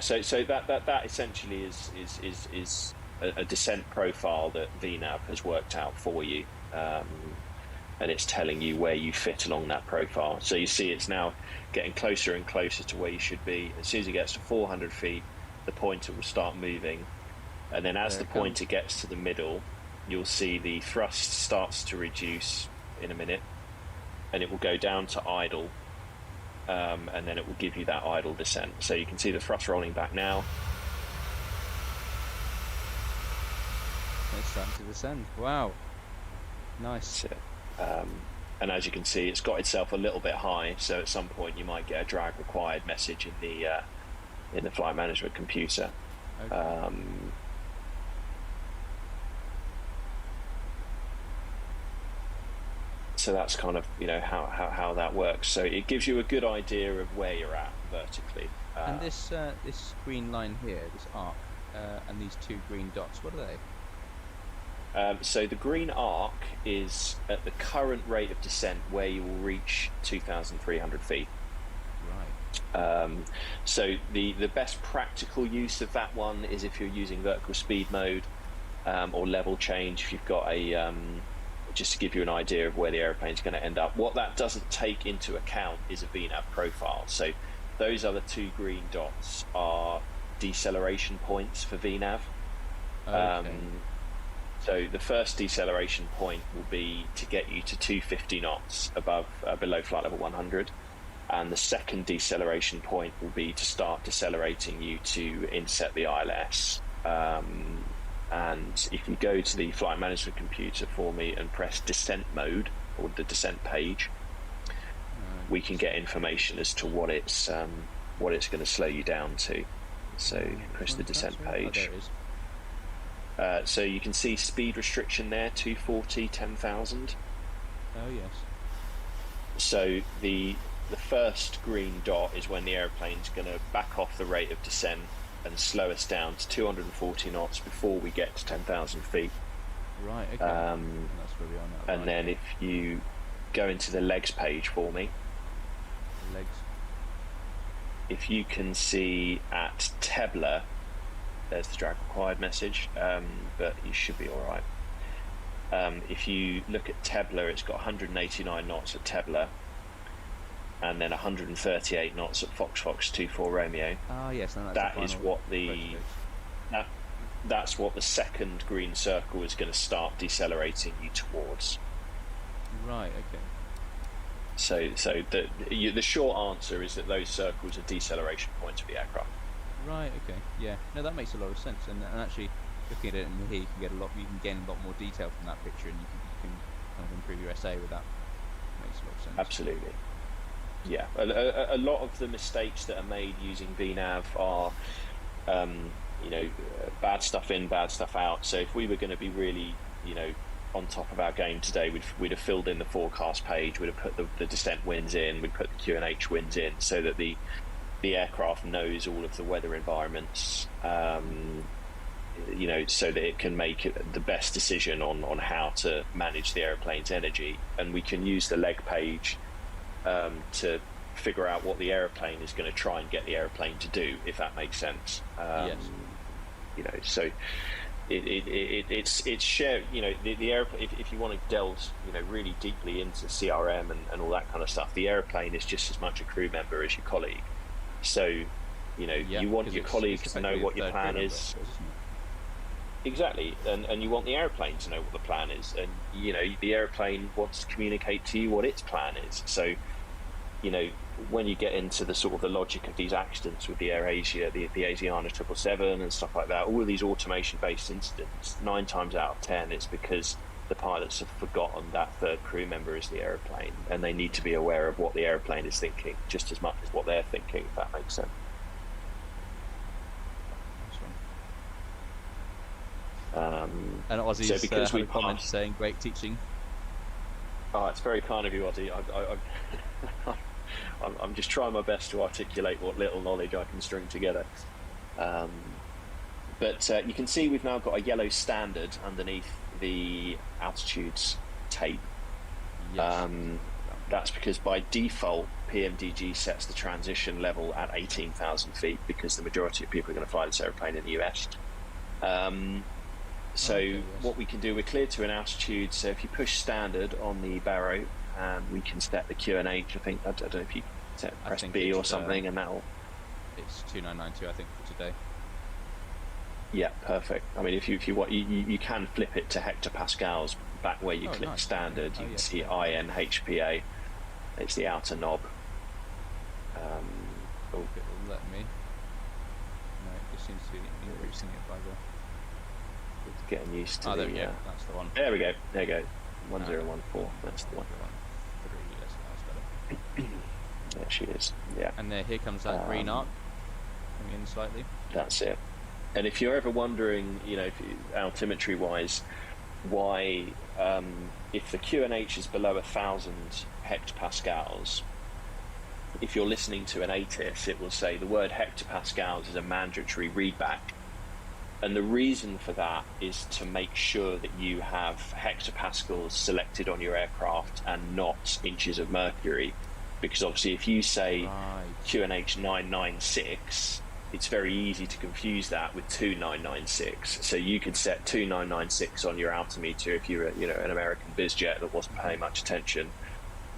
Speaker 2: So that essentially is a descent profile that VNAV has worked out for you, and it's telling you where you fit along that profile. So you see it's now getting closer and closer to where you should be. As soon as it gets to 400 feet, the pointer will start moving, and then as the pointer gets to the middle, you'll see the thrust starts to reduce in a minute, and it will go down to idle, and then it will give you that idle descent. So you can see the thrust rolling back now.
Speaker 1: It's starting to descend. Wow. Nice.
Speaker 2: And as you can see, it's got itself a little bit high, so at some point you might get a drag required message in the flight management computer.
Speaker 1: Okay.
Speaker 2: So that's kind of how that works. So it gives you a good idea of where you're at vertically.
Speaker 1: And this green line here, this arc, and these two green dots, what are they?
Speaker 2: So the green arc is at the current rate of descent where you will reach 2,300 feet.
Speaker 1: Right.
Speaker 2: So the best practical use of that one is if you're using vertical speed mode, or level change, if you've got a just to give you an idea of where the aeroplane's going to end up. What that doesn't take into account is a VNAV profile. So those other two green dots are deceleration points for VNAV.
Speaker 1: Okay.
Speaker 2: So the first deceleration point will be to get you to 250 knots below flight level 100, and the second deceleration point will be to start decelerating you to intercept the ILS. And if you go to the flight management computer for me and press descent mode, or the descent page, we can get information as to what it's going to slow you down to. So press the descent page. So you can see speed restriction there, 240, 10,000.
Speaker 1: Oh yes.
Speaker 2: So the first green dot is when the aeroplane's going to back off the rate of descent and slow us down to 240 knots before we get to 10,000 feet.
Speaker 1: Right, okay. And that's where we are now.
Speaker 2: And then if you go into the legs page for me,
Speaker 1: legs.
Speaker 2: if you can see at Tebler, there's the drag required message, but you should be all right. If you look at Tebler, it's got 189 knots at Tebler, and then 138 knots at Fox 24 Romeo.
Speaker 1: Ah, yes. No,
Speaker 2: That is what that's what the second green circle is going to start decelerating you towards.
Speaker 1: Right. Okay.
Speaker 2: So the short answer is that those circles are deceleration points for the aircraft.
Speaker 1: Right. Okay. Yeah. No, that makes a lot of sense. And actually, looking at it in here, you can get a lot. You can gain a lot more detail from that picture, and you can kind of improve your essay with that. Makes a lot of sense.
Speaker 2: Absolutely. Yeah. A lot of the mistakes that are made using VNav are, bad stuff in, bad stuff out. So if we were going to be really, on top of our game today, we'd have filled in the forecast page, we'd have put the descent winds in, we'd put the QNH winds in, so that the aircraft knows all of the weather environments, so that it can make the best decision on how to manage the aeroplane's energy. And we can use the leg page to figure out what the aeroplane is going to try and get the aeroplane to do, if that makes sense.
Speaker 1: Yes.
Speaker 2: So it's shared. The airplane. If you want to delve, really deeply into CRM and all that kind of stuff, the airplane is just as much a crew member as your colleague. So, you want your colleagues to know what your plan is. Exactly, and you want the airplane to know what the plan is, and the airplane wants to communicate to you what its plan is. So, when you get into the sort of the logic of these accidents with the AirAsia, the Asiana 777 and stuff like that, all of these automation-based incidents, 9 times out of 10, it's because the pilots have forgotten that third crew member is the airplane, and they need to be aware of what the airplane is thinking just as much as what they're thinking, if that makes sense.
Speaker 1: And Ozzy's
Speaker 2: so because we
Speaker 1: comment saying great teaching.
Speaker 2: Oh, it's very kind of you, Ozzy. I'm just trying my best to articulate what little knowledge I can string together. But you can see we've now got a yellow standard underneath the altitudes tape.
Speaker 1: Yes.
Speaker 2: That's because by default PMDG sets the transition level at 18,000 feet, because the majority of people are going to fly this airplane in the US. What we can do, we're cleared to an altitude, so if you push standard on the Barrow, we can set the QNH. I think, I don't know if you press B or something, and that'll...
Speaker 1: It's 2992, I think, for today.
Speaker 2: Yeah, perfect. I mean, if you want, you can flip it to hectopascals. Back where you click
Speaker 1: nice.
Speaker 2: standard, you can see INHPA. It's the outer knob.
Speaker 1: It will let me. No, it just seems to be increasing it by the...
Speaker 2: It's getting used to
Speaker 1: there we go. That's the one.
Speaker 2: There we go. There you go. 1014. That's the one. There she is. Yeah.
Speaker 1: And here comes that green arc coming in slightly.
Speaker 2: That's it. And if you're ever wondering, altimetry wise, why if the QNH is below 1,000 hectopascals, if you're listening to an ATIS, it will say the word hectopascals is a mandatory readback. And the reason for that is to make sure that you have hectopascals selected on your aircraft and not inches of mercury. Because obviously if you say QNH 996, it's very easy to confuse that with 2996. So you could set 2996 on your altimeter if you're an American bizjet that wasn't paying much attention,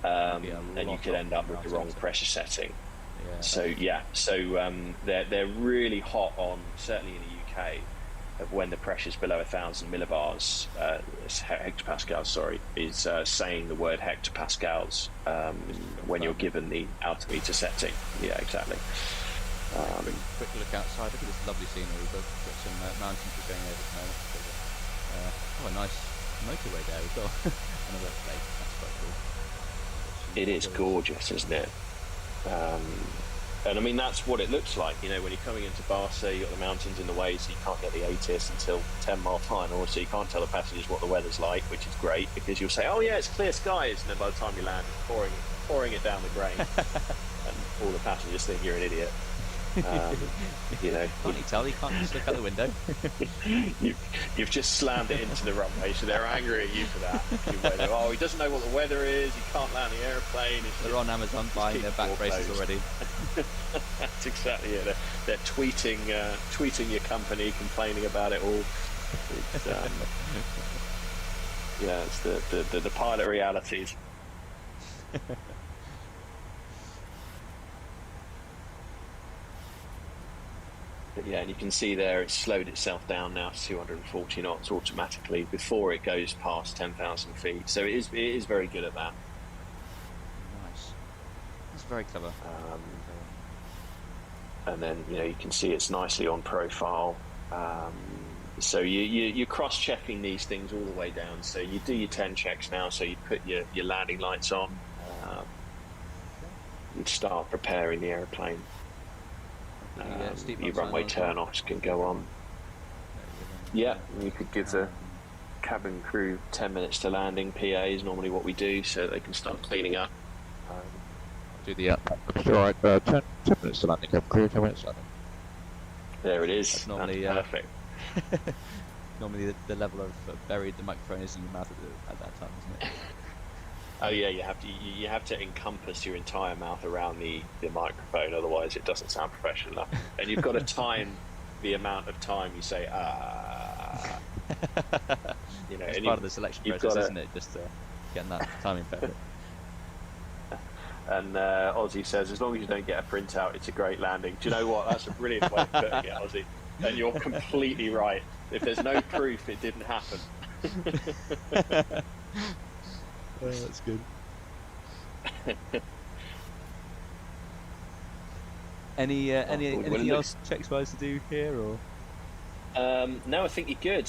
Speaker 2: and you could end up with the wrong pressure setting. Yeah. So they're really hot on, certainly in the UK, of when the pressure's below 1,000 millibars, hectopascals, sorry, is saying the word hectopascals when you're given the altimeter setting. Yeah, exactly.
Speaker 1: Quick look outside. Look at this lovely scenery. We've got some mountains we're going over at the moment. A nice motorway there as well. Another lake. That's quite cool.
Speaker 2: It is gorgeous, isn't it? And I mean, that's what it looks like. When you're coming into Barca, you've got the mountains in the way, so you can't get the ATIS until 10-mile final, so you can't tell the passengers what the weather's like, which is great, because you'll say, oh yeah, it's clear skies, and then by the time you land, it's pouring it down the grain, and all the passengers think you're an idiot.
Speaker 1: Can't you tell? You can't just look out the window.
Speaker 2: You've just slammed it into the runway, so they're angry at you for that. Oh, he doesn't know what the weather is. He can't land the airplane.
Speaker 1: They're on Amazon buying their back braces already.
Speaker 2: That's exactly it. They're tweeting your company, complaining about it all. It's, it's the pilot realities. But yeah, and you can see there it's slowed itself down now to 240 knots automatically before it goes past 10,000 feet. So it is very good at that.
Speaker 1: Nice. That's very clever.
Speaker 2: and then you can see it's nicely on profile. So you're cross-checking these things all the way down. So you do your 10 checks now. So you put your landing lights on. You start preparing the aeroplane. Your runway turn-offs can go on. Yeah, you could give the cabin crew 10 minutes to landing. PA is normally what we do, so they can start cleaning up.
Speaker 5: Do the sure, 10 minutes to landing, cabin crew, 10 minutes to landing.
Speaker 2: There it is.
Speaker 1: That's normally
Speaker 2: That's perfect.
Speaker 1: Normally the level of buried the microphone is in your mouth at that time, isn't it?
Speaker 2: Oh yeah, you have to encompass your entire mouth around the microphone, otherwise it doesn't sound professional enough. And you've got to time the amount of time you say
Speaker 1: It's part of the selection process, isn't it? Just getting that timing perfect.
Speaker 2: And Ozzy says, as long as you don't get a printout, it's a great landing. Do you know what? That's a brilliant way of putting it, Ozzy. And you're completely right. If there's no proof, it didn't happen.
Speaker 1: Oh, that's good. Anything else checks wise to do here, or?
Speaker 2: No, I think you're good.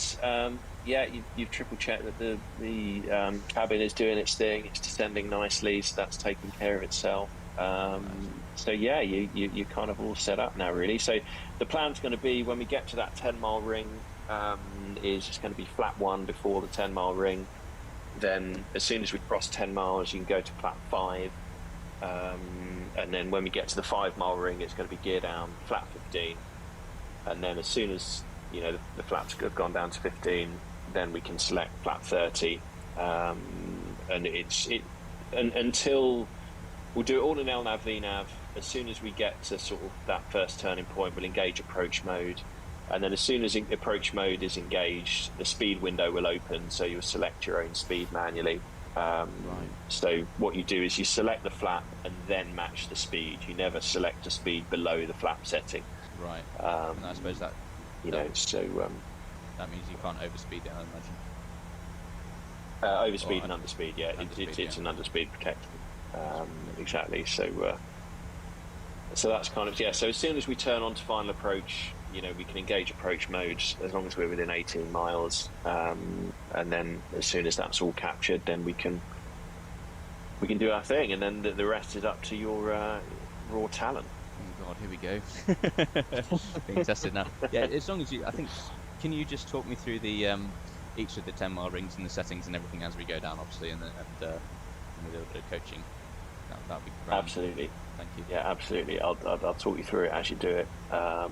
Speaker 2: You've triple checked that the cabin is doing its thing. It's descending nicely, so that's taking care of itself. So yeah, you're kind of all set up now, really. So the plan's going to be, when we get to that 10-mile ring, is it's going to be flap 1 before the 10-mile ring. Then as soon as we cross 10 miles, you can go to flap 5. And then when we get to the 5-mile ring, it's going to be gear down, flap 15. And then as soon as the flaps have gone down to 15, then we can select flap 30. And until we'll do it all in LNAV, VNAV. As soon as we get to sort of that first turning point, we'll engage approach mode. And then as soon as approach mode is engaged, the speed window will open, so you'll select your own speed manually.
Speaker 1: Right.
Speaker 2: So what you do is you select the flap and then match the speed. You never select a speed below the flap setting.
Speaker 1: Right. And I suppose that
Speaker 2: that
Speaker 1: means you can't overspeed it, I imagine.
Speaker 2: Overspeed and underspeed, yeah. It's an underspeed protection. Exactly. So that's kind of, so as soon as we turn on to final approach, we can engage approach mode as long as we're within 18 miles. And then as soon as that's all captured, then we can do our thing, and then the rest is up to your raw talent.
Speaker 1: Oh God, here we go. Being tested now. Yeah, as long as I think, can you just talk me through the each of the 10-mile rings and the settings and everything as we go down, obviously, and a little bit of coaching. That'd be great.
Speaker 2: Absolutely.
Speaker 1: Thank you.
Speaker 2: Yeah, absolutely. I'll talk you through it as you do it. For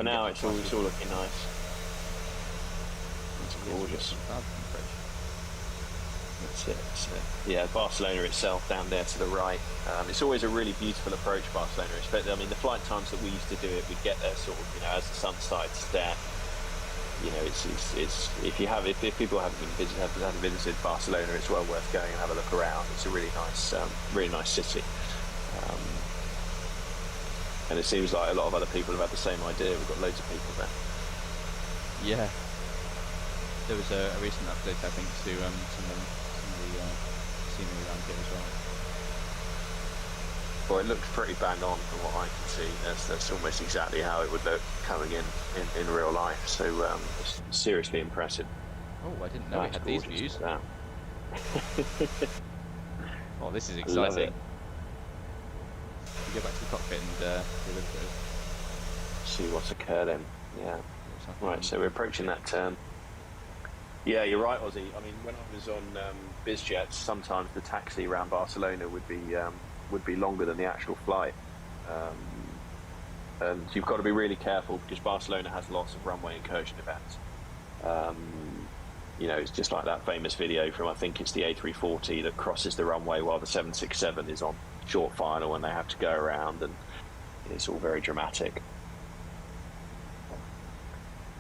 Speaker 2: now, it's all looking nice. It's gorgeous. That's it. So, Barcelona itself down there to the right. It's always a really beautiful approach, Barcelona. I mean, the flight times that we used to do it, we'd get there sort of, as the sun started to set. It's if people haven't visited Barcelona, it's well worth going and have a look around. It's a really nice city. And it seems like a lot of other people have had the same idea. We've got loads of people there.
Speaker 1: Yeah. There was a recent update, I think, to some of the scenery around here as well.
Speaker 2: Well, it looks pretty bang on from what I can see. That's almost exactly how it would look coming in real life. So it's seriously impressive.
Speaker 1: Oh, I didn't know we had these views. Oh, this is exciting.
Speaker 2: Love it.
Speaker 1: Go back to the cockpit and do a little bit of...
Speaker 2: See what's occurring. Yeah. Right, so we're approaching that turn. Yeah, you're right, Ozzy. I mean, when I was on BizJets, sometimes the taxi around Barcelona would be longer than the actual flight. And you've got to be really careful because Barcelona has lots of runway incursion events. It's just like that famous video from, I think it's the A340 that crosses the runway while the 767 is on short final and they have to go around, and it's all very dramatic.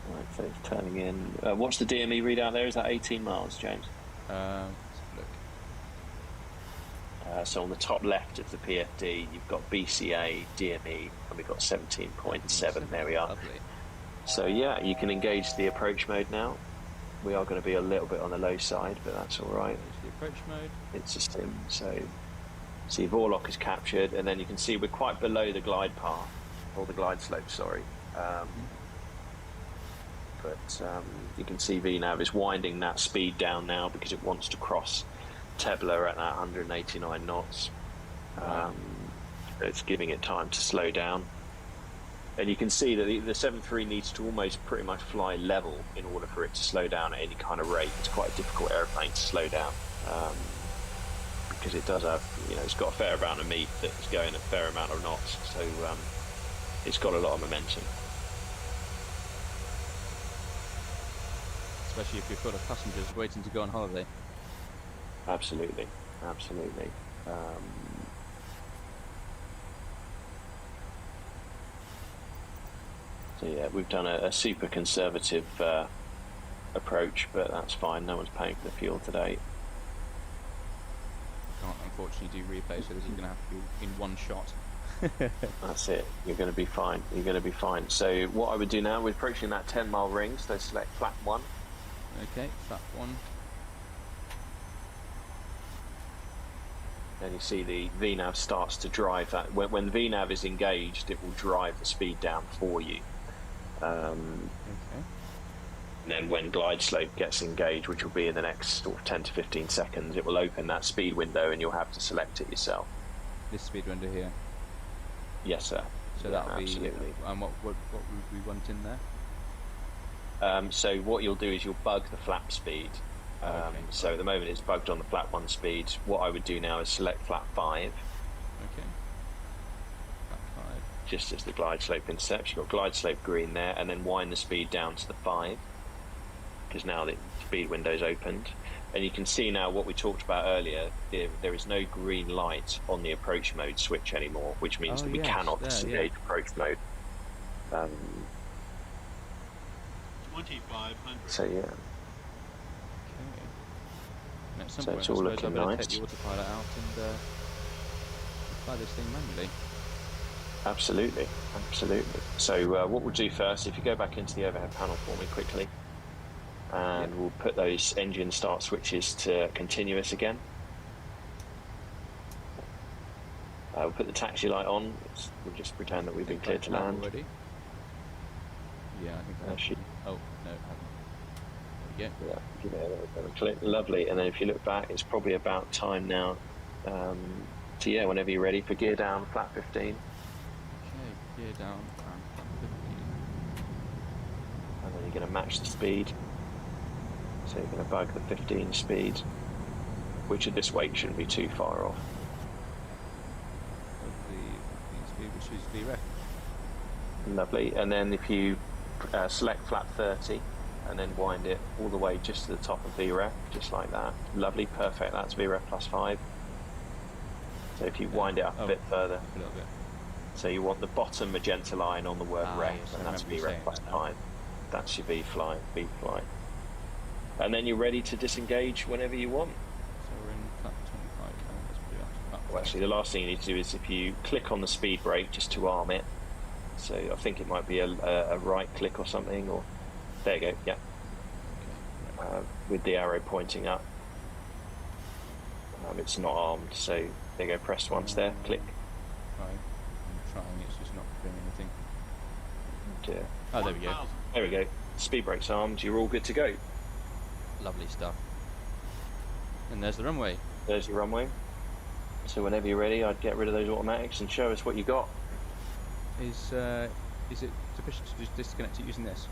Speaker 2: Right, so it's turning in. What's the DME readout there? Is that 18 miles, James?
Speaker 1: Let's have a look.
Speaker 2: So on the top left of the PFD, you've got BCA, DME, and we've got 17.7. There we are.
Speaker 1: Lovely.
Speaker 2: So yeah, you can engage the approach mode now. We are going to be a little bit on the low side, but that's all right.
Speaker 1: There's the approach mode.
Speaker 2: It's a sim, so See, Vorlock is captured, and then you can see we're quite below the glide path, or the glide slope, sorry. But you can see VNav is winding that speed down now because it wants to cross Tebler at that 189 knots. It's giving it time to slow down. And you can see that the 7.3 needs to almost pretty much fly level in order for it to slow down at any kind of rate. It's quite a difficult airplane to slow down because it does have, it's got a fair amount of meat that's going at a fair amount of knots. So it's got a lot of momentum.
Speaker 1: Especially if you're full of passengers waiting to go on holiday.
Speaker 2: Absolutely. So yeah, we've done a super conservative approach, but that's fine. No one's paying for the fuel today.
Speaker 1: Can't unfortunately do replay, so this is going to have to be in one shot.
Speaker 2: That's it. You're going to be fine. So what I would do now, we're approaching that 10-mile ring, so select flap 1.
Speaker 1: Okay, flap 1.
Speaker 2: Then you see the VNav starts to drive that. When VNav is engaged, it will drive the speed down for you.
Speaker 1: Okay.
Speaker 2: And then when glide slope gets engaged, which will be in the next sort of 10 to 15 seconds, it will open that speed window and you'll have to select it yourself.
Speaker 1: This speed window here.
Speaker 2: Yes, sir.
Speaker 1: So
Speaker 2: Yeah,
Speaker 1: that'll
Speaker 2: absolutely.
Speaker 1: be. And what would we want in there?
Speaker 2: So what you'll do is you'll bug the flap speed.
Speaker 1: Okay.
Speaker 2: So at the moment it's bugged on the flap 1 speed. What I would do now is select flap 5.
Speaker 1: Okay. Flap 5.
Speaker 2: Just as the glide slope incepts, you've got glide slope green there, and then wind the speed down to the 5, because now the speed window's opened. And you can see now what we talked about earlier, there is no green light on the approach mode switch anymore, which means that we cannot disengage approach mode.
Speaker 3: 2500.
Speaker 2: So yeah.
Speaker 1: Okay. And at some
Speaker 2: So
Speaker 1: point,
Speaker 2: it's
Speaker 1: I
Speaker 2: all
Speaker 1: suppose
Speaker 2: looking
Speaker 1: I better
Speaker 2: nice.
Speaker 1: take the autopilot out and fly this thing manually.
Speaker 2: Absolutely. So what we'll do first, if you go back into the overhead panel for me quickly, and we'll put those engine start switches to continuous again. We'll put the taxi light on. We'll just pretend that we've been cleared to land.
Speaker 1: Already? Yeah, I think I have.
Speaker 2: Actually,
Speaker 1: Oh, no, I haven't. There we go.
Speaker 2: yeah, lovely. And then if you look back, it's probably about time now. So yeah, whenever you're ready for gear down, flat 15.
Speaker 1: Okay, gear down, and flap 15.
Speaker 2: And then you're going to match the speed. So you're going to bug the 15 speed, which at this weight shouldn't be too far off.
Speaker 1: Of the 15 speed, which is VREF.
Speaker 2: Lovely. And then if you select flap 30 and then wind it all the way just to the top of VREF, just like that. Lovely, perfect. That's VREF plus 5. So if you wind it up a bit further,
Speaker 1: A little bit.
Speaker 2: so you want the bottom magenta line on the word ref,
Speaker 1: Yes, I
Speaker 2: and that's
Speaker 1: remember you
Speaker 2: VREF
Speaker 1: saying
Speaker 2: plus
Speaker 1: that now.
Speaker 2: 5. That's your V flight. And then you're ready to disengage whenever you want.
Speaker 1: So we're in flap 25 now. Let's put it up to flap
Speaker 2: Well, actually, the last thing you need to do is if you click on the speed brake just to arm it. So I think it might be a right click or something, or there you go, yeah. With the arrow pointing up. It's not armed, so there you go, press once there, click.
Speaker 1: Right. I'm trying, it's just not doing anything.
Speaker 2: Yeah.
Speaker 1: Oh, there we go.
Speaker 2: There we go. Speed brake's armed, you're all good to go.
Speaker 1: Lovely stuff. And there's the runway.
Speaker 2: There's your runway. So whenever you're ready, I'd get rid of those automatics and show us what you got.
Speaker 1: Is it sufficient to just disconnect it using this?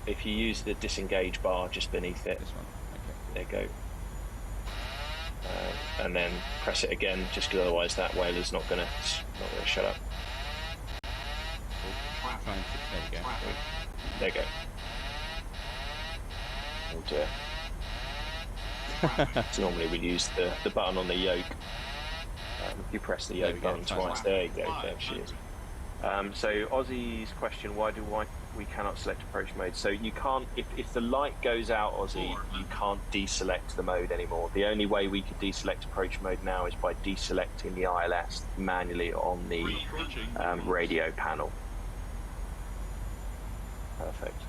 Speaker 2: If you use the disengage bar just beneath it,
Speaker 1: This one. Okay.
Speaker 2: there you go. And then press it again, just because otherwise that whaler's not gonna shut up.
Speaker 1: Try and there we go.
Speaker 2: There you go. And so normally we use the button on the yoke. If you press the
Speaker 1: There we
Speaker 2: yoke
Speaker 1: go,
Speaker 2: button twice, there you go, there she is. So Aussie's question, why we cannot select approach mode? So you can't, if the light goes out, Aussie, you can't deselect the mode anymore. The only way we could deselect approach mode now is by deselecting the ILS manually on the radio panel. Perfect.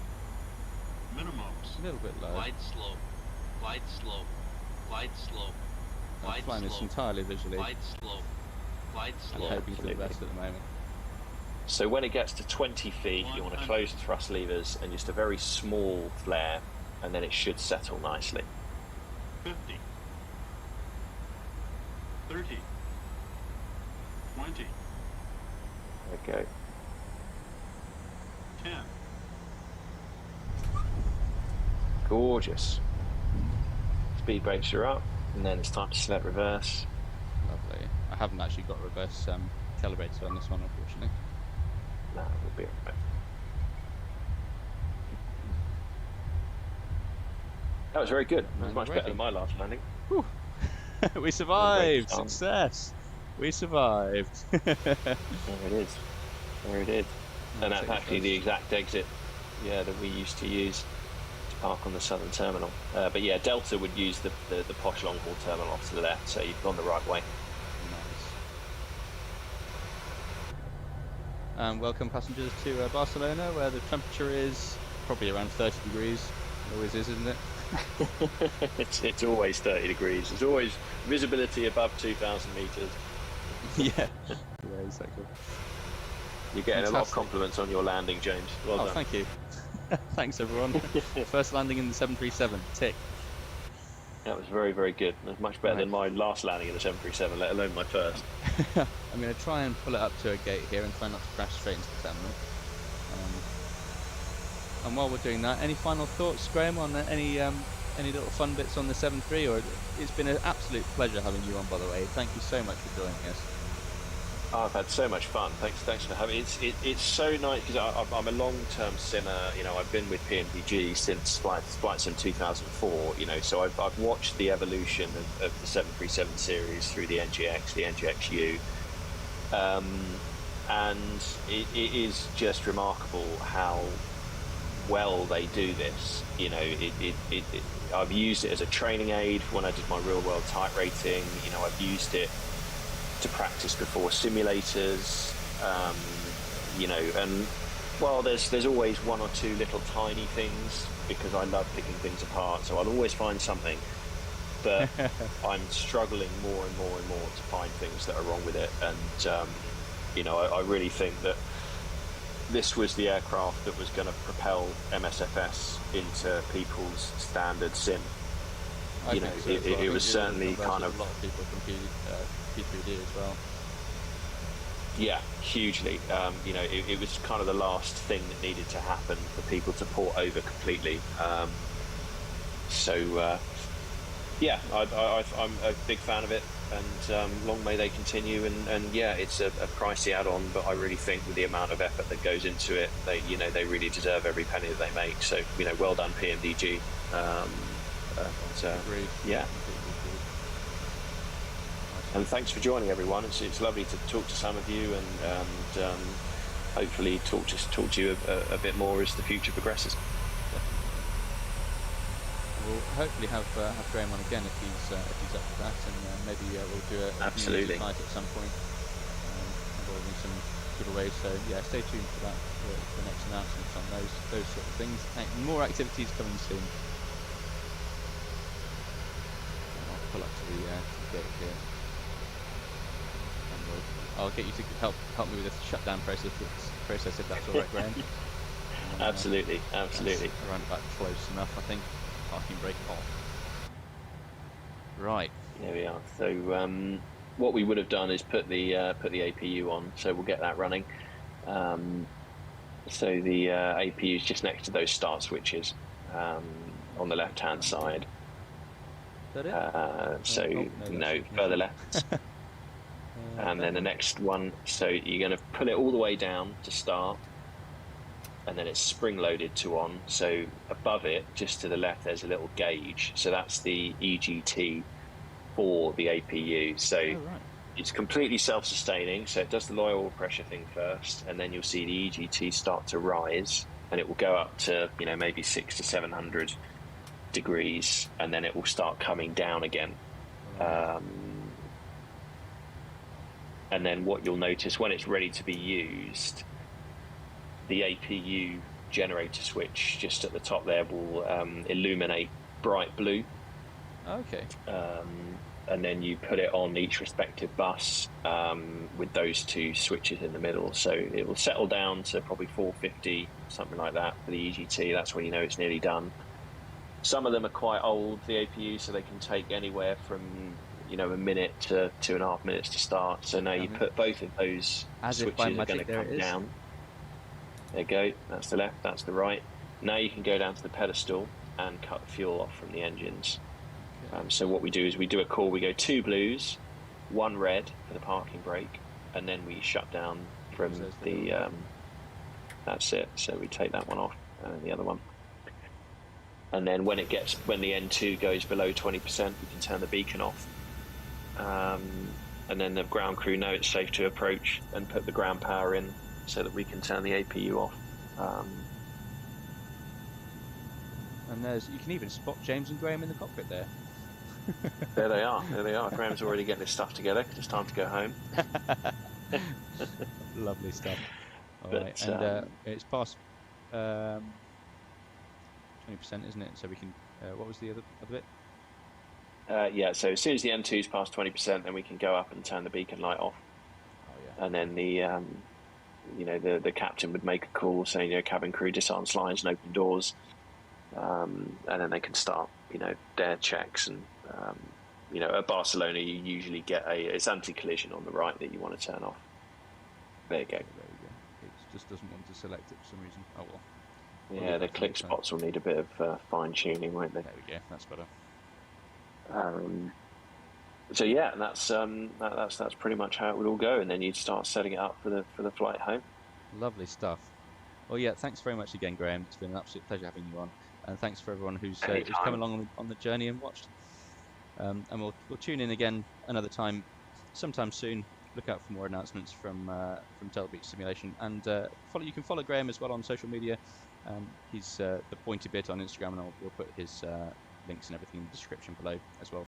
Speaker 3: Minimums.
Speaker 1: A little bit low.
Speaker 3: Glide slope. Glide slope. Glide slope. Glide
Speaker 1: flying this
Speaker 3: slow.
Speaker 1: entirely visually.
Speaker 3: Glide slow. Glide
Speaker 1: I'm
Speaker 3: slow.
Speaker 1: hoping for the
Speaker 2: absolutely.
Speaker 1: best at the moment.
Speaker 2: So when it gets to 20 feet, you want to close the thrust levers and just a very small flare, and then it should settle nicely.
Speaker 6: 50, 30, 20,
Speaker 2: Okay.
Speaker 6: 10.
Speaker 2: Gorgeous. Speed brakes are up, and then it's time to select reverse.
Speaker 1: Lovely. I haven't actually got reverse calibrator on this one, unfortunately.
Speaker 2: No, we'll be alright. That was very good. That was
Speaker 1: And
Speaker 2: much
Speaker 1: ready.
Speaker 2: better than my last landing.
Speaker 1: We survived!
Speaker 2: start.
Speaker 1: Success! We survived!
Speaker 2: There it is. There it is. And that's
Speaker 1: Take the
Speaker 2: actually the
Speaker 1: first.
Speaker 2: exact exit, yeah, that we used to use to park on the southern terminal. But yeah, Delta would use the posh long haul terminal off to the left, so you've gone the right way.
Speaker 1: Nice. Welcome passengers to Barcelona, where the temperature is probably around 30 degrees. It always is, isn't it?
Speaker 2: It's always 30 degrees. There's always visibility above 2,000 meters.
Speaker 1: Yeah. Yeah, exactly.
Speaker 2: You're getting a lot of
Speaker 1: Fantastic.
Speaker 2: compliments on your landing, James. Well
Speaker 1: Oh,
Speaker 2: done.
Speaker 1: thank you. Thanks, everyone. First landing in the 737. Tick.
Speaker 2: That was very, very good. It was much better than my last landing in the 737, let alone my first.
Speaker 1: I'm going to try and pull it up to a gate here and try not to crash straight into the terminal. And while we're doing that, any final thoughts, Graham, on any little fun bits on the 7.3? Or it's been an absolute pleasure having you on, by the way. Thank you so much for joining us.
Speaker 2: Oh, I've had so much fun. Thanks for having me. It's so nice because I'm a long-term simmer. You know, I've been with PMDG since flights in 2004. You know, so I've watched the evolution of the 737 series through the NGX, the NGXU, and it is just remarkable how well they do this. You know, I've used it as a training aid when I did my real-world type rating. You know, I've used it to practice before simulators, you know, and while there's always one or two little tiny things, because I love picking things apart, so I'll always find something, but I'm struggling more and more and more to find things that are wrong with it. And you know, I really think that this was the aircraft that was going to propel MSFS into people's standard sim. You know, it was certainly kind of
Speaker 1: a lot of people from P3D as well.
Speaker 2: Yeah, hugely. You know, it was kind of the last thing that needed to happen for people to port over completely. Yeah, I'm a big fan of it, and long may they continue. And yeah, it's a pricey add-on, but I really think with the amount of effort that goes into it, they really deserve every penny that they make. So, you know, well done, PMDG.
Speaker 1: Agreed.
Speaker 2: Yeah. And thanks for joining, everyone. It's lovely to talk to some of you, and hopefully talk to you a bit more as the future progresses.
Speaker 1: We'll hopefully have Graham on again if he's up for that, and maybe we'll do a
Speaker 2: Absolutely.
Speaker 1: night at some point involving some giveaways. So yeah, stay tuned for that, for the next announcements on those sort of things. More activities coming soon. I'll pull up to the gate here. I'll get you to help me with the shutdown process if that's all right, Graham.
Speaker 2: Absolutely.
Speaker 1: That's around about close enough, I think. Parking brake off. Right.
Speaker 2: There we are. So what we would have done is put the APU on, so we'll get that running. So the APU is just next to those start switches on the left-hand side.
Speaker 1: Is that it?
Speaker 2: No, further left. And then the next one, so you're going to pull it all the way down to start, and then it's spring-loaded to on. So above it, just to the left, there's a little gauge. So that's the EGT for the APU. So it's completely self-sustaining. So it does the low oil pressure thing first, and then you'll see the EGT start to rise, and it will go up to, you know, maybe 600 to 700 degrees, and then it will start coming down again. And then what you'll notice when it's ready to be used, the APU generator switch just at the top there will illuminate bright blue.
Speaker 1: Okay.
Speaker 2: and then you put it on each respective bus with those two switches in the middle. So it will settle down to probably 450, something like that for the EGT. That's when you know it's nearly done. Some of them are quite old, the APU, so they can take anywhere from a minute to 2.5 minutes to start. So now you put both of those switches are going to come down. There you go. That's the left. That's the right. Now you can go down to the pedestal and cut the fuel off from the engines. So what we do is we do a call. We go 2 blues, 1 red for the parking brake, and then we shut down from the. That's it. So we take that one off, and the other one. And then when the N2 goes below 20%, we can turn the beacon off. And then the ground crew know it's safe to approach and put the ground power in so that we can turn the APU off.
Speaker 1: And you can even spot James and Graham in the cockpit there.
Speaker 2: There they are. Graham's already getting his stuff together because it's time to go home.
Speaker 1: Lovely stuff. All right, and it's past 20%, isn't it? So we can. What was the other bit?
Speaker 2: Yeah. So as soon as the M2's past 20%, then we can go up and turn the beacon light off.
Speaker 1: Oh yeah.
Speaker 2: And then the captain would make a call saying, cabin crew disarm lines and open doors. And then they can start, their checks. And, at Barcelona, you usually get it's anti-collision on the right that you want to turn off. There you go.
Speaker 1: There we go. It just doesn't want to select it for some reason. Oh well.
Speaker 2: Yeah, the click spots will need a bit of fine-tuning, won't they?
Speaker 1: There we go. That's better.
Speaker 2: So yeah, that's pretty much how it would all go, and then you'd start setting it up for the flight home. Lovely
Speaker 1: stuff. Well, yeah, thanks very much again, Graham. It's been an absolute pleasure having you on, and thanks for everyone who's come along on the journey and watched. And we'll tune in again another time, sometime soon. Look out for more announcements from Turtle Beach Simulation, and you can follow Graham as well on social media. He's the Pointy Bit on Instagram, and we'll put his links and everything in the description below as well.